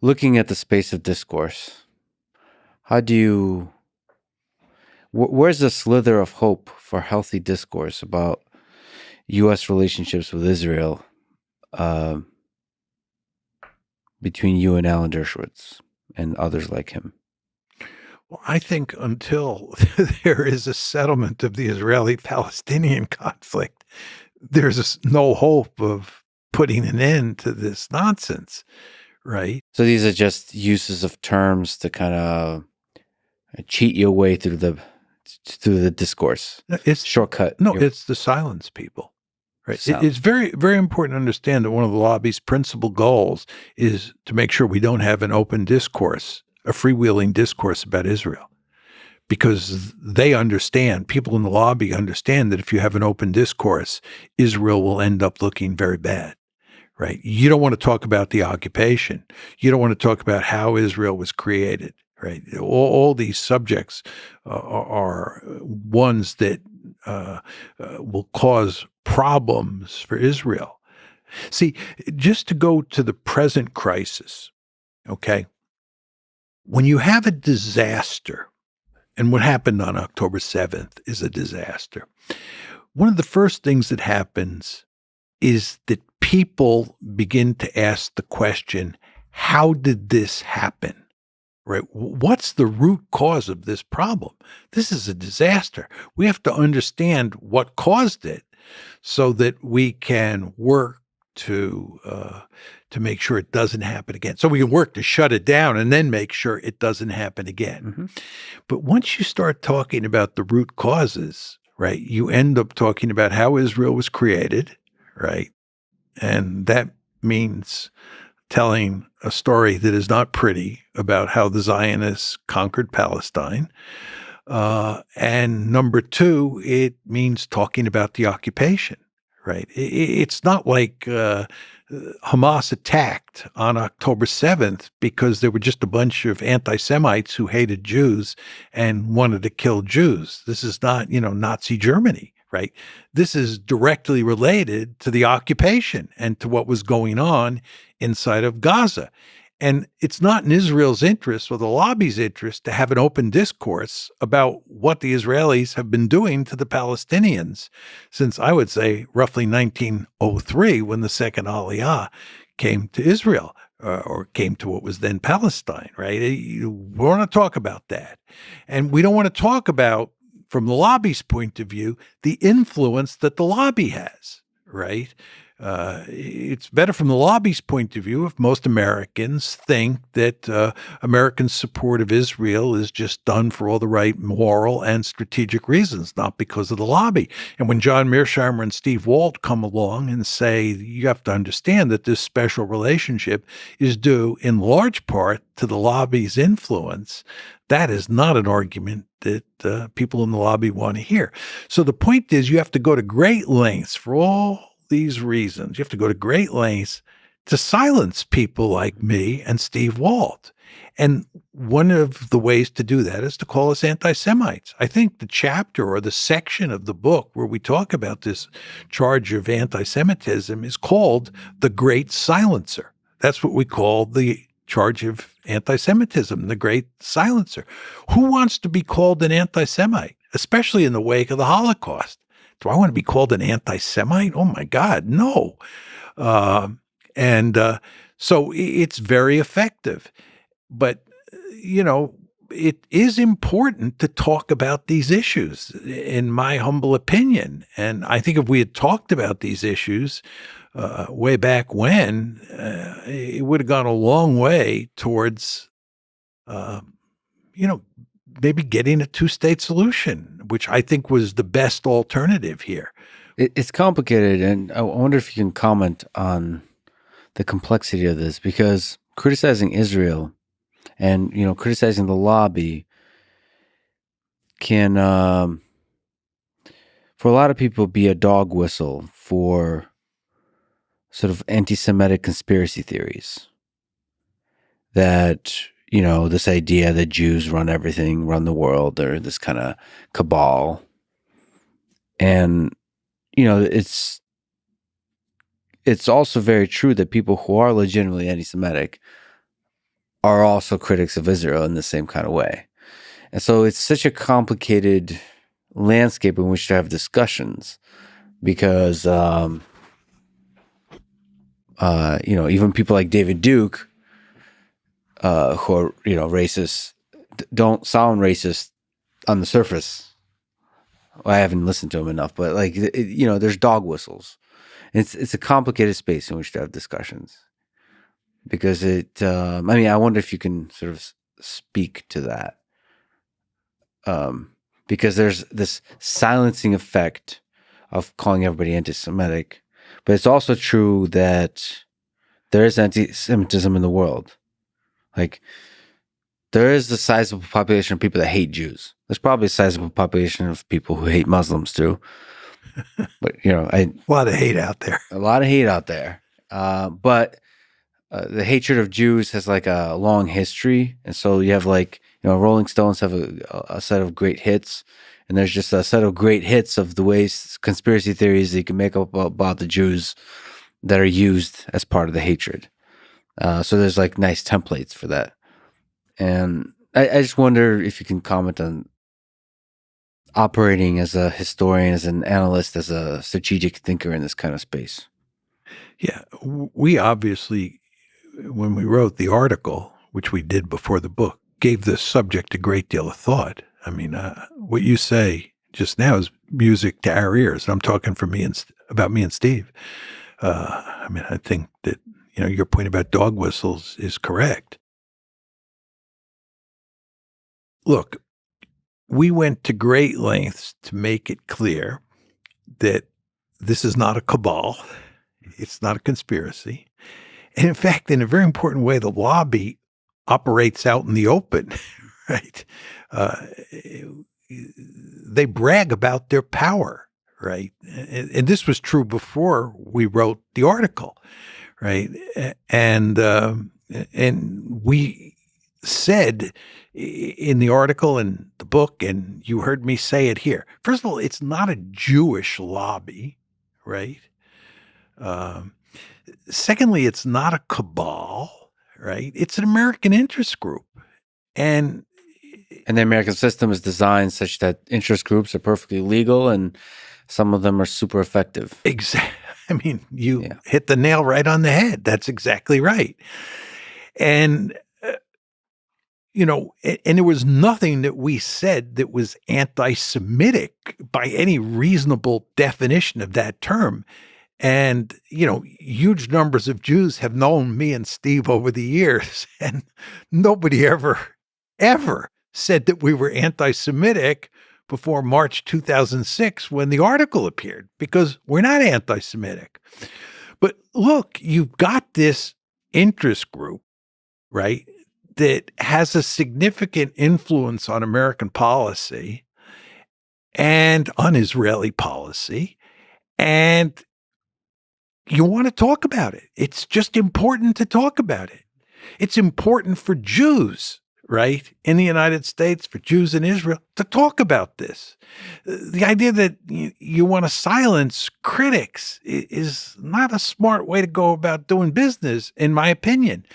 looking at the space of discourse, how do you... Where's the slither of hope for healthy discourse about U.S. relationships with Israel between you and Alan Dershowitz and others like him? Well, I think until there is a settlement of the Israeli-Palestinian conflict, there's no hope of putting an end to this nonsense, right? So these are just uses of terms to kind of cheat your way through the discourse. It's shortcut. It's to silence people, right? It's very, very important to understand that one of the lobby's principal goals is to make sure we don't have an open discourse, a freewheeling discourse about Israel, because they understand, people in the lobby understand that if you have an open discourse, Israel will end up looking very bad. Right? You don't want to talk about the occupation. You don't want to talk about how Israel was created. Right? All these subjects are ones that will cause problems for Israel. See, just to go to the present crisis, okay? When you have a disaster, and what happened on October 7th is a disaster, one of the first things that happens is that people begin to ask the question, how did this happen? Right? What's the root cause of this problem? This is a disaster. We have to understand what caused it so that we can work to make sure it doesn't happen again. So we can work to shut it down and then make sure it doesn't happen again. Mm-hmm. But once you start talking about the root causes, right, you end up talking about how Israel was created, right? And that means telling a story that is not pretty about how the Zionists conquered Palestine. And number two, it means talking about the occupation, right? It's not like Hamas attacked on October 7th because there were just a bunch of anti-Semites who hated Jews and wanted to kill Jews. This is not, Nazi Germany, right? This is directly related to the occupation and to what was going on inside of Gaza. And it's not in Israel's interest or the lobby's interest to have an open discourse about what the Israelis have been doing to the Palestinians since, I would say, roughly 1903, when the second Aliyah came to Israel, or came to what was then Palestine, right? We want to talk about that. And we don't want to talk about, from the lobby's point of view, the influence that the lobby has, right? It's better from the lobby's point of view if most Americans think that American support of Israel is just done for all the right moral and strategic reasons, not because of the lobby. And when John Mearsheimer and Steve Walt come along and say, you have to understand that this special relationship is due in large part to the lobby's influence, that is not an argument that people in the lobby want to hear. So the point is, you have to go to great lengths for all these reasons. You have to go to great lengths to silence people like me and Steve Walt. And one of the ways to do that is to call us anti-Semites. I think the chapter or the section of the book where we talk about this charge of anti-Semitism is called The Great Silencer. That's what we call the charge of anti-Semitism, the Great Silencer. Who wants to be called an anti-Semite, especially in the wake of the Holocaust? Do I want to be called an anti-Semite? Oh my God, no. So it's very effective. But, it is important to talk about these issues, in my humble opinion. And I think if we had talked about these issues way back when, it would have gone a long way towards, maybe getting a two-state solution, which I think was the best alternative here. It's complicated, and I wonder if you can comment on the complexity of this, because criticizing Israel and, criticizing the lobby can, for a lot of people, be a dog whistle for sort of anti-Semitic conspiracy theories that, this idea that Jews run everything, run the world, or this kind of cabal. And, it's also very true that people who are legitimately anti-Semitic are also critics of Israel in the same kind of way. And so it's such a complicated landscape in which to have discussions because, even people like David Duke, who are, racist, don't sound racist on the surface. Well, I haven't listened to him enough, but there's dog whistles. It's a complicated space in which to have discussions because I wonder if you can sort of speak to that. Because there's this silencing effect of calling everybody anti-Semitic, but it's also true that there is anti-Semitism in the world. Like, there is a sizable population of people that hate Jews. There's probably a sizable population of people who hate Muslims too. But, a lot of hate out there. A lot of hate out there. But the hatred of Jews has like a long history. And so you have Rolling Stones have a set of great hits. And there's just a set of great hits of the ways conspiracy theories that you can make up about the Jews that are used as part of the hatred. So there's nice templates for that. And I just wonder if you can comment on operating as a historian, as an analyst, as a strategic thinker in this kind of space. Yeah, we obviously, when we wrote the article, which we did before the book, gave the subject a great deal of thought. I mean, what you say just now is music to our ears. I'm talking about me and Steve. I think that, your point about dog whistles is correct. Look, we went to great lengths to make it clear that this is not a cabal. It's not a conspiracy. And in fact, in a very important way, the lobby operates out in the open, right? They brag about their power, right? And this was true before we wrote the article, right? And we said in the article and the book, and you heard me say it here. First of all, it's not a Jewish lobby, right? Um, Secondly, it's not a cabal, right? It's an American interest group. And And the American system is designed such that interest groups are perfectly legal and some of them are super effective. exactly, I mean, you hit the nail right on the head. That's exactly right. And, and there was nothing that we said that was anti-Semitic by any reasonable definition of that term. And, huge numbers of Jews have known me and Steve over the years, and nobody ever said that we were anti-Semitic before March 2006 when the article appeared, because we're not anti-Semitic. But look, you've got this interest group, right, that has a significant influence on American policy and on Israeli policy. And you want to talk about it. It's just important to talk about it. It's important for Jews, right, in the United States, for Jews in Israel, to talk about this. The idea that you want to silence critics is not a smart way to go about doing business, in my opinion.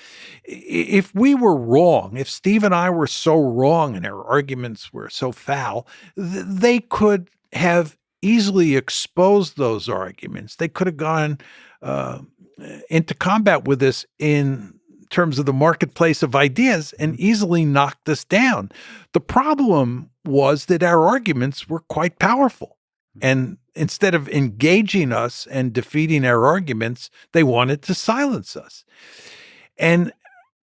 If we were wrong, if Steve and I were so wrong and our arguments were so foul, they could have easily exposed those arguments. They could have gone into combat with us in terms of the marketplace of ideas and easily knocked us down. The problem was that our arguments were quite powerful. And instead of engaging us and defeating our arguments, they wanted to silence us. And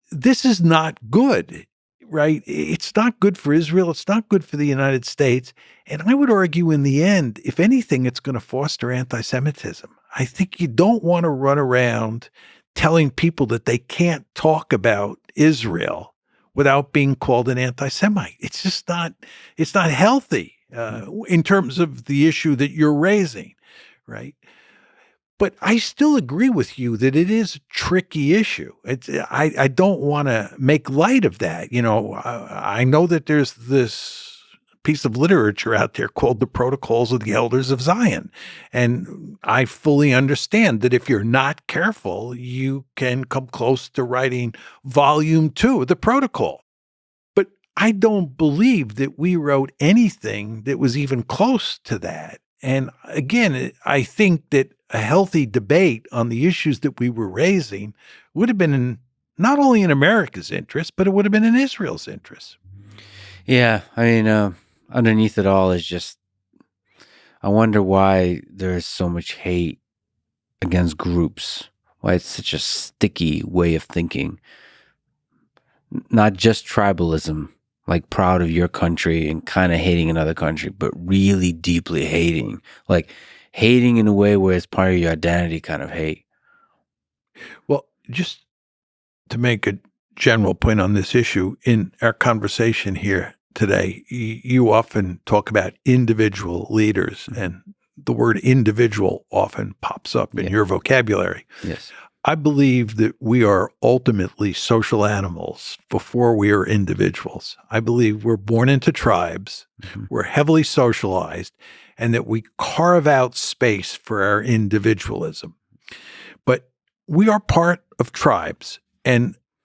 this is not good, right? It's not good for Israel. It's not good for the United States. And I would argue in the end, if anything, it's going to foster anti-Semitism. I think you don't want to run around telling people that they can't talk about Israel without being called an anti-Semite. It's just it's not healthy in terms of the issue that you're raising, right? But I still agree with you that it is a tricky issue. I don't want to make light of that. I know that there's this piece of literature out there called the Protocols of the Elders of Zion. And I fully understand that if you're not careful, you can come close to writing volume 2 of the protocol. But I don't believe that we wrote anything that was even close to that. And again, I think that a healthy debate on the issues that we were raising would have been not only in America's interest, but it would have been in Israel's interest. Yeah, I mean, underneath it all is just, I wonder why there's so much hate against groups, why it's such a sticky way of thinking. Not just tribalism, like proud of your country and kind of hating another country, but really deeply hating, like hating in a way where it's part of your identity kind of hate. Well, just to make a general point on this issue, in our conversation here today, you often talk about individual leaders, and the word individual often pops up in your vocabulary. Yes. I believe that we are ultimately social animals before we are individuals. I believe we're born into tribes, we're heavily socialized, and that we carve out space for our individualism. But we are part of tribes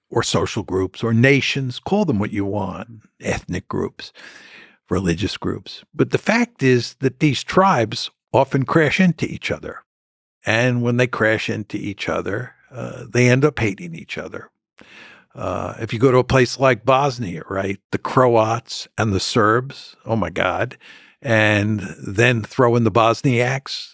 or social groups or nations, call them what you want, ethnic groups, religious groups. But the fact is that these tribes often crash into each other. And when they crash into each other, they end up hating each other. If you go to a place like Bosnia, right, the Croats and the Serbs, oh my God, and then throw in the Bosniaks,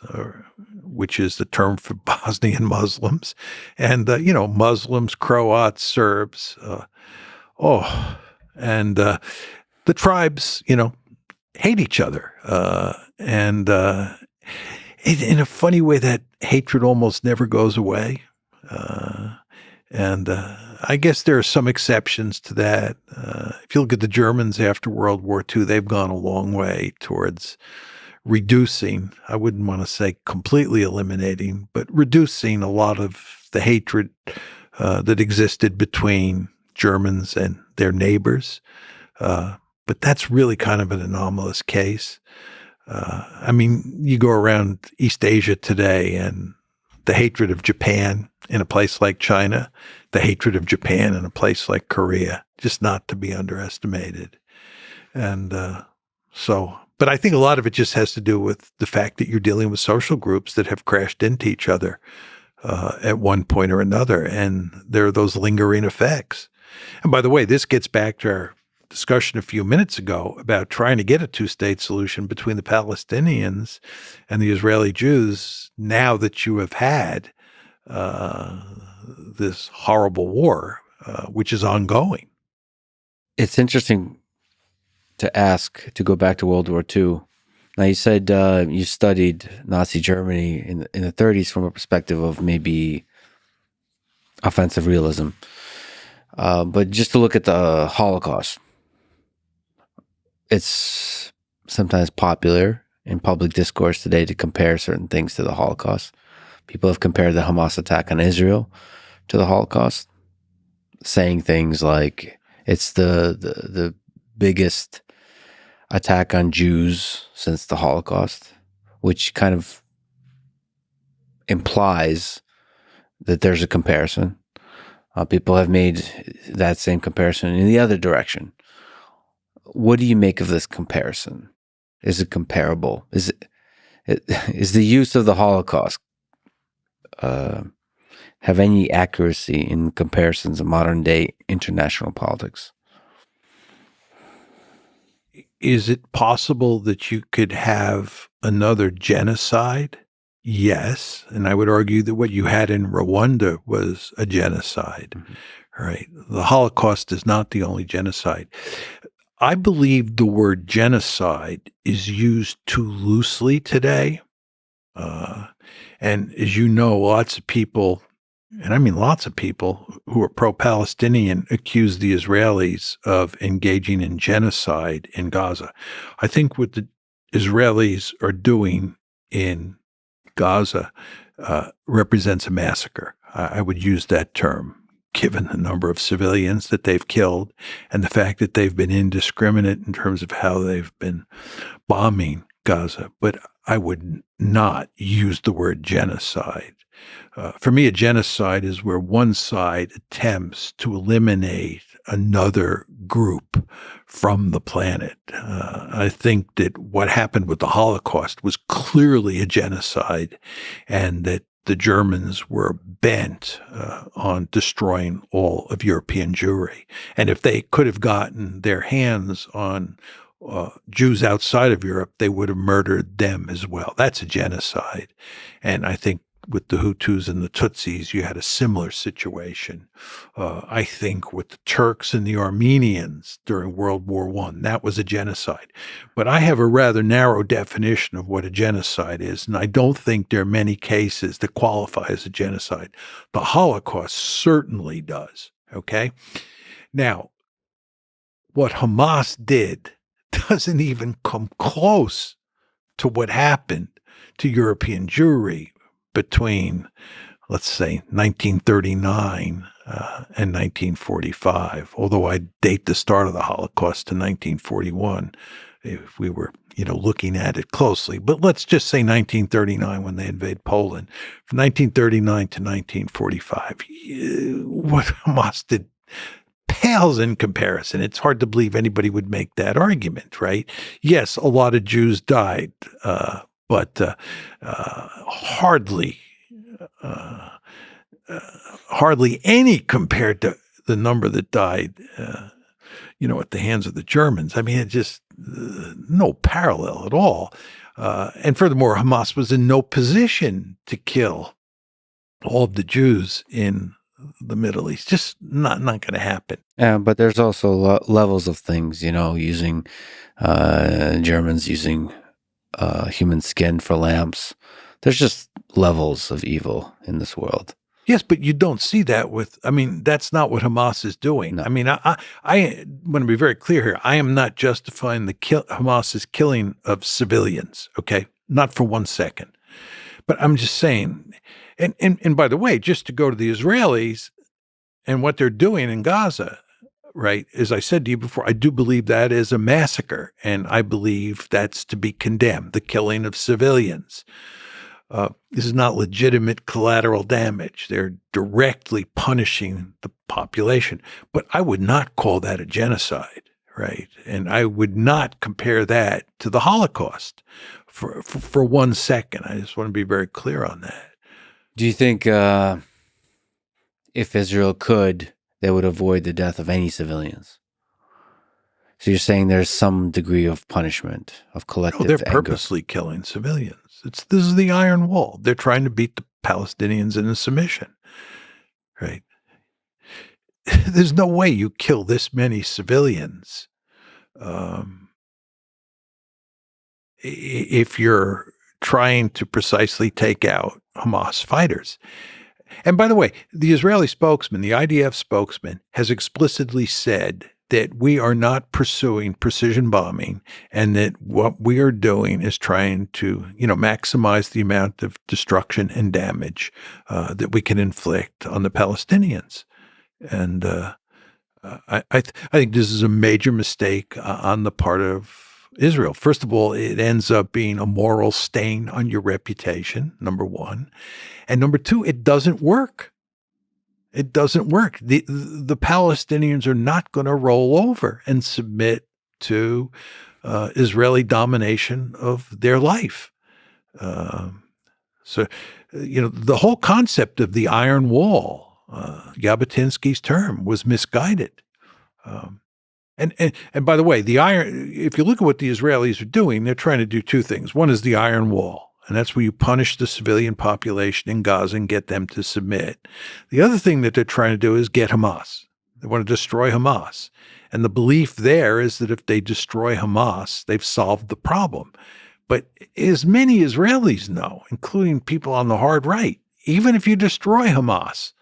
which is the term for Bosnian Muslims, and, Muslims, Croats, Serbs, and the tribes, hate each other. And in a funny way, that hatred almost never goes away. And I guess there are some exceptions to that. If you look at the Germans after World War II, they've gone a long way towards reducing, I wouldn't want to say completely eliminating, but reducing a lot of the hatred that existed between Germans and their neighbors. But that's really kind of an anomalous case. I mean, you go around East Asia today and the hatred of Japan in a place like China, the hatred of Japan in a place like Korea, just not to be underestimated. And but I think a lot of it just has to do with the fact that you're dealing with social groups that have crashed into each other at one point or another. And there are those lingering effects. And by the way, this gets back to our discussion a few minutes ago about trying to get a two-state solution between the Palestinians and the Israeli Jews now that you have had this horrible war, which is ongoing. It's interesting to go back to World War II. Now, you said you studied Nazi Germany in the 30s from a perspective of maybe offensive realism. But just to look at the Holocaust, it's sometimes popular in public discourse today to compare certain things to the Holocaust. People have compared the Hamas attack on Israel to the Holocaust, saying things like it's the biggest attack on Jews since the Holocaust, which kind of implies that there's a comparison. People have made that same comparison in the other direction. What do you make of this comparison? Is it comparable? Is the use of the Holocaust have any accuracy in comparisons of modern day international politics? Is it possible that you could have another genocide? Yes. And I would argue that what you had in Rwanda was a genocide, right? The Holocaust is not the only genocide. I believe the word genocide is used too loosely today. And as you know, lots of people, and I mean lots of people who are pro-Palestinian, accuse the Israelis of engaging in genocide in Gaza. I think what the Israelis are doing in Gaza represents a massacre. I would use that term, given the number of civilians that they've killed and the fact that they've been indiscriminate in terms of how they've been bombing Gaza. But I would not use the word genocide. For me, a genocide is where one side attempts to eliminate another group from the planet. I think that what happened with the Holocaust was clearly a genocide, and that the Germans were bent on destroying all of European Jewry. And if they could have gotten their hands on Jews outside of Europe, they would have murdered them as well. That's a genocide. And I think with the Hutus and the Tutsis, you had a similar situation. I think with the Turks and the Armenians during World War I, that was a genocide. But I have a rather narrow definition of what a genocide is, and I don't think there are many cases that qualify as a genocide. The Holocaust certainly does, okay? Now, what Hamas did doesn't even come close to what happened to European Jewry between, let's say, 1939 and 1945, although I date the start of the Holocaust to 1941 if we were, looking at it closely. But let's just say 1939 when they invade Poland. From 1939 to 1945, what Hamas did pales in comparison. It's hard to believe anybody would make that argument, right? Yes, a lot of Jews died, but hardly any compared to the number that died, at the hands of the Germans. I mean, it just no parallel at all. And furthermore, Hamas was in no position to kill all of the Jews in the Middle East. Just not going to happen. Yeah, but there's also levels of things, using Germans using human skin for lamps. There's just levels of evil in this world. Yes, but you don't see that that's not what Hamas is doing. No. I mean, I want to be very clear here. I am not justifying Hamas's killing of civilians, okay? Not for 1 second. But I'm just saying, and by the way, just to go to the Israelis, And what they're doing in Gaza, right, as I said to you before, I do believe that is a massacre, and I believe that's to be condemned, the killing of civilians. This is not legitimate collateral damage. They're directly punishing the population. But I would not call that a genocide, right? And I would not compare that to the Holocaust for 1 second. I just want to be very clear on that. Do you think if Israel could, they would avoid the death of any civilians? So you're saying there's some degree of punishment, of collective They're anger. purposely killing civilians. This is the Iron Wall. They're trying to beat the Palestinians into submission, right? There's no way you kill this many civilians if you're trying to precisely take out Hamas fighters. And by the way, the Israeli spokesman, the IDF spokesman, has explicitly said that we are not pursuing precision bombing and that what we are doing is trying to, maximize the amount of destruction and damage that we can inflict on the Palestinians. And I think this is a major mistake on the part of Israel. First of all, it ends up being a moral stain on your reputation, number one. And number two, it doesn't work. It doesn't work. The Palestinians are not going to roll over and submit to Israeli domination of their life. So, the whole concept of the Iron Wall, Jabotinsky's term, was misguided. And by the way, if you look at what the Israelis are doing, they're trying to do two things. One is the Iron Wall. And that's where you punish the civilian population in Gaza and get them to submit. The other thing that they're trying to do is get Hamas. They want to destroy Hamas. And the belief there is that if they destroy Hamas, they've solved the problem. But as many Israelis know, including people on the hard right, even if you destroy Hamas,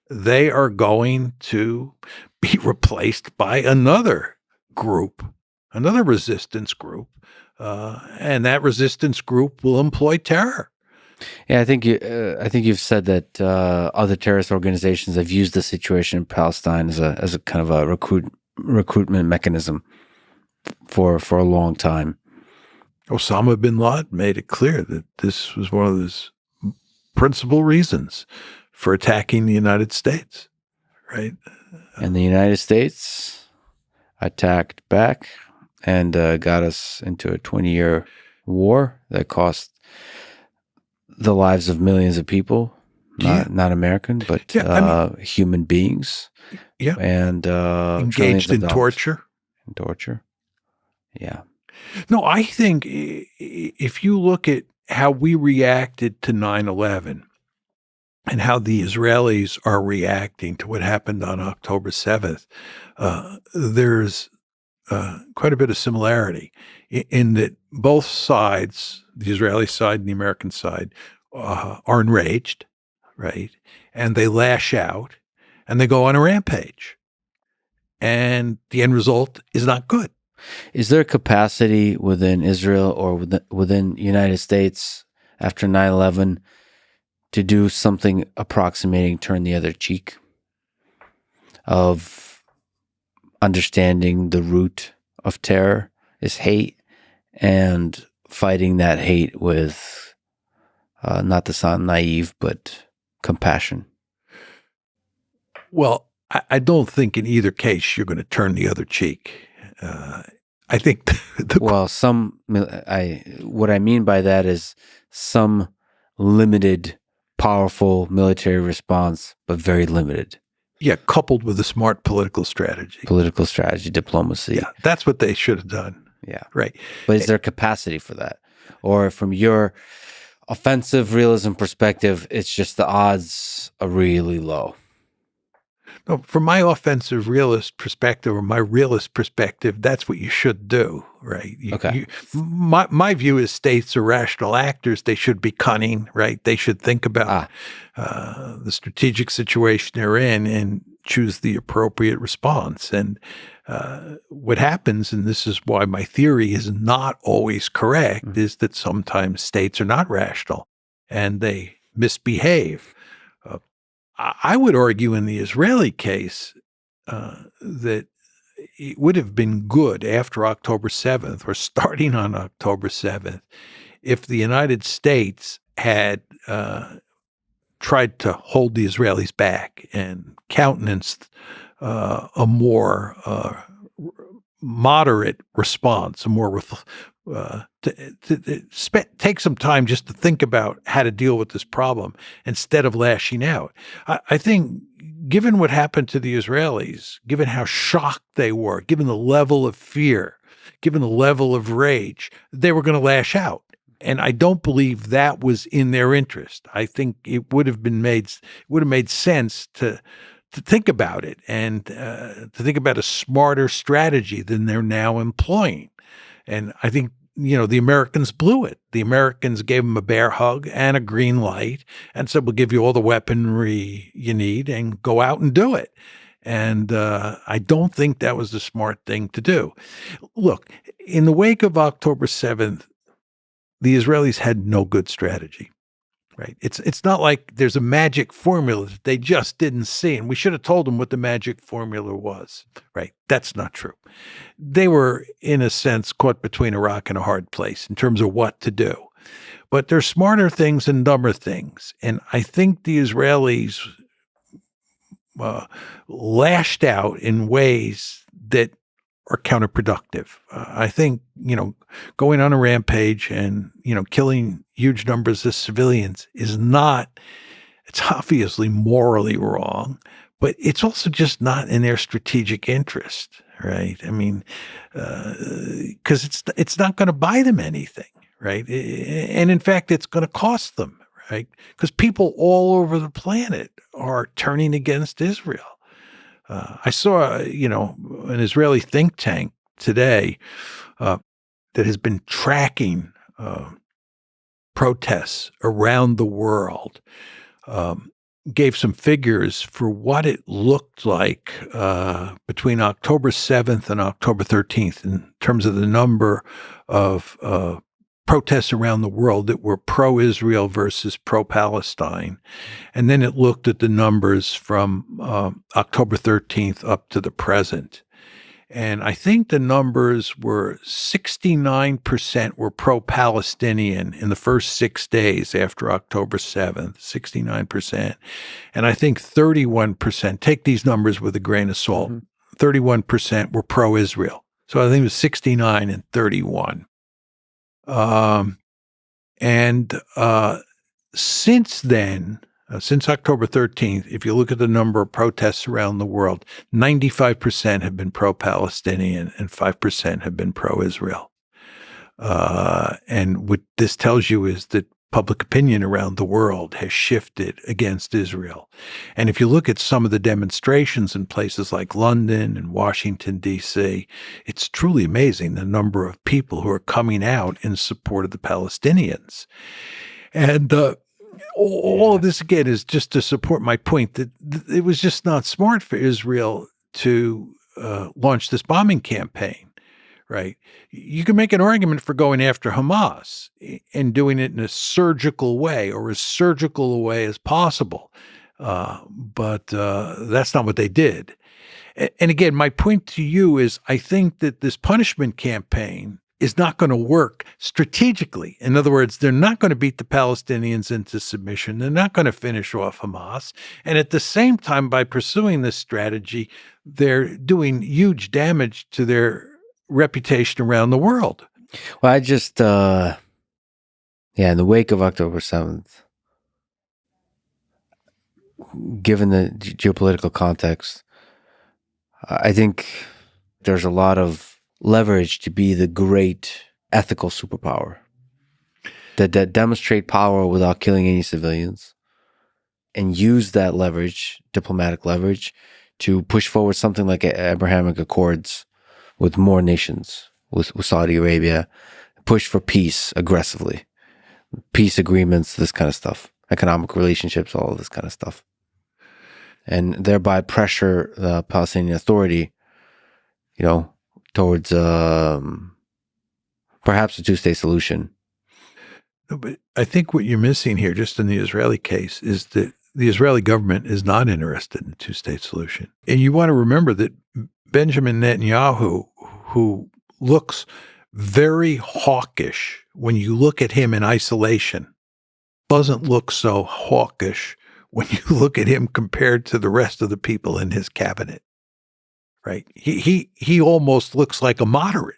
they are going to be replaced by another group, another resistance group. And that resistance group will employ terror. Yeah, I think you've said that other terrorist organizations have used the situation in Palestine as a kind of a recruitment mechanism for a long time. Osama bin Laden made it clear that this was one of his principal reasons for attacking the United States, right? And the United States attacked back and got us into a 20-year war that cost the lives of millions of people, not American, but human beings. Yeah. And engaged in torture. And torture. Yeah. No, I think if you look at how we reacted to 9/11 and how the Israelis are reacting to what happened on October 7th, there's quite a bit of similarity in that both sides, the Israeli side and the American side, are enraged, right? And they lash out and they go on a rampage. And the end result is not good. Is there capacity within Israel or within the United States after 9/11 to do something approximating turn the other cheek of understanding the root of terror is hate and fighting that hate with, not to sound naive, but compassion? Well, I don't think in either case you're going to turn the other cheek. I think what I mean by that is some limited, powerful military response, but very limited. Yeah, coupled with a smart political strategy. Political strategy, diplomacy. Yeah, that's what they should have done. Yeah. Right. But is there capacity for that? Or from your offensive realism perspective, it's just the odds are really low? No, from my offensive realist perspective or my realist perspective, that's what you should do, right? My view is states are rational actors. They should be cunning, right? They should think about the strategic situation they're in and choose the appropriate response. And what happens, and this is why my theory is not always correct, is that sometimes states are not rational and they misbehave. I would argue in the Israeli case that it would have been good after October 7th or starting on October 7th if the United States had tried to hold the Israelis back and countenanced a more moderate response, a more take some time just to think about how to deal with this problem instead of lashing out. I think, given what happened to the Israelis, given how shocked they were, given the level of fear, given the level of rage, they were going to lash out. And I don't believe that was in their interest. I think it would have made sense to think about it and to think about a smarter strategy than they're now employing. And I think, the Americans blew it. The Americans gave them a bear hug and a green light and said, we'll give you all the weaponry you need and go out and do it. And I don't think that was the smart thing to do. Look, in the wake of October 7th, the Israelis had no good strategy. Right. It's not like there's a magic formula that they just didn't see. And we should have told them what the magic formula was. Right. That's not true. They were, in a sense, caught between a rock and a hard place in terms of what to do. But there's smarter things and dumber things. And I think the Israelis lashed out in ways that are counterproductive. I think, going on a rampage and, killing huge numbers of civilians it's obviously morally wrong, but it's also just not in their strategic interest, right? I mean, because it's not going to buy them anything, right? And in fact, it's going to cost them, right? Because people all over the planet are turning against Israel. I saw, an Israeli think tank today that has been tracking protests around the world, gave some figures for what it looked like between October 7th and October 13th in terms of the number of protests around the world that were pro-Israel versus pro-Palestine. And then it looked at the numbers from October 13th up to the present. And I think the numbers were 69% were pro-Palestinian in the first 6 days after October 7th, 69%. And I think 31%, take these numbers with a grain of salt, 31% were pro-Israel. So I think it was 69 and 31. Since then, since October 13th, if you look at the number of protests around the world, 95% have been pro-Palestinian and 5% have been pro-Israel. And what this tells you is that public opinion around the world has shifted against Israel. And if you look at some of the demonstrations in places like London and Washington, D.C., it's truly amazing the number of people who are coming out in support of the Palestinians. And all of this, again, is just to support my point that it was just not smart for Israel to launch this bombing campaign, right? You can make an argument for going after Hamas and doing it in a surgical way or as surgical a way as possible. But that's not what they did. And again, my point to you is I think that this punishment campaign is not going to work strategically. In other words, they're not going to beat the Palestinians into submission. They're not going to finish off Hamas. And at the same time, by pursuing this strategy, they're doing huge damage to their reputation around the world. Well, I just, in the wake of October 7th, given the geopolitical context, I think there's a lot of leverage to be the great ethical superpower that demonstrate power without killing any civilians and use that leverage, diplomatic leverage, to push forward something like Abrahamic Accords with more nations, with Saudi Arabia, push for peace aggressively, peace agreements, this kind of stuff, economic relationships, all of this kind of stuff, and thereby pressure the Palestinian Authority, towards perhaps a two-state solution. No, but I think what you're missing here, just in the Israeli case, is that the Israeli government is not interested in a two-state solution. And you want to remember that Benjamin Netanyahu, who looks very hawkish when you look at him in isolation, doesn't look so hawkish when you look at him compared to the rest of the people in his cabinet, right? He almost looks like a moderate.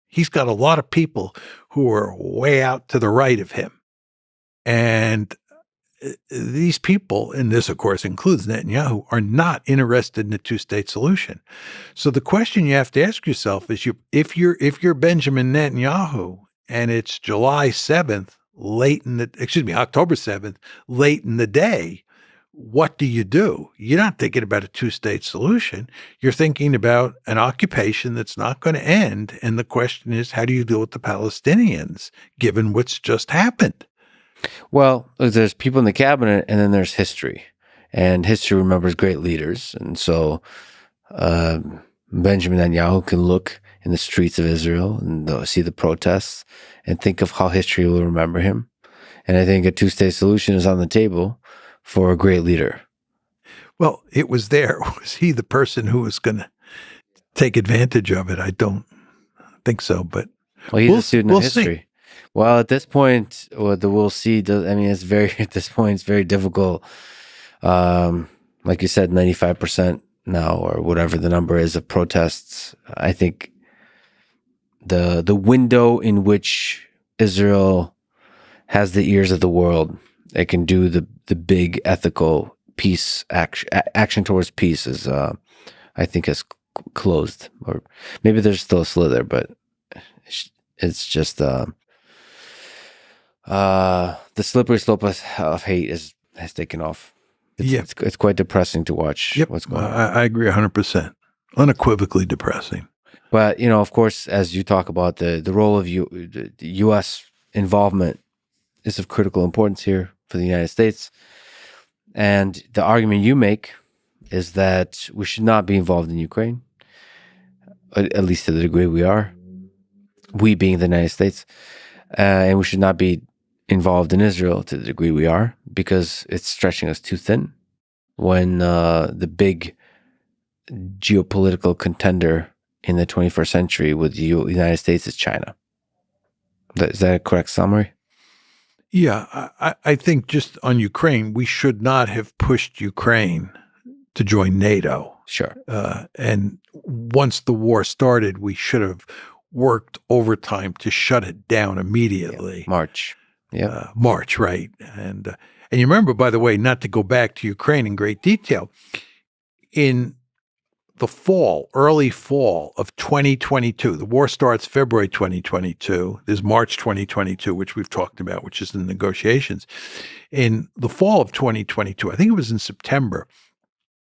He's got a lot of people who are way out to the right of him. And these people, and this, of course, includes Netanyahu, are not interested in a two-state solution. So the question you have to ask yourself is, if you're Benjamin Netanyahu and it's October 7th, late in the day, what do? You're not thinking about a two-state solution. You're thinking about an occupation that's not going to end. And the question is, how do you deal with the Palestinians, given what's just happened? Well, there's people in the cabinet, and then there's history. And history remembers great leaders. And so Benjamin Netanyahu can look in the streets of Israel and see the protests and think of how history will remember him. And I think a two-state solution is on the table for a great leader. Well, it was there. Was he the person who was going to take advantage of it? I don't think so, but well, he's a student of history. See. Well, at this point, we'll see. It's at this point, it's very difficult. Like you said, 95% now, or whatever the number is, of protests. I think the window in which Israel has the ears of the world, it can do the big ethical peace action towards peace is, I think, has closed. Or maybe there's still a slither, but it's just the slippery slope of hate has taken off. It's quite depressing to watch what's going on. I agree 100%. Unequivocally depressing. But, of course, as you talk about the role of the U.S. involvement is of critical importance here for the United States. And the argument you make is that we should not be involved in Ukraine, at least to the degree we are, we being the United States, and we should not be involved in Israel to the degree we are, because it's stretching us too thin when the big geopolitical contender in the 21st century with the United States is China. Is that a correct summary? Yeah, I think just on Ukraine, we should not have pushed Ukraine to join NATO. Sure. And once the war started, we should have worked overtime to shut it down immediately. Yeah. March. Yeah. March, right. And you remember, by the way, not to go back to Ukraine in great detail, in the early fall of 2022, the war starts February 2022. There's March 2022, which we've talked about, which is the negotiations. In the fall of 2022, I think it was in September,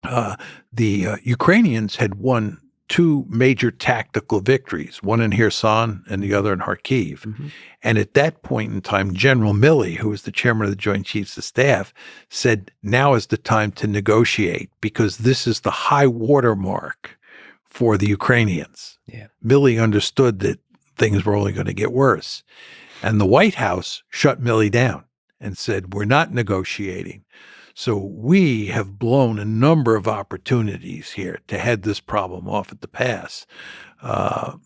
the Ukrainians had won two major tactical victories, one in Kherson and the other in Kharkiv. Mm-hmm. And at that point in time, General Milley, who was the chairman of the Joint Chiefs of Staff, said, now is the time to negotiate, because this is the high water mark for the Ukrainians. Yeah. Milley understood that things were only going to get worse. And the White House shut Milley down and said, we're not negotiating. So we have blown a number of opportunities here to head this problem off at the pass. But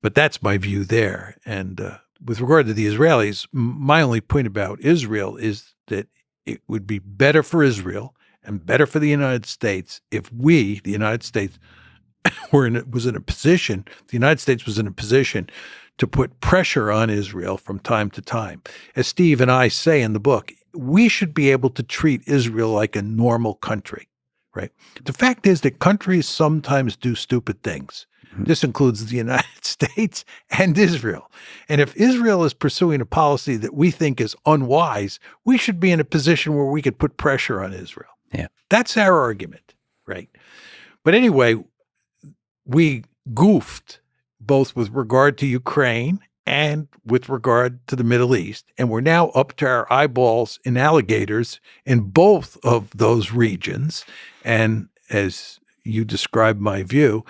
that's my view there. And with regard to the Israelis, my only point about Israel is that it would be better for Israel and better for the United States if we, the United States, the United States was in a position to put pressure on Israel from time to time. As Steve and I say in the book, we should be able to treat Israel like a normal country, right? The fact is that countries sometimes do stupid things. Mm-hmm. This includes the United States and Israel. And if Israel is pursuing a policy that we think is unwise, we should be in a position where we could put pressure on Israel. Yeah. That's our argument, right? But anyway, we goofed both with regard to Ukraine and with regard to the Middle East. And we're now up to our eyeballs in alligators in both of those regions. And as you described my view,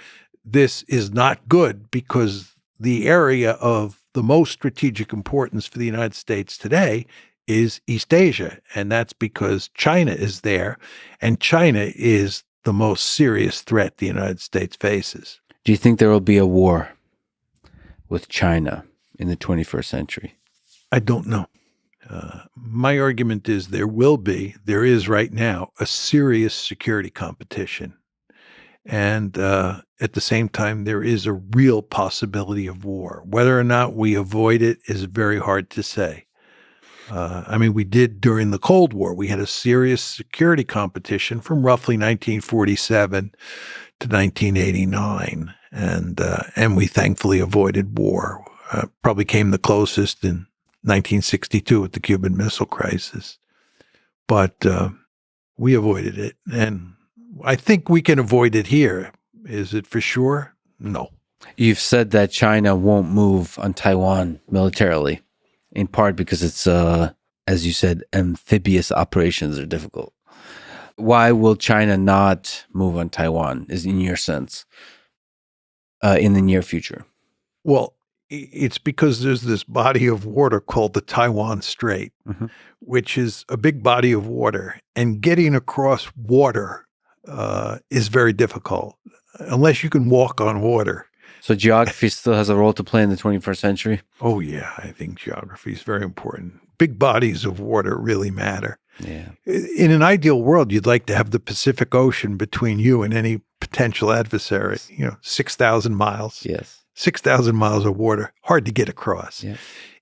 this is not good, because the area of the most strategic importance for the United States today is East Asia, and that's because China is there, and China is the most serious threat the United States faces. Do you think there will be a war with China in the 21st century? I don't know. My argument is there is right now, a serious security competition. And at the same time, there is a real possibility of war. Whether or not we avoid it is very hard to say. We did during the Cold War. We had a serious security competition from roughly 1947 to 1989, and we thankfully avoided war. Probably came the closest in 1962 with the Cuban Missile Crisis, but we avoided it, and I think we can avoid it here. Is it for sure? No. You've said that China won't move on Taiwan militarily, in part because it's, as you said, amphibious operations are difficult. Why will China not move on Taiwan, is in your sense, in the near future? Well, it's because there's this body of water called the Taiwan Strait, which is a big body of water, and getting across water is very difficult unless you can walk on water. So geography still has a role to play in the 21st century? Oh, yeah. I think geography is very important. Big bodies of water really matter. Yeah. In an ideal world, you'd like to have the Pacific Ocean between you and any potential adversary, 6,000 miles. Yes. 6,000 miles of water, hard to get across. Yeah.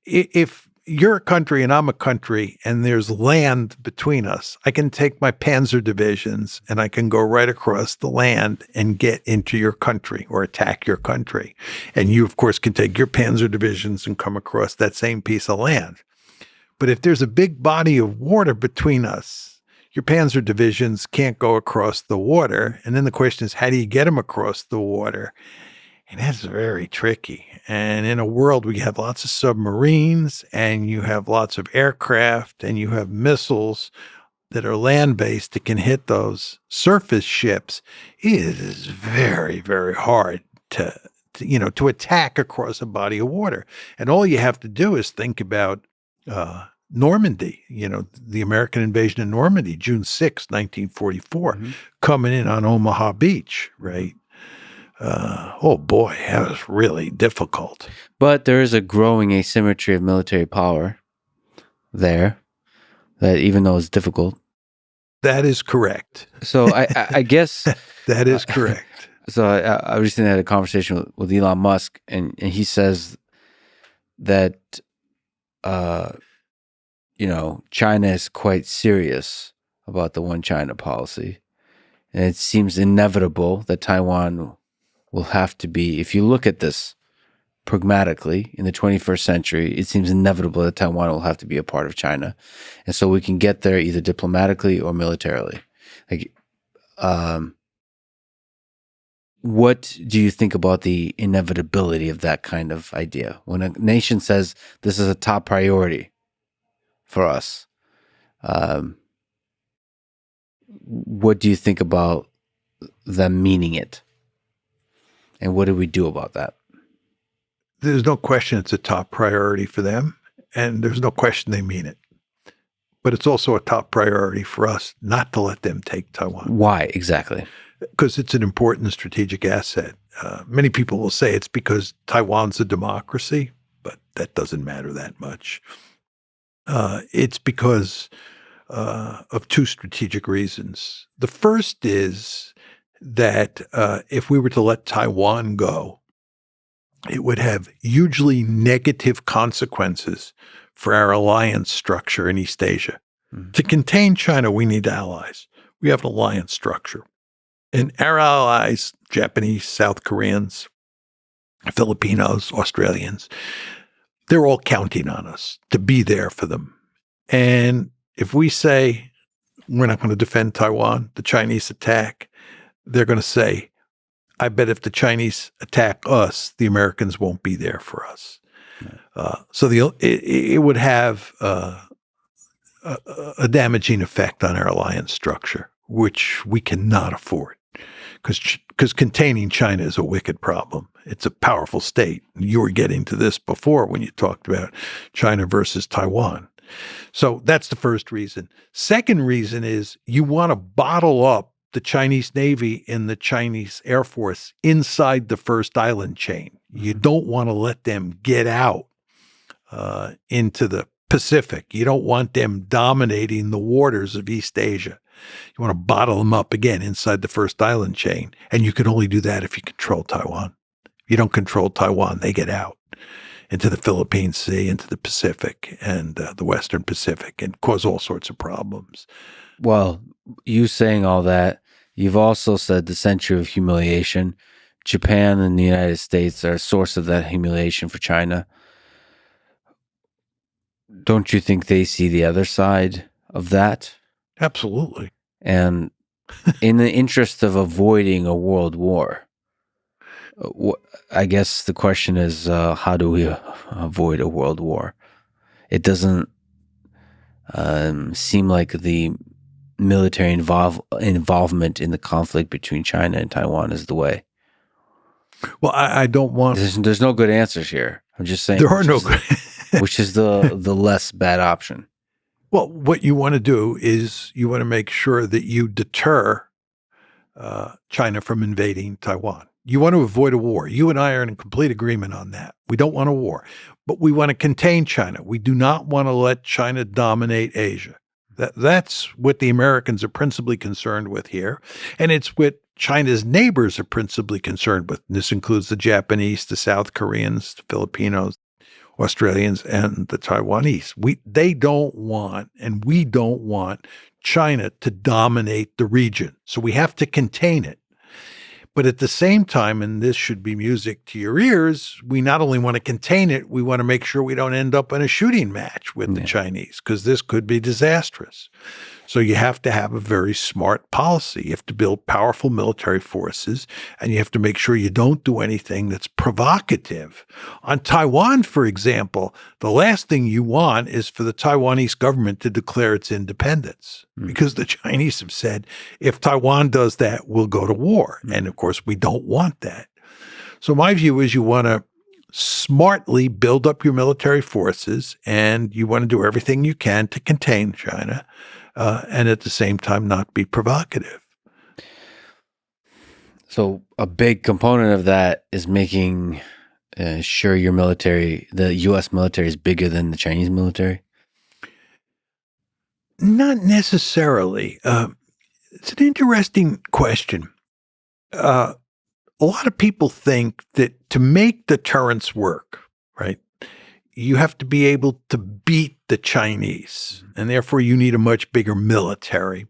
If you're a country and I'm a country and there's land between us, I can take my panzer divisions and I can go right across the land and get into your country or attack your country. And you, of course, can take your panzer divisions and come across that same piece of land. But if there's a big body of water between us, your panzer divisions can't go across the water. And then the question is, how do you get them across the water? And that's very tricky. And in a world where you have lots of submarines and you have lots of aircraft and you have missiles that are land-based that can hit those surface ships, it is very, very hard to attack across a body of water. And all you have to do is think about Normandy, the American invasion of Normandy, June 6, 1944, coming in on Omaha Beach, right? Oh boy, that was really difficult. But there is a growing asymmetry of military power there, that even though it's difficult. That is correct. So I guess that is correct. So I recently had a conversation with Elon Musk, and he says that China is quite serious about the one China policy, and it seems inevitable that Taiwan will have to be, if you look at this pragmatically, in the 21st century, it seems inevitable that Taiwan will have to be a part of China. And so we can get there either diplomatically or militarily. What do you think about the inevitability of that kind of idea? When a nation says this is a top priority for us, what do you think about them meaning it? And what do we do about that? There's no question it's a top priority for them, and there's no question they mean it. But it's also a top priority for us not to let them take Taiwan. Why exactly? Because it's an important strategic asset. Many people will say it's because Taiwan's a democracy, but that doesn't matter that much. It's because of two strategic reasons. The first is that if we were to let Taiwan go, it would have hugely negative consequences for our alliance structure in East Asia. To contain China, we need allies. We have an alliance structure. And our allies, Japanese, South Koreans, Filipinos, Australians, they're all counting on us to be there for them. And if we say we're not going to defend Taiwan, the Chinese attack, they're going to say, I bet if the Chinese attack us, the Americans won't be there for us. So it would have a damaging effect on our alliance structure, which we cannot afford, because containing China is a wicked problem. It's a powerful state. You were getting to this before when you talked about China versus Taiwan. So that's the first reason. Second reason is you want to bottle up the Chinese Navy and the Chinese Air Force inside the first island chain. You don't want to let them get out into the Pacific. You don't want them dominating the waters of East Asia. You want to bottle them up again inside the first island chain. And you can only do that if you control Taiwan. If you don't control Taiwan, they get out into the Philippine Sea, into the Pacific and the Western Pacific, and cause all sorts of problems. Well, you saying all that, you've also said the century of humiliation. Japan and the United States are a source of that humiliation for China. Don't you think they see the other side of that? Absolutely. And in the interest of avoiding a world war, I guess the question is, how do we avoid a world war? It doesn't seem like the military involvement in the conflict between China and Taiwan is the way. Well, I don't want... There's no good answers here. I'm just saying. There are no good... which is the less bad option. Well, what you want to do is you want to make sure that you deter China from invading Taiwan. You want to avoid a war. You and I are in complete agreement on that. We don't want a war, but we want to contain China. We do not want to let China dominate Asia. That's what the Americans are principally concerned with here. And it's what China's neighbors are principally concerned with. And this includes the Japanese, the South Koreans, the Filipinos, Australians, and the Taiwanese. They don't want, and we don't want China to dominate the region. So we have to contain it. But at the same time, and this should be music to your ears, we not only want to contain it, we want to make sure we don't end up in a shooting match with the Chinese, because this could be disastrous. So you have to have a very smart policy. You have to build powerful military forces, and you have to make sure you don't do anything that's provocative. On Taiwan, for example, the last thing you want is for the Taiwanese government to declare its independence, because the Chinese have said, if Taiwan does that, we'll go to war. And of course, we don't want that. So my view is you want to smartly build up your military forces, and you want to do everything you can to contain China. And at the same time, not be provocative. So a big component of that is making sure your military, the U.S. military, is bigger than the Chinese military? Not necessarily. It's an interesting question. A lot of people think that to make deterrence work, right, you have to be able to beat the Chinese, and therefore you need a much bigger military.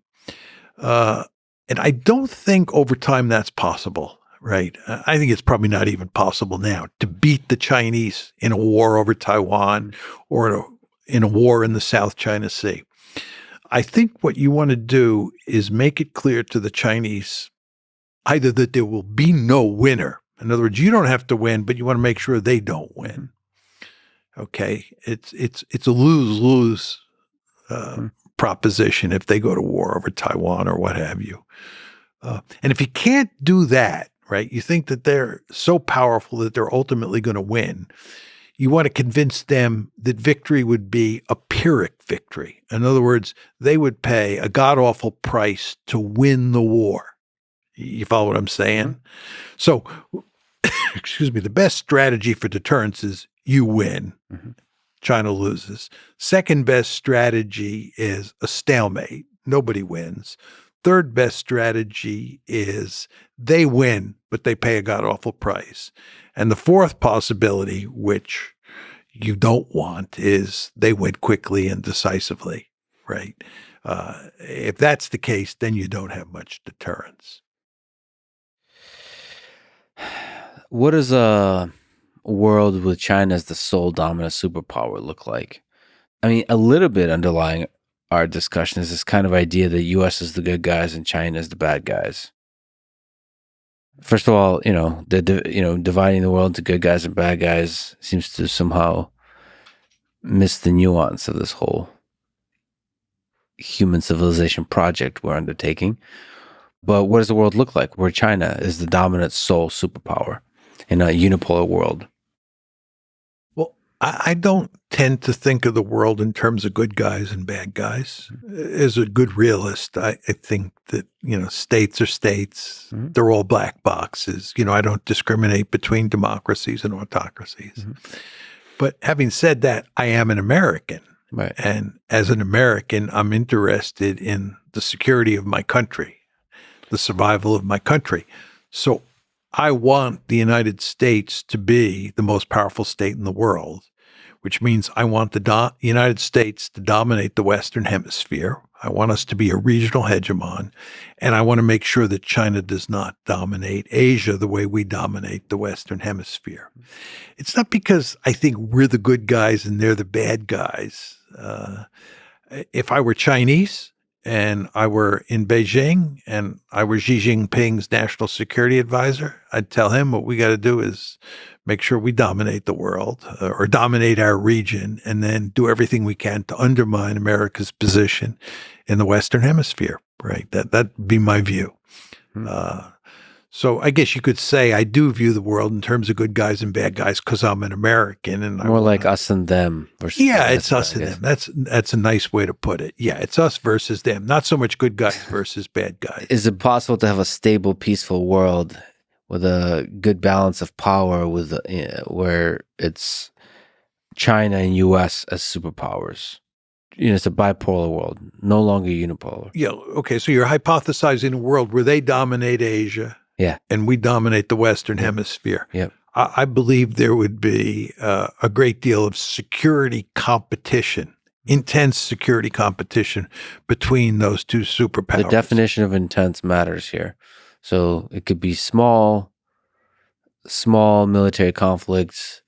And I don't think over time that's possible, right? I think it's probably not even possible now to beat the Chinese in a war over Taiwan or in a war in the South China Sea. I think what you want to do is make it clear to the Chinese either that there will be no winner. In other words, you don't have to win, but you want to make sure they don't win. Okay, it's a lose-lose proposition if they go to war over Taiwan or what have you. And if you can't do that, right, you think that they're so powerful that they're ultimately going to win, you want to convince them that victory would be a Pyrrhic victory. In other words, they would pay a god-awful price to win the war. You follow what I'm saying? So, excuse me, the best strategy for deterrence is you win. China loses. Second best strategy is a stalemate. Nobody wins. Third best strategy is they win, but they pay a god-awful price. And the fourth possibility, which you don't want, is they win quickly and decisively, right? If that's the case, then you don't have much deterrence. What does a world with China as the sole dominant superpower look like? I mean, a little bit underlying our discussion is this kind of idea that U.S. is the good guys and China is the bad guys. First of all, dividing the world into good guys and bad guys seems to somehow miss the nuance of this whole human civilization project we're undertaking. But what does the world look like where China is the dominant sole superpower in a unipolar world? Well, I don't tend to think of the world in terms of good guys and bad guys. As a good realist, I think that, states are states. Mhm. They're all black boxes. I don't discriminate between democracies and autocracies. Mhm. But having said that, I am an American. Right. And as an American, I'm interested in the security of my country, the survival of my country. So I want the United States to be the most powerful state in the world, which means I want the United States to dominate the Western Hemisphere. I want us to be a regional hegemon, and I want to make sure that China does not dominate Asia the way we dominate the Western Hemisphere. It's not because I think we're the good guys and they're the bad guys. If I were Chinese and I were in Beijing and I were Xi Jinping's national security advisor, I'd tell him what we got to do is make sure we dominate the world or dominate our region and then do everything we can to undermine America's position in the Western Hemisphere, right? That'd be my view. Hmm. So I guess you could say I do view the world in terms of good guys and bad guys because I'm an American, and More like us and them versus yeah, them. it's us and them. That's a nice way to put it. Yeah, it's us versus them. Not so much good guys versus bad guys. Is it possible to have a stable, peaceful world with a good balance of power, with where it's China and U.S. as superpowers? It's a bipolar world, no longer unipolar. Yeah. Okay. So you're hypothesizing a world where they dominate Asia, Yeah, and we dominate the Western Hemisphere. Yep. I believe there would be a great deal of security competition, intense security competition between those two superpowers. The definition of intense matters here. So it could be small military conflicts,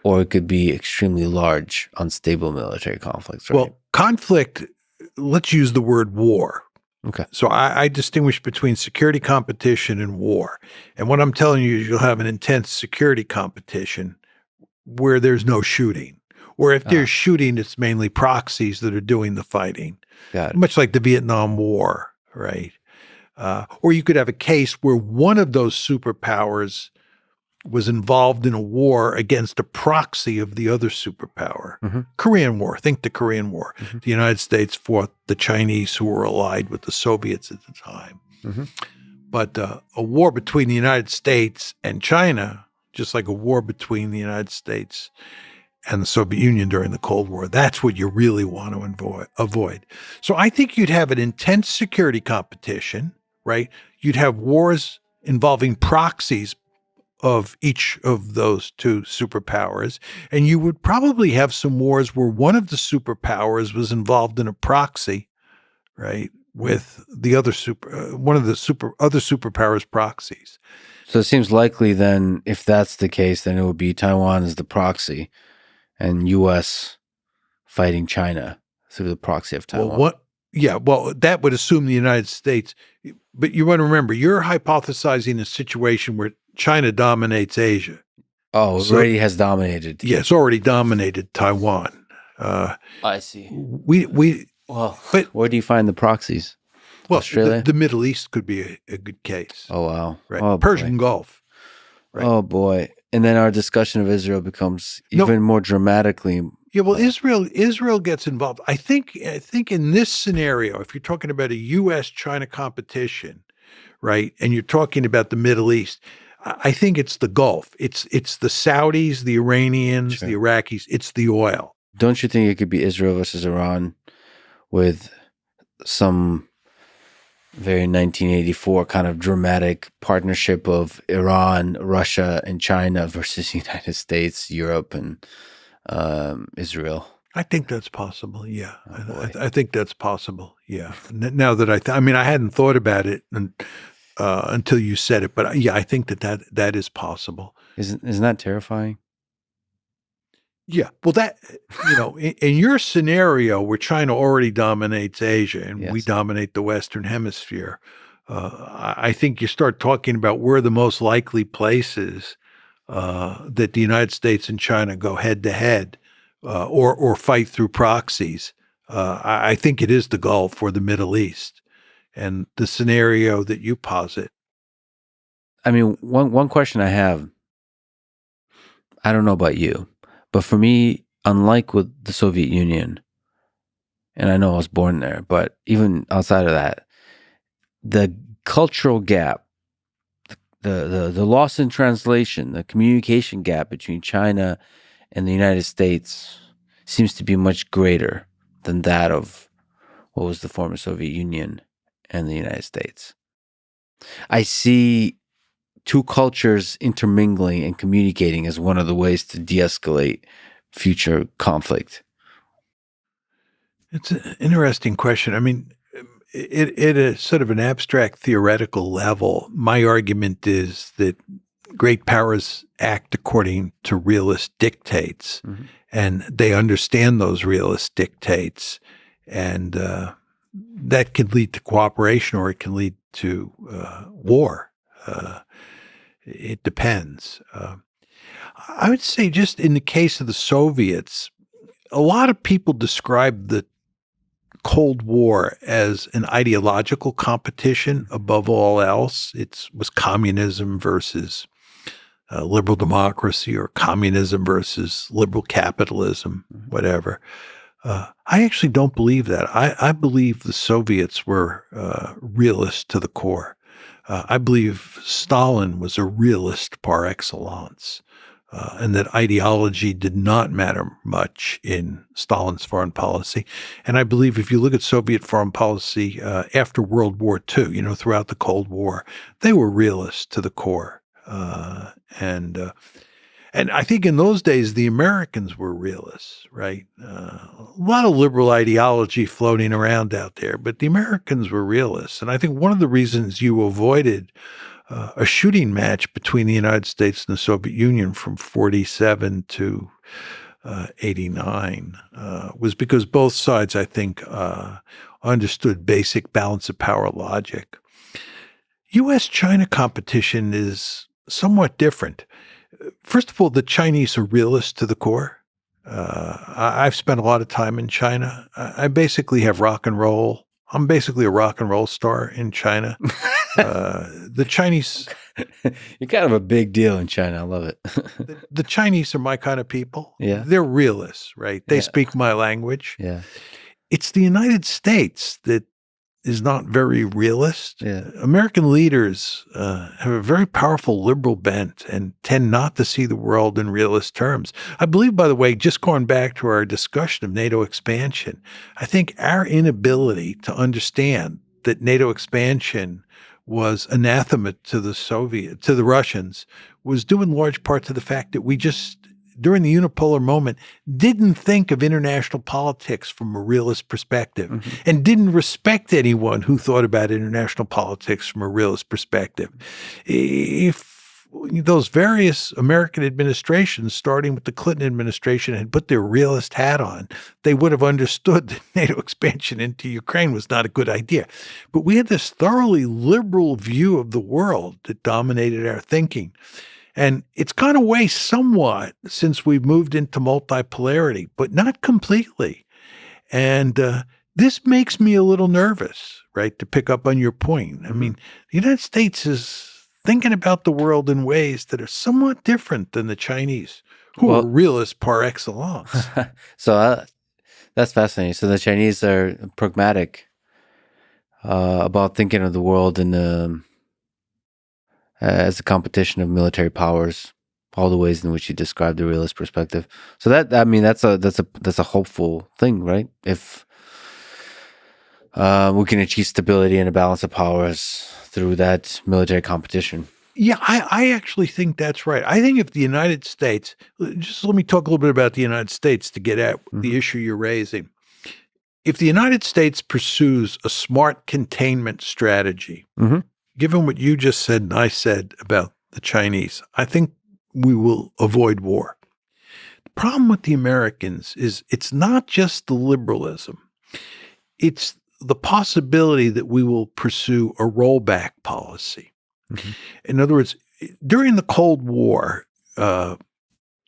or it could be extremely large, unstable military conflicts. Right? Well, conflict, let's use the word war. Okay. So I distinguish between security competition and war. And what I'm telling you is you'll have an intense security competition where there's no shooting. Or if there's shooting, it's mainly proxies that are doing the fighting. Got it. Much like the Vietnam War, right? Or you could have a case where one of those superpowers was involved in a war against a proxy of the other superpower. Mm-hmm. Korean War, think the Korean War. Mm-hmm. The United States fought the Chinese who were allied with the Soviets at the time. Mm-hmm. But a war between the United States and China, just like a war between the United States and the Soviet Union during the Cold War, that's what you really want to avoid. So I think you'd have an intense security competition, right? You'd have wars involving proxies of each of those two superpowers. And you would probably have some wars where one of the superpowers was involved in a proxy, right, with the other one of the other superpowers' proxies. So it seems likely then, if that's the case, then it would be Taiwan as the proxy and U.S. fighting China through the proxy of Taiwan. Well, that would assume the United States. But you want to remember, you're hypothesizing a situation where China dominates Asia. Oh, it already has dominated. Yeah, it's already dominated Taiwan. I see. Well, but where do you find the proxies? Well, Australia? The Middle East could be a good case. Oh, wow. Right. Oh, Persian Gulf. Right. Oh, boy. And then our discussion of Israel becomes even more dramatically. Yeah, well, Israel gets involved. I think in this scenario, if you're talking about a U.S.-China competition, right, and you're talking about the Middle East, I think it's the Gulf. It's the Saudis, the Iranians, the Iraqis. It's the oil. Don't you think it could be Israel versus Iran with some very 1984 kind of dramatic partnership of Iran, Russia, and China versus the United States, Europe, and Israel? I think that's possible. Yeah, Oh, I think that's possible. Yeah. Now that I hadn't thought about it until you said it, but yeah, I think that is possible. Isn't that terrifying? Yeah. Well, that, in your scenario where China already dominates Asia and we dominate the Western Hemisphere, I think you start talking about where the most likely places that the United States and China go head to head or fight through proxies. I think it is the Gulf or the Middle East. And the scenario that you posit. I mean, one question I have, I don't know about you, But for me, unlike with the Soviet Union, and I know I was born there, but even outside of that, the cultural gap, the loss in translation, the communication gap between China and the United States seems to be much greater than that of what was the former Soviet Union and the United States. I see two cultures intermingling and communicating as one of the ways to de-escalate future conflict. It's an interesting question. I mean, at a sort of an abstract theoretical level, my argument is that great powers act according to realist dictates, and they understand those realist dictates, and that can lead to cooperation or it can lead to war. It depends. I would say just in the case of the Soviets, a lot of people describe the Cold War as an ideological competition above all else. It was communism versus liberal democracy or communism versus liberal capitalism, whatever. I actually don't believe that. I believe the Soviets were realists to the core. I believe Stalin was a realist par excellence. And that ideology did not matter much in Stalin's foreign policy. And I believe if you look at Soviet foreign policy after World War II, throughout the Cold War, they were realists to the core. And I think in those days, the Americans were realists, right? A lot of liberal ideology floating around out there, but the Americans were realists. And I think one of the reasons you avoided a shooting match between the United States and the Soviet Union from 47 to 89 was because both sides, I think, understood basic balance of power logic. U.S.-China competition is somewhat different. First of all, the Chinese are realists to the core. I've spent a lot of time in China. I basically have rock and roll. I'm basically a rock and roll star in China. The Chinese... You're kind of a big deal in China. I love it. the Chinese are my kind of people. Yeah. They're realists, right? They speak my language. Yeah. It's the United States that is not very realist. Yeah. American leaders have a very powerful liberal bent and tend not to see the world in realist terms. I believe, by the way, just going back to our discussion of NATO expansion, I think our inability to understand that NATO expansion was anathema to the Russians was due in large part to the fact that we just, during the unipolar moment, didn't think of international politics from a realist perspective and didn't respect anyone who thought about international politics from a realist perspective. If those various American administrations, starting with the Clinton administration, had put their realist hat on, they would have understood that NATO expansion into Ukraine was not a good idea. But we had this thoroughly liberal view of the world that dominated our thinking. And it's gone away somewhat since we've moved into multipolarity, but not completely. And this makes me a little nervous, right, to pick up on your point. I mean, the United States is thinking about the world in ways that are somewhat different than the Chinese, who are realists par excellence. So that's fascinating. So the Chinese are pragmatic about thinking of the world in as a competition of military powers, all the ways in which you described the realist perspective. So that's a hopeful thing, right? If we can achieve stability and a balance of powers through that military competition. Yeah, I actually think that's right. I think if the United States, just let me talk a little bit about the United States to get at the issue you're raising. If the United States pursues a smart containment strategy, given what you just said and I said about the Chinese, I think we will avoid war. The problem with the Americans is it's not just the liberalism. It's the possibility that we will pursue a rollback policy. In other words, during the Cold War,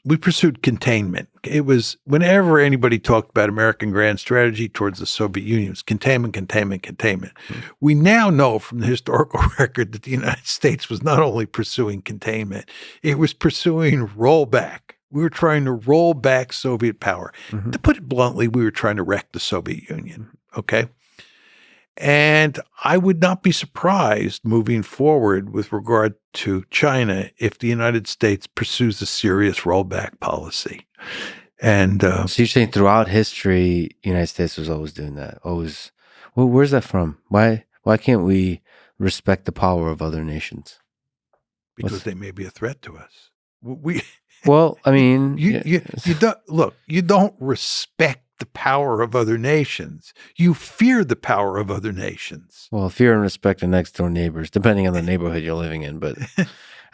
we pursued containment. It was whenever anybody talked about American grand strategy towards the Soviet Union, it was containment, containment, containment. We now know from the historical record that the United States was not only pursuing containment, it was pursuing rollback. We were trying to roll back Soviet power. Mhm. To put it bluntly, we were trying to wreck the Soviet Union. Okay. And I would not be surprised moving forward with regard to China if the United States pursues a serious rollback policy. And So you're saying throughout history, United States was always doing that. Always. Well, where's that from? Why can't we respect the power of other nations? because they may be a threat to us. We Well, I mean, you don't look, you don't respect the power of other nations. You fear the power of other nations. well, fear and respect the next door neighbors, depending on the neighborhood you're living in. But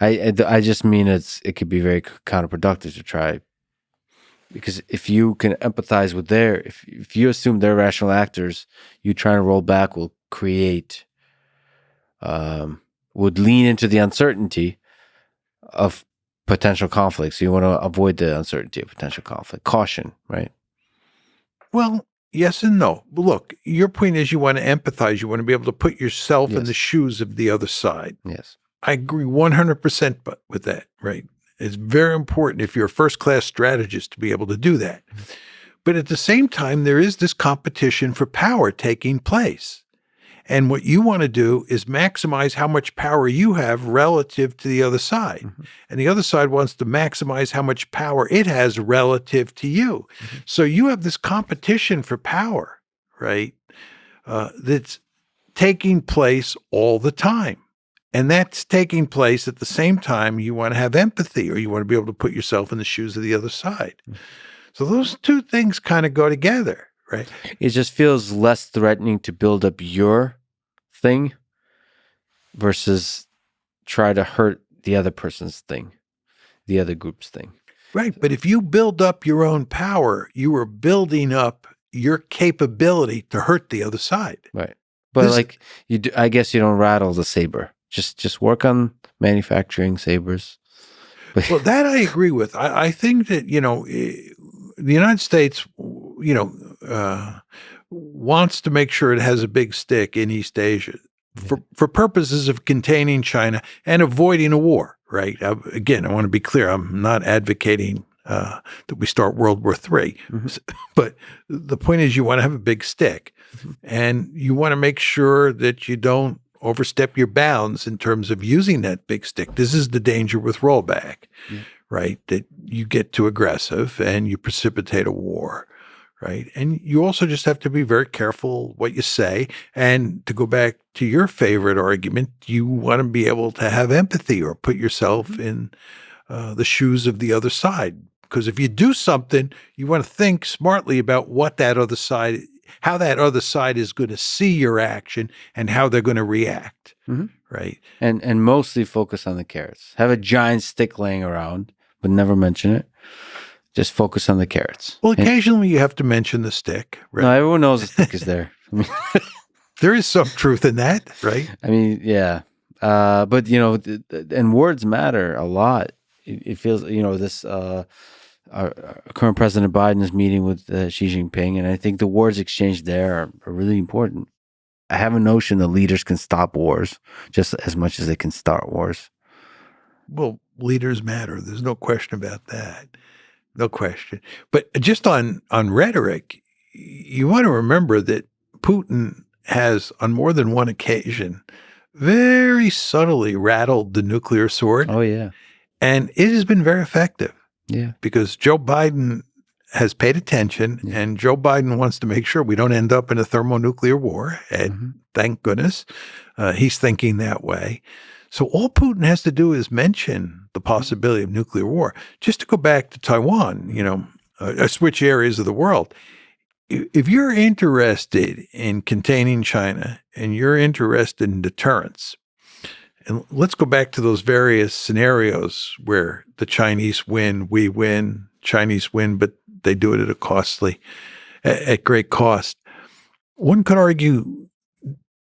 I just mean it could be very counterproductive to try, because if you can empathize with if you assume they're rational actors, you trying to roll back will create, would lean into the uncertainty of potential conflict. So you want to avoid the uncertainty of potential conflict. Caution, right? Well, yes and no. Look, your point is you want to empathize. You want to be able to put yourself in Yes. the shoes of the other side. Yes. I agree 100% with that, right? It's very important if you're a first-class strategist to be able to do that. But at the same time, there is this competition for power taking place. And what you want to do is maximize how much power you have relative to the other side. Mm-hmm. And the other side wants to maximize how much power it has relative to you. Mm-hmm. So you have this competition for power, right? That's taking place all the time. And that's taking place at the same time you want to have empathy, or you want to be able to put yourself in the shoes of the other side. Mm-hmm. So those two things kind of go together. Right. It just feels less threatening to build up your thing versus try to hurt the other person's thing, the other group's thing. Right. But if you build up your own power, you are building up your capability to hurt the other side. Right. But I guess you don't rattle the saber. Just work on manufacturing sabers. Well, that I agree with. I think that, the United States, wants to make sure it has a big stick in East Asia for purposes of containing China and avoiding a war, right? Again, I want to be clear. I'm not advocating that we start World War III. Mm-hmm. But the point is you want to have a big stick, mm-hmm. and you want to make sure that you don't overstep your bounds in terms of using that big stick. This is the danger with rollback. Mm-hmm. Right? That you get too aggressive and you precipitate a war, right? And you also just have to be very careful what you say. And to go back to your favorite argument, you want to be able to have empathy or put yourself in the shoes of the other side. Because if you do something, you want to think smartly about what that other side, how that other side is going to see your action and how they're going to react, mm-hmm. right? And mostly focus on the carrots. Have a giant stick laying around, but never mention it. Just focus on the carrots. Well, occasionally you have to mention the stick, right? No, everyone knows the stick is there. There is some truth in that, right? I mean, yeah. But, and words matter a lot. It feels, this our current President Biden is meeting with Xi Jinping, and I think the words exchanged there are really important. I have a notion that leaders can stop wars just as much as they can start wars. Well, leaders matter. There's no question about that. No question. But just on rhetoric, you want to remember that Putin has, on more than one occasion, very subtly rattled the nuclear sword. Oh, yeah. And it has been very effective. Yeah. Because Joe Biden has paid attention, and Joe Biden wants to make sure we don't end up in a thermonuclear war. And mm-hmm. thank goodness he's thinking that way. So all Putin has to do is mention the possibility of nuclear war. Just to go back to Taiwan, switch areas of the world. If you're interested in containing China and you're interested in deterrence, and let's go back to those various scenarios where the Chinese win, we win, Chinese win, but they do it at great cost. One could argue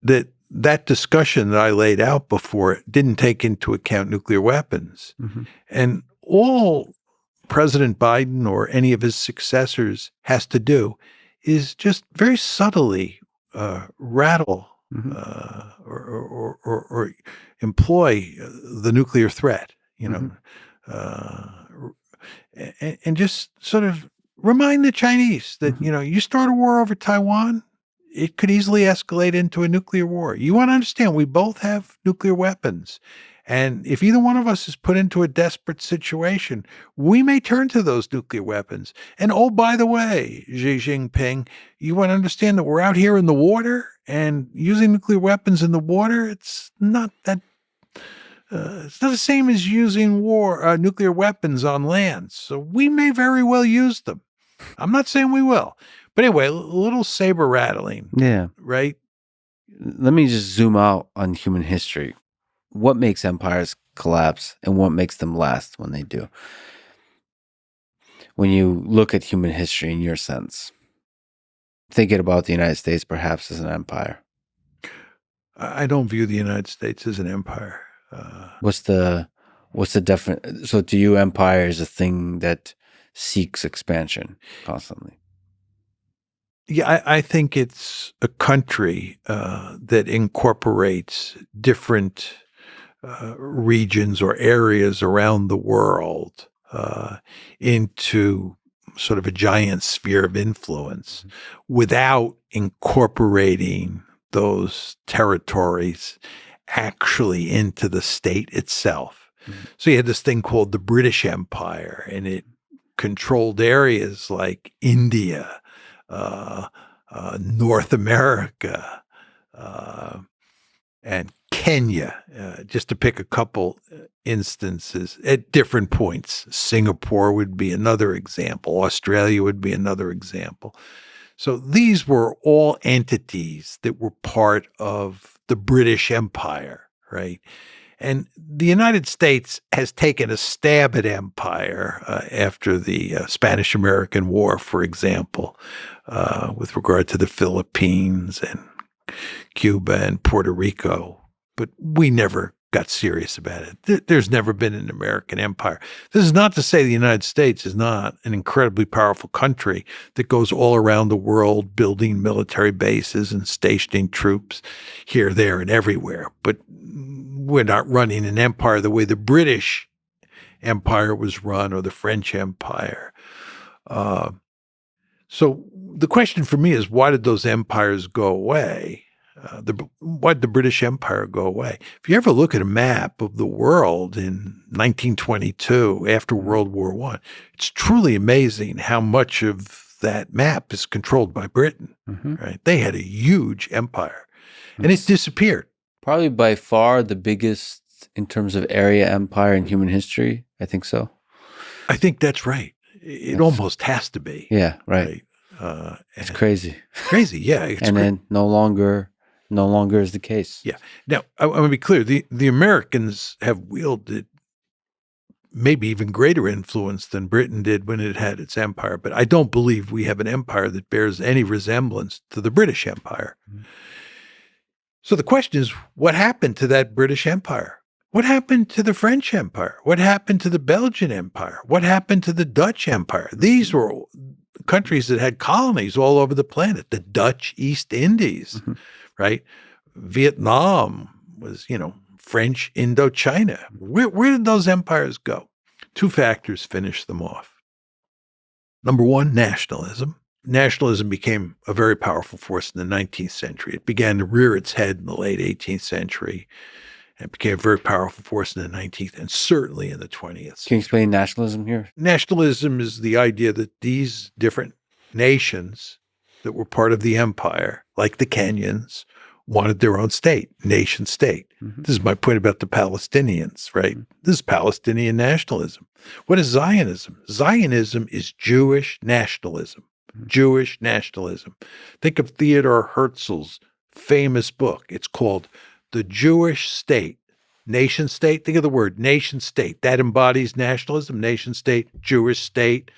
that discussion that I laid out before didn't take into account nuclear weapons. Mm-hmm. And all President Biden or any of his successors has to do is just very subtly rattle mm-hmm. Or employ the nuclear threat, mm-hmm. and just sort of remind the Chinese that, Mhm. you start a war over Taiwan, it could easily escalate into a nuclear war. You want to understand, we both have nuclear weapons. And if either one of us is put into a desperate situation, we may turn to those nuclear weapons. And oh, by the way, Xi Jinping, you want to understand that we're out here in the water and using nuclear weapons in the water, it's not the same as using nuclear weapons on land. So we may very well use them. I'm not saying we will. But anyway, a little saber rattling, Yeah. right? Let me just zoom out on human history. What makes empires collapse and what makes them last when they do? When you look at human history in your sense, thinking about the United States perhaps as an empire, I don't view the United States as an empire. what's the difference? So to you, empire is a thing that seeks expansion constantly. Yeah, I think it's a country that incorporates different regions or areas around the world into sort of a giant sphere of influence without incorporating those territories actually into the state itself. Mhm. So you had this thing called the British Empire, and it controlled areas like India, uh, North America, uh, and Kenya, just to pick a couple instances at different points. Singapore would be another example. Australia would be another example. So these were all entities that were part of the British Empire, right? And the United States has taken a stab at empire after the Spanish American War, for example, with regard to the Philippines and Cuba and Puerto Rico. But we never got serious about it. There's never been an American empire. This is not to say the United States is not an incredibly powerful country that goes all around the world building military bases and stationing troops here, there, and everywhere. But we're not running an empire the way the British Empire was run or the French Empire. So the question for me is, why did those empires go away? Why did the British Empire go away? If you ever look at a map of the world in 1922, after World War I, it's truly amazing how much of that map is controlled by Britain, right? They had a huge empire, and it disappeared. Probably by far the biggest in terms of area empire in human history. I think so. I think that's right. It almost has to be. Yeah, right. It's crazy. Crazy, yeah. And then no longer is the case. Yeah. Now, I want to be clear. The Americans have wielded maybe even greater influence than Britain did when it had its empire, but I don't believe we have an empire that bears any resemblance to the British Empire. Mm-hmm. So the question is, what happened to that British Empire? What happened to the French Empire? What happened to the Belgian Empire? What happened to the Dutch Empire? These were countries that had colonies all over the planet. The Dutch East Indies, right? Vietnam was, French Indochina. Where did those empires go? Two factors finished them off. Number one, nationalism. Nationalism became a very powerful force in the 19th century. It began to rear its head in the late 18th century. And it became a very powerful force in the 19th and certainly in the 20th. Can you explain nationalism here? Nationalism is the idea that these different nations that were part of the empire, like the Kenyans, wanted their own state, nation state. Mm-hmm. This is my point about the Palestinians, right? Mm-hmm. This is Palestinian nationalism. What is Zionism? Zionism is Jewish nationalism. Mm-hmm. Jewish nationalism. Think of Theodor Herzl's famous book. It's called The Jewish State. Nation state. Think of the word nation state. That embodies nationalism, nation state, Jewish state.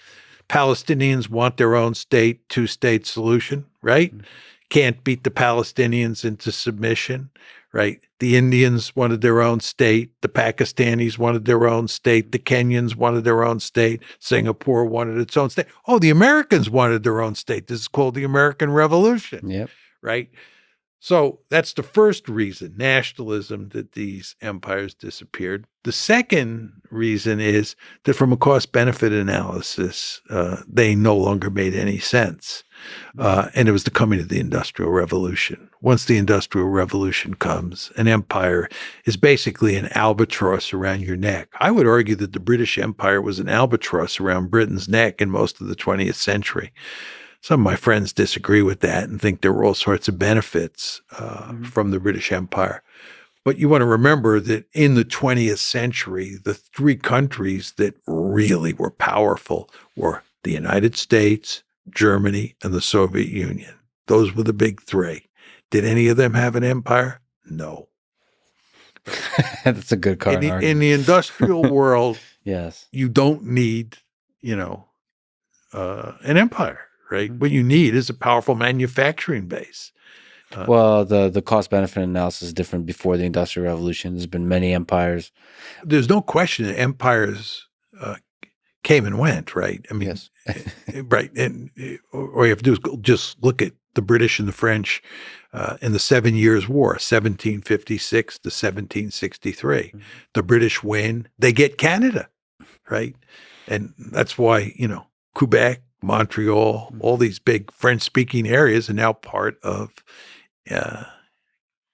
Palestinians want their own state, two-state solution, right? Mm-hmm. Can't beat the Palestinians into submission, right? The Indians wanted their own state. The Pakistanis wanted their own state. The Kenyans wanted their own state. Singapore wanted its own state. Oh, the Americans wanted their own state. This is called the American Revolution, yep. Right? So that's the first reason, nationalism, that these empires disappeared. The second reason is that from a cost-benefit analysis, they no longer made any sense. And it was the coming of the Industrial Revolution. Once the Industrial Revolution comes, an empire is basically an albatross around your neck. I would argue that the British Empire was an albatross around Britain's neck in most of the 20th century. Some of my friends disagree with that and think there were all sorts of benefits from the British Empire. But you want to remember that in the 20th century, the three countries that really were powerful were the United States, Germany, and the Soviet Union. Those were the big three. Did any of them have an empire? No. That's a good card. In the industrial world, yes, you don't need, an empire, right? What you need is a powerful manufacturing base. Well, the cost-benefit analysis is different before the Industrial Revolution. There's been many empires. There's no question that empires came and went, right? I mean, yes. Right. And all you have to do is just look at the British and the French in the 7 Years' War, 1756 to 1763. Mm-hmm. The British win, they get Canada, right? And that's why, Quebec, Montreal, all these big French-speaking areas are now part of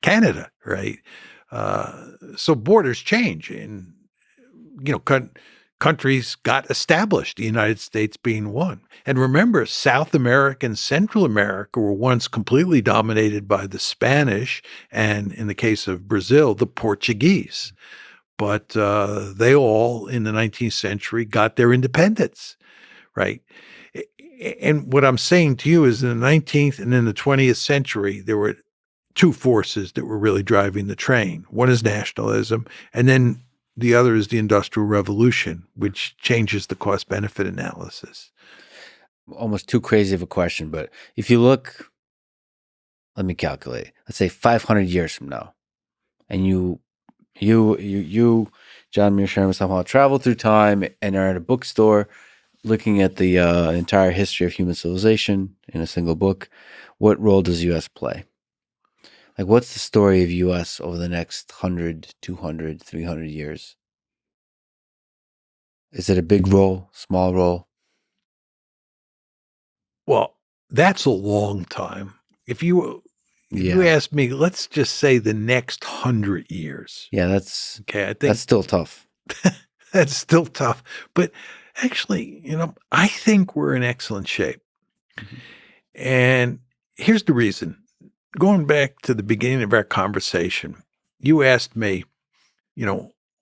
Canada, right? So borders change, and countries got established, the United States being one. And remember, South America and Central America were once completely dominated by the Spanish, and in the case of Brazil, the Portuguese. But they all, in the 19th century, got their independence, right? And what I'm saying to you is in the 19th and in the 20th century, there were two forces that were really driving the train. One is nationalism, and then the other is the Industrial Revolution, which changes the cost-benefit analysis. Almost too crazy of a question, but if you look, let me calculate. Let's say 500 years from now, and you, John Mearsheimer, somehow travel through time and are at a bookstore looking at the entire history of human civilization in a single book. What role does U.S. play? Like, what's the story of U.S. over the next 100, 200, 300 years? Is it a big role, small role? Well, that's a long time. If you ask me, let's just say the next 100 years. Yeah, that's okay. I think that's still tough. That's still tough. But actually, I think we're in excellent shape. Mm-hmm. And here's the reason. Going back to the beginning of our conversation, you asked me,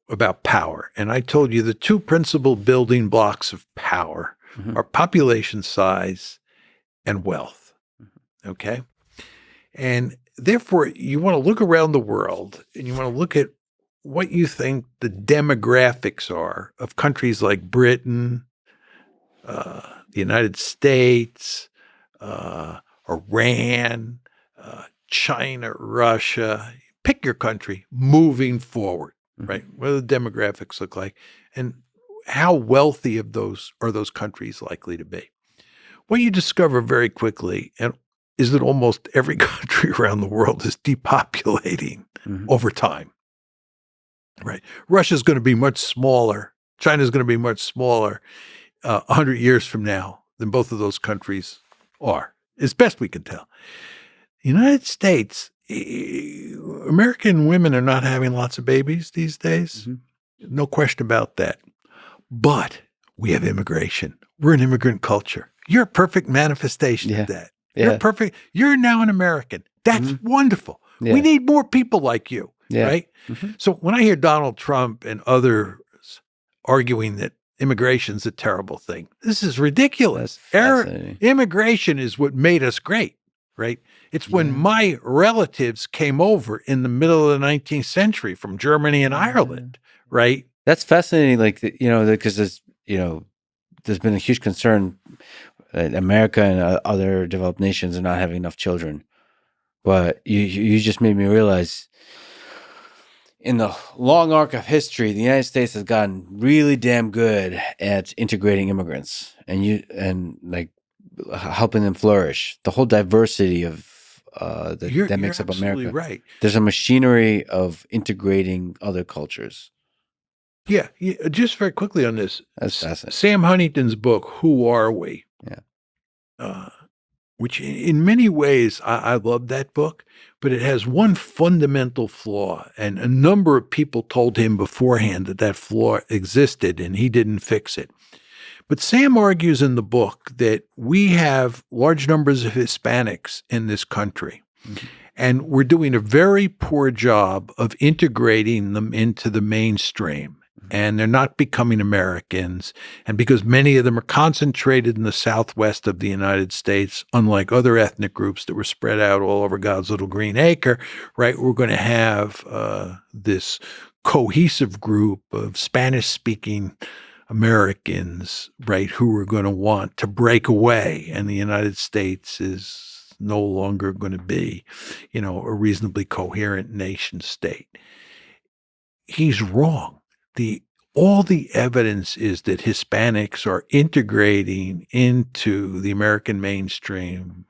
about power. And I told you the two principal building blocks of power are population size and wealth. Okay? And therefore, you want to look around the world and you want to look at what you think the demographics are of countries like Britain, the United States, Iran, China, Russia, pick your country, moving forward, right? What do the demographics look like? And how wealthy of those are those countries likely to be? What you discover very quickly is that almost every country around the world is depopulating over time, right? Russia's going to be much smaller. China's going to be much smaller 100 years from now than both of those countries are, as best we can tell. The United States, American women are not having lots of babies these days. No question about that. But we have immigration. We're an immigrant culture. You're a perfect manifestation of that. You're perfect. You're now an American. That's wonderful. Yeah. We need more people like you, right? So when I hear Donald Trump and others arguing that immigration's a terrible thing, this is ridiculous. Immigration is what made us great, right? It's when my relatives came over in the middle of the 19th century from Germany and Ireland, right? That's fascinating. Like, because there's been a huge concern that America and other developed nations are not having enough children. But you just made me realize, in the long arc of history, the United States has gotten really damn good at integrating immigrants and helping them flourish. The whole diversity of that makes up absolutely America. right. There's a machinery of integrating other cultures. Yeah, just very quickly on this. That's fascinating. Sam Huntington's book, Who Are We? Yeah. Which in many ways, I love that book, but it has one fundamental flaw. And a number of people told him beforehand that that flaw existed and he didn't fix it. But Sam argues in the book that we have large numbers of Hispanics in this country. Mm-hmm. And we're doing a very poor job of integrating them into the mainstream. And they're not becoming Americans. And because many of them are concentrated in the southwest of the United States, unlike other ethnic groups that were spread out all over God's little green acre, right, we're going to have this cohesive group of Spanish-speaking Americans, right, who are going to want to break away. And the United States is no longer going to be, a reasonably coherent nation state. He's wrong. All the evidence is that Hispanics are integrating into the American mainstream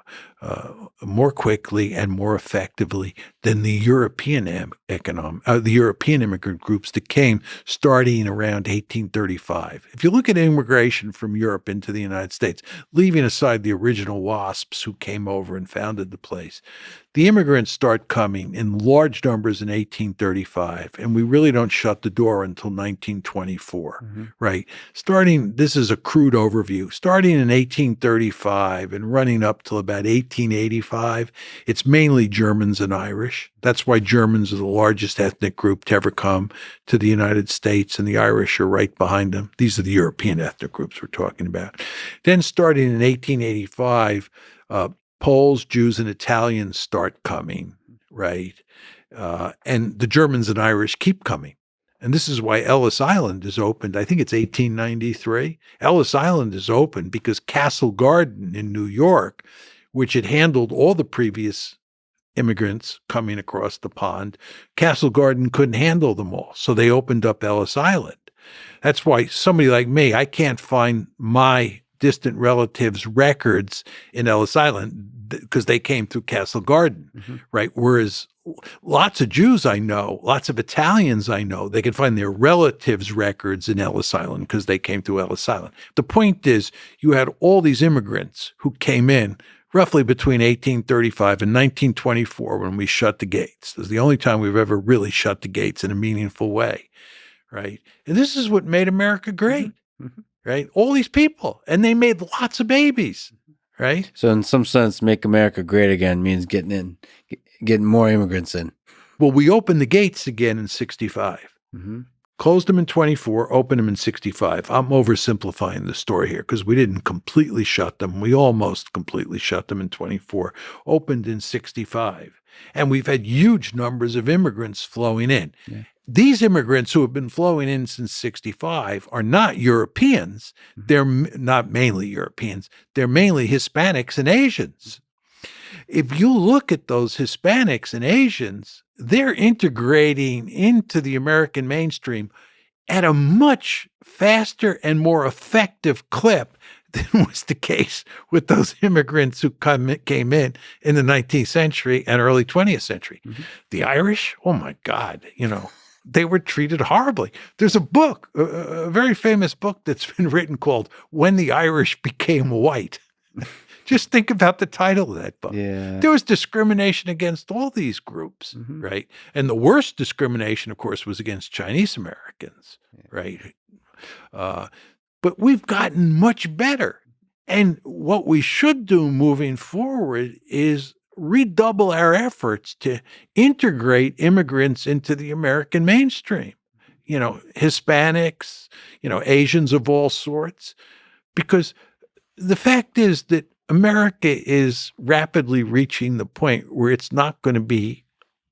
more quickly and more effectively than the European the European immigrant groups that came starting around 1835. If you look at immigration from Europe into the United States, leaving aside the original WASPs who came over and founded the place, the immigrants start coming in large numbers in 1835, and we really don't shut the door until 1924, right? This is a crude overview. Starting in 1835 and running up till about 1885, it's mainly Germans and Irish. That's why Germans are the largest ethnic group to ever come to the United States, and the Irish are right behind them. These are the European ethnic groups we're talking about. Then starting in 1885, Poles, Jews, and Italians start coming, right? And the Germans and Irish keep coming. And this is why Ellis Island is opened. I think it's 1893. Ellis Island is opened because Castle Garden in New York, which had handled all the previous immigrants coming across the pond, Castle Garden couldn't handle them all. So they opened up Ellis Island. That's why somebody like me, I can't find my distant relatives' records in Ellis Island because they came through Castle Garden, right? Whereas lots of Jews I know, lots of Italians I know, they can find their relatives' records in Ellis Island because they came through Ellis Island. The point is, you had all these immigrants who came in roughly between 1835 and 1924 when we shut the gates. It was the only time we've ever really shut the gates in a meaningful way, right? And this is what made America great. Right? All these people, and they made lots of babies, right? So in some sense, make America great again means getting more immigrants in. Well, we opened the gates again in 65. Closed them in 24, opened them in 65. I'm oversimplifying the story here because we didn't completely shut them. We almost completely shut them in 24, opened in 65. And we've had huge numbers of immigrants flowing in. Yeah. These immigrants who have been flowing in since 65 are not Europeans. They're not mainly Europeans. They're mainly Hispanics and Asians. If you look at those Hispanics and Asians, they're integrating into the American mainstream at a much faster and more effective clip than was the case with those immigrants who came in the 19th century and early 20th century. The Irish, oh my God, they were treated horribly. There's a book, a very famous book that's been written called When the Irish Became White. Just think about the title of that book. Yeah. There was discrimination against all these groups, right? And the worst discrimination, of course, was against Chinese Americans, right? But we've gotten much better. And what we should do moving forward is redouble our efforts to integrate immigrants into the American mainstream, Hispanics, Asians of all sorts, because the fact is that America is rapidly reaching the point where it's not going to be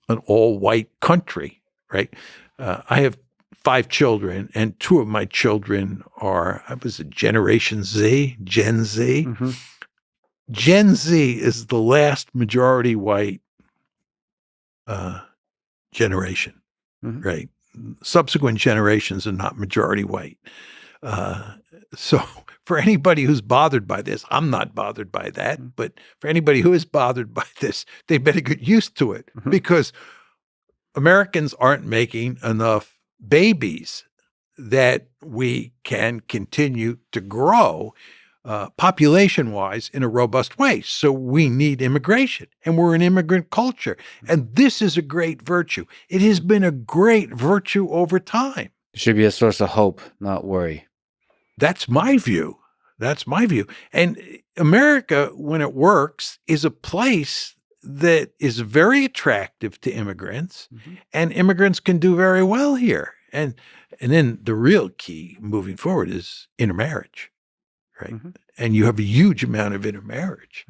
an all-white country, right? I have 5 children, and 2 of my children I was a Generation Z, Gen Z. Gen Z is the last majority white generation, right? Subsequent generations are not majority white. So for anybody who's bothered by this, I'm not bothered by that, but for anybody who is bothered by this, they better get used to it because Americans aren't making enough babies that we can continue to grow population-wise in a robust way. So we need immigration, and we're an immigrant culture. And this is a great virtue. It has been a great virtue over time. It should be a source of hope, not worry. That's my view. That's my view. And America, when it works, is a place that is very attractive to immigrants, and immigrants can do very well here. And then the real key moving forward is intermarriage, right? And you have a huge amount of intermarriage,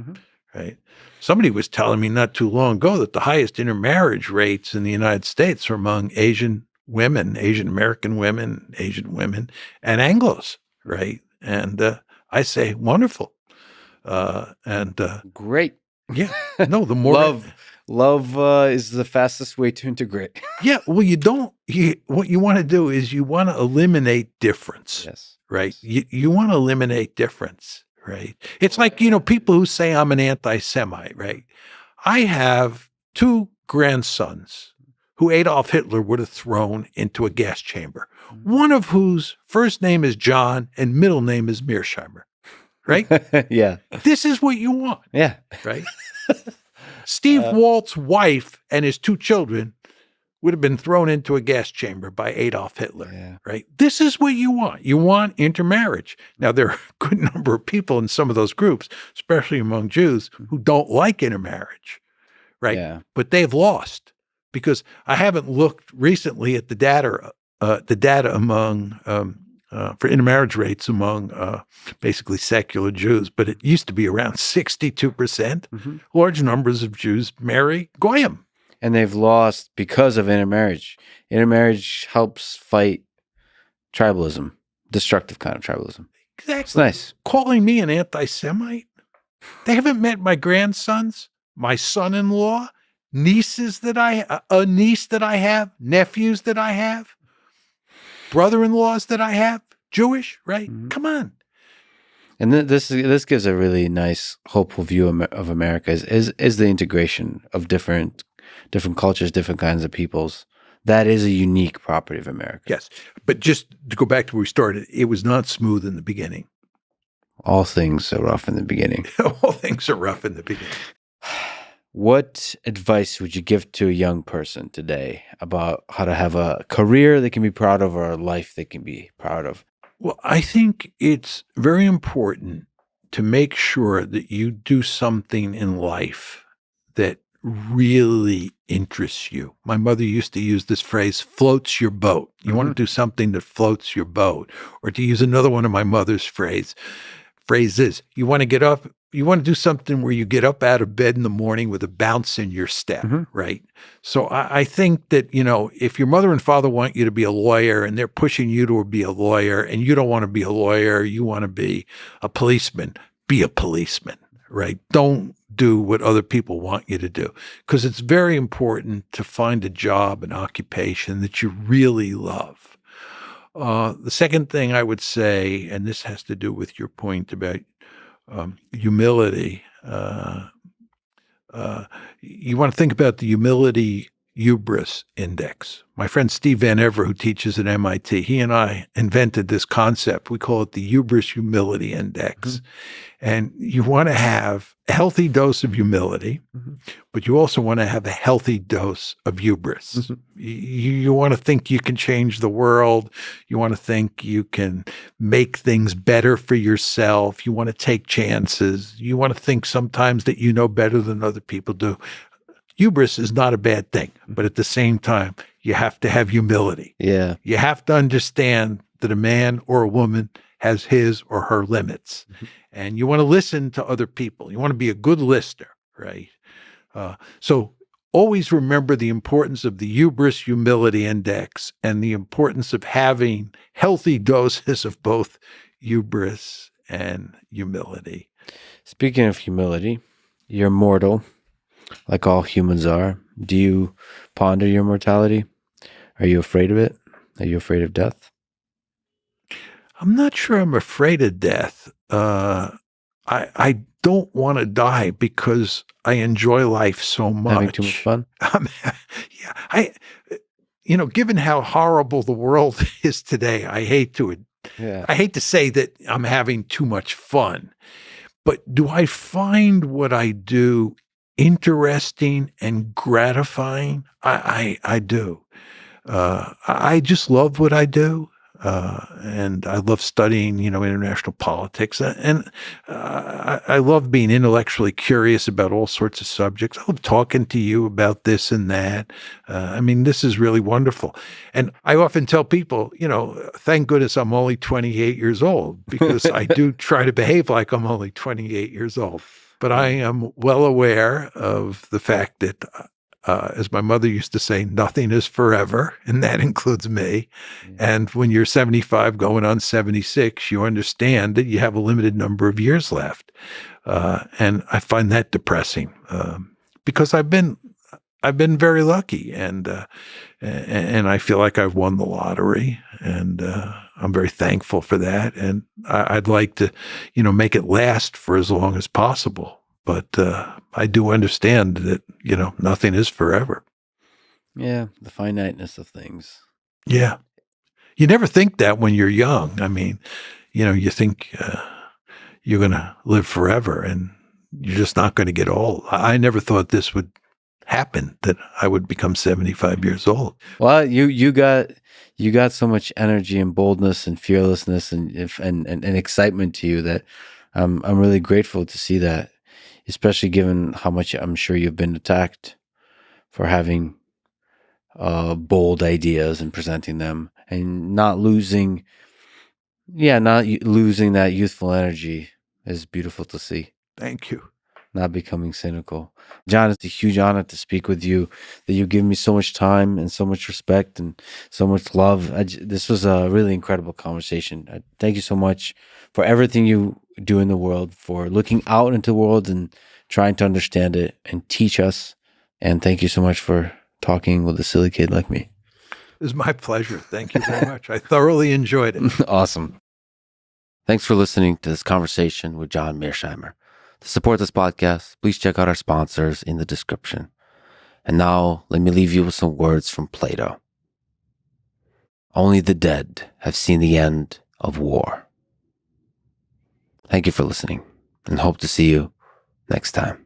right? Somebody was telling me not too long ago that the highest intermarriage rates in the United States are among Asian women, Asian American women, Asian women, and Anglos, right? And I say, wonderful. Great. Yeah. No, the more love is the fastest way to integrate. Yeah. Well, what you want to do is you want to eliminate difference. Yes. Right. You want to eliminate difference. Right. It's like, people who say I'm an anti-Semite, right? I have two grandsons who Adolf Hitler would have thrown into a gas chamber, one of whose first name is John and middle name is Mearsheimer. Right? Yeah. This is what you want. Yeah. Right? Steve Walt's wife and his two children would have been thrown into a gas chamber by Adolf Hitler. Yeah. Right? This is what you want. You want intermarriage. Now, there are a good number of people in some of those groups, especially among Jews, who don't like intermarriage. Right? Yeah. But they've lost because I haven't looked recently at the data among for intermarriage rates among basically secular Jews, but it used to be around 62%. Large numbers of Jews marry Goyim. And they've lost because of intermarriage. Intermarriage helps fight tribalism, destructive kind of tribalism. Exactly. It's nice. Calling me an anti-Semite? They haven't met my grandsons, my son-in-law, a niece that I have, nephews that I have, brother-in-laws that I have, Jewish, right? Come on. And this gives a really nice, hopeful view of America is the integration of different cultures, different kinds of peoples. That is a unique property of America. Yes. But just to go back to where we started, it was not smooth in the beginning. All things are rough in the beginning. All things are rough in the beginning. What advice would you give to a young person today about how to have a career they can be proud of or a life they can be proud of? Well, I think it's very important to make sure that you do something in life that really interests you. My mother used to use this phrase, floats your boat. You want to do something that floats your boat. Or to use another one of my mother's phrases, you want to do something where you get up out of bed in the morning with a bounce in your step, right? So I think that, if your mother and father want you to be a lawyer and they're pushing you to be a lawyer and you don't want to be a lawyer, you want to be a policeman, be a policeman, right? Don't do what other people want you to do because it's very important to find a job, an occupation that you really love. The second thing I would say, and this has to do with your point about humility. You want to think about the humility hubris index. My friend Steve Van Ever, who teaches at MIT, he and I invented this concept. We call it the hubris humility index. And you want to have a healthy dose of humility, but you also want to have a healthy dose of hubris. You want to think you can change the world. You want to think you can make things better for yourself. You want to take chances. You want to think sometimes that you know better than other people do. Hubris is not a bad thing, but at the same time, you have to have humility. Yeah. You have to understand that a man or a woman has his or her limits. And you want to listen to other people. You want to be a good listener, right? So always remember the importance of the hubris humility index and the importance of having healthy doses of both hubris and humility. Speaking of humility, you're mortal, like all humans are. Do you ponder your mortality? Are you afraid of it? Are you afraid of death? I'm not sure I'm afraid of death. I don't want to die because I enjoy life so Having too much much. fun? Yeah, given how horrible the world is today, Yeah. I hate to say that I'm having too much fun, but do I find what I do interesting and gratifying? I do. I just love what I do. And I love studying, international politics, and I love being intellectually curious about all sorts of subjects. I love talking to you about this and that. I mean, this is really wonderful, and I often tell people, thank goodness I'm only 28 years old because I do try to behave like I'm only 28 years old. But I am well aware of the fact that as my mother used to say, nothing is forever, and that includes me. Yeah. And when you're 75 going on 76, you understand that you have a limited number of years left. And I find that depressing because I've been very lucky, and I feel like I've won the lottery, and I'm very thankful for that. And I'd like to, make it last for as long as possible. But I do understand that, nothing is forever. Yeah, the finiteness of things. Yeah. You never think that when you're young. I mean, you think you're going to live forever and you're just not going to get old. I never thought this would happen, that I would become 75 years old. Well, you got so much energy and boldness and fearlessness and excitement to you that I'm really grateful to see that, especially given how much I'm sure you've been attacked for having bold ideas and presenting them and not losing that youthful energy is beautiful to see. Thank you. Not becoming cynical. John, it's a huge honor to speak with you, that you give me so much time and so much respect and so much love. This was a really incredible conversation. Thank you so much for everything you do in the world, for looking out into the world and trying to understand it and teach us. And thank you so much for talking with a silly kid like me. It was my pleasure. Thank you very much. I thoroughly enjoyed it. Awesome. Thanks for listening to this conversation with John Mearsheimer. To support this podcast, please check out our sponsors in the description. And now, let me leave you with some words from Plato. Only the dead have seen the end of war. Thank you for listening, and hope to see you next time.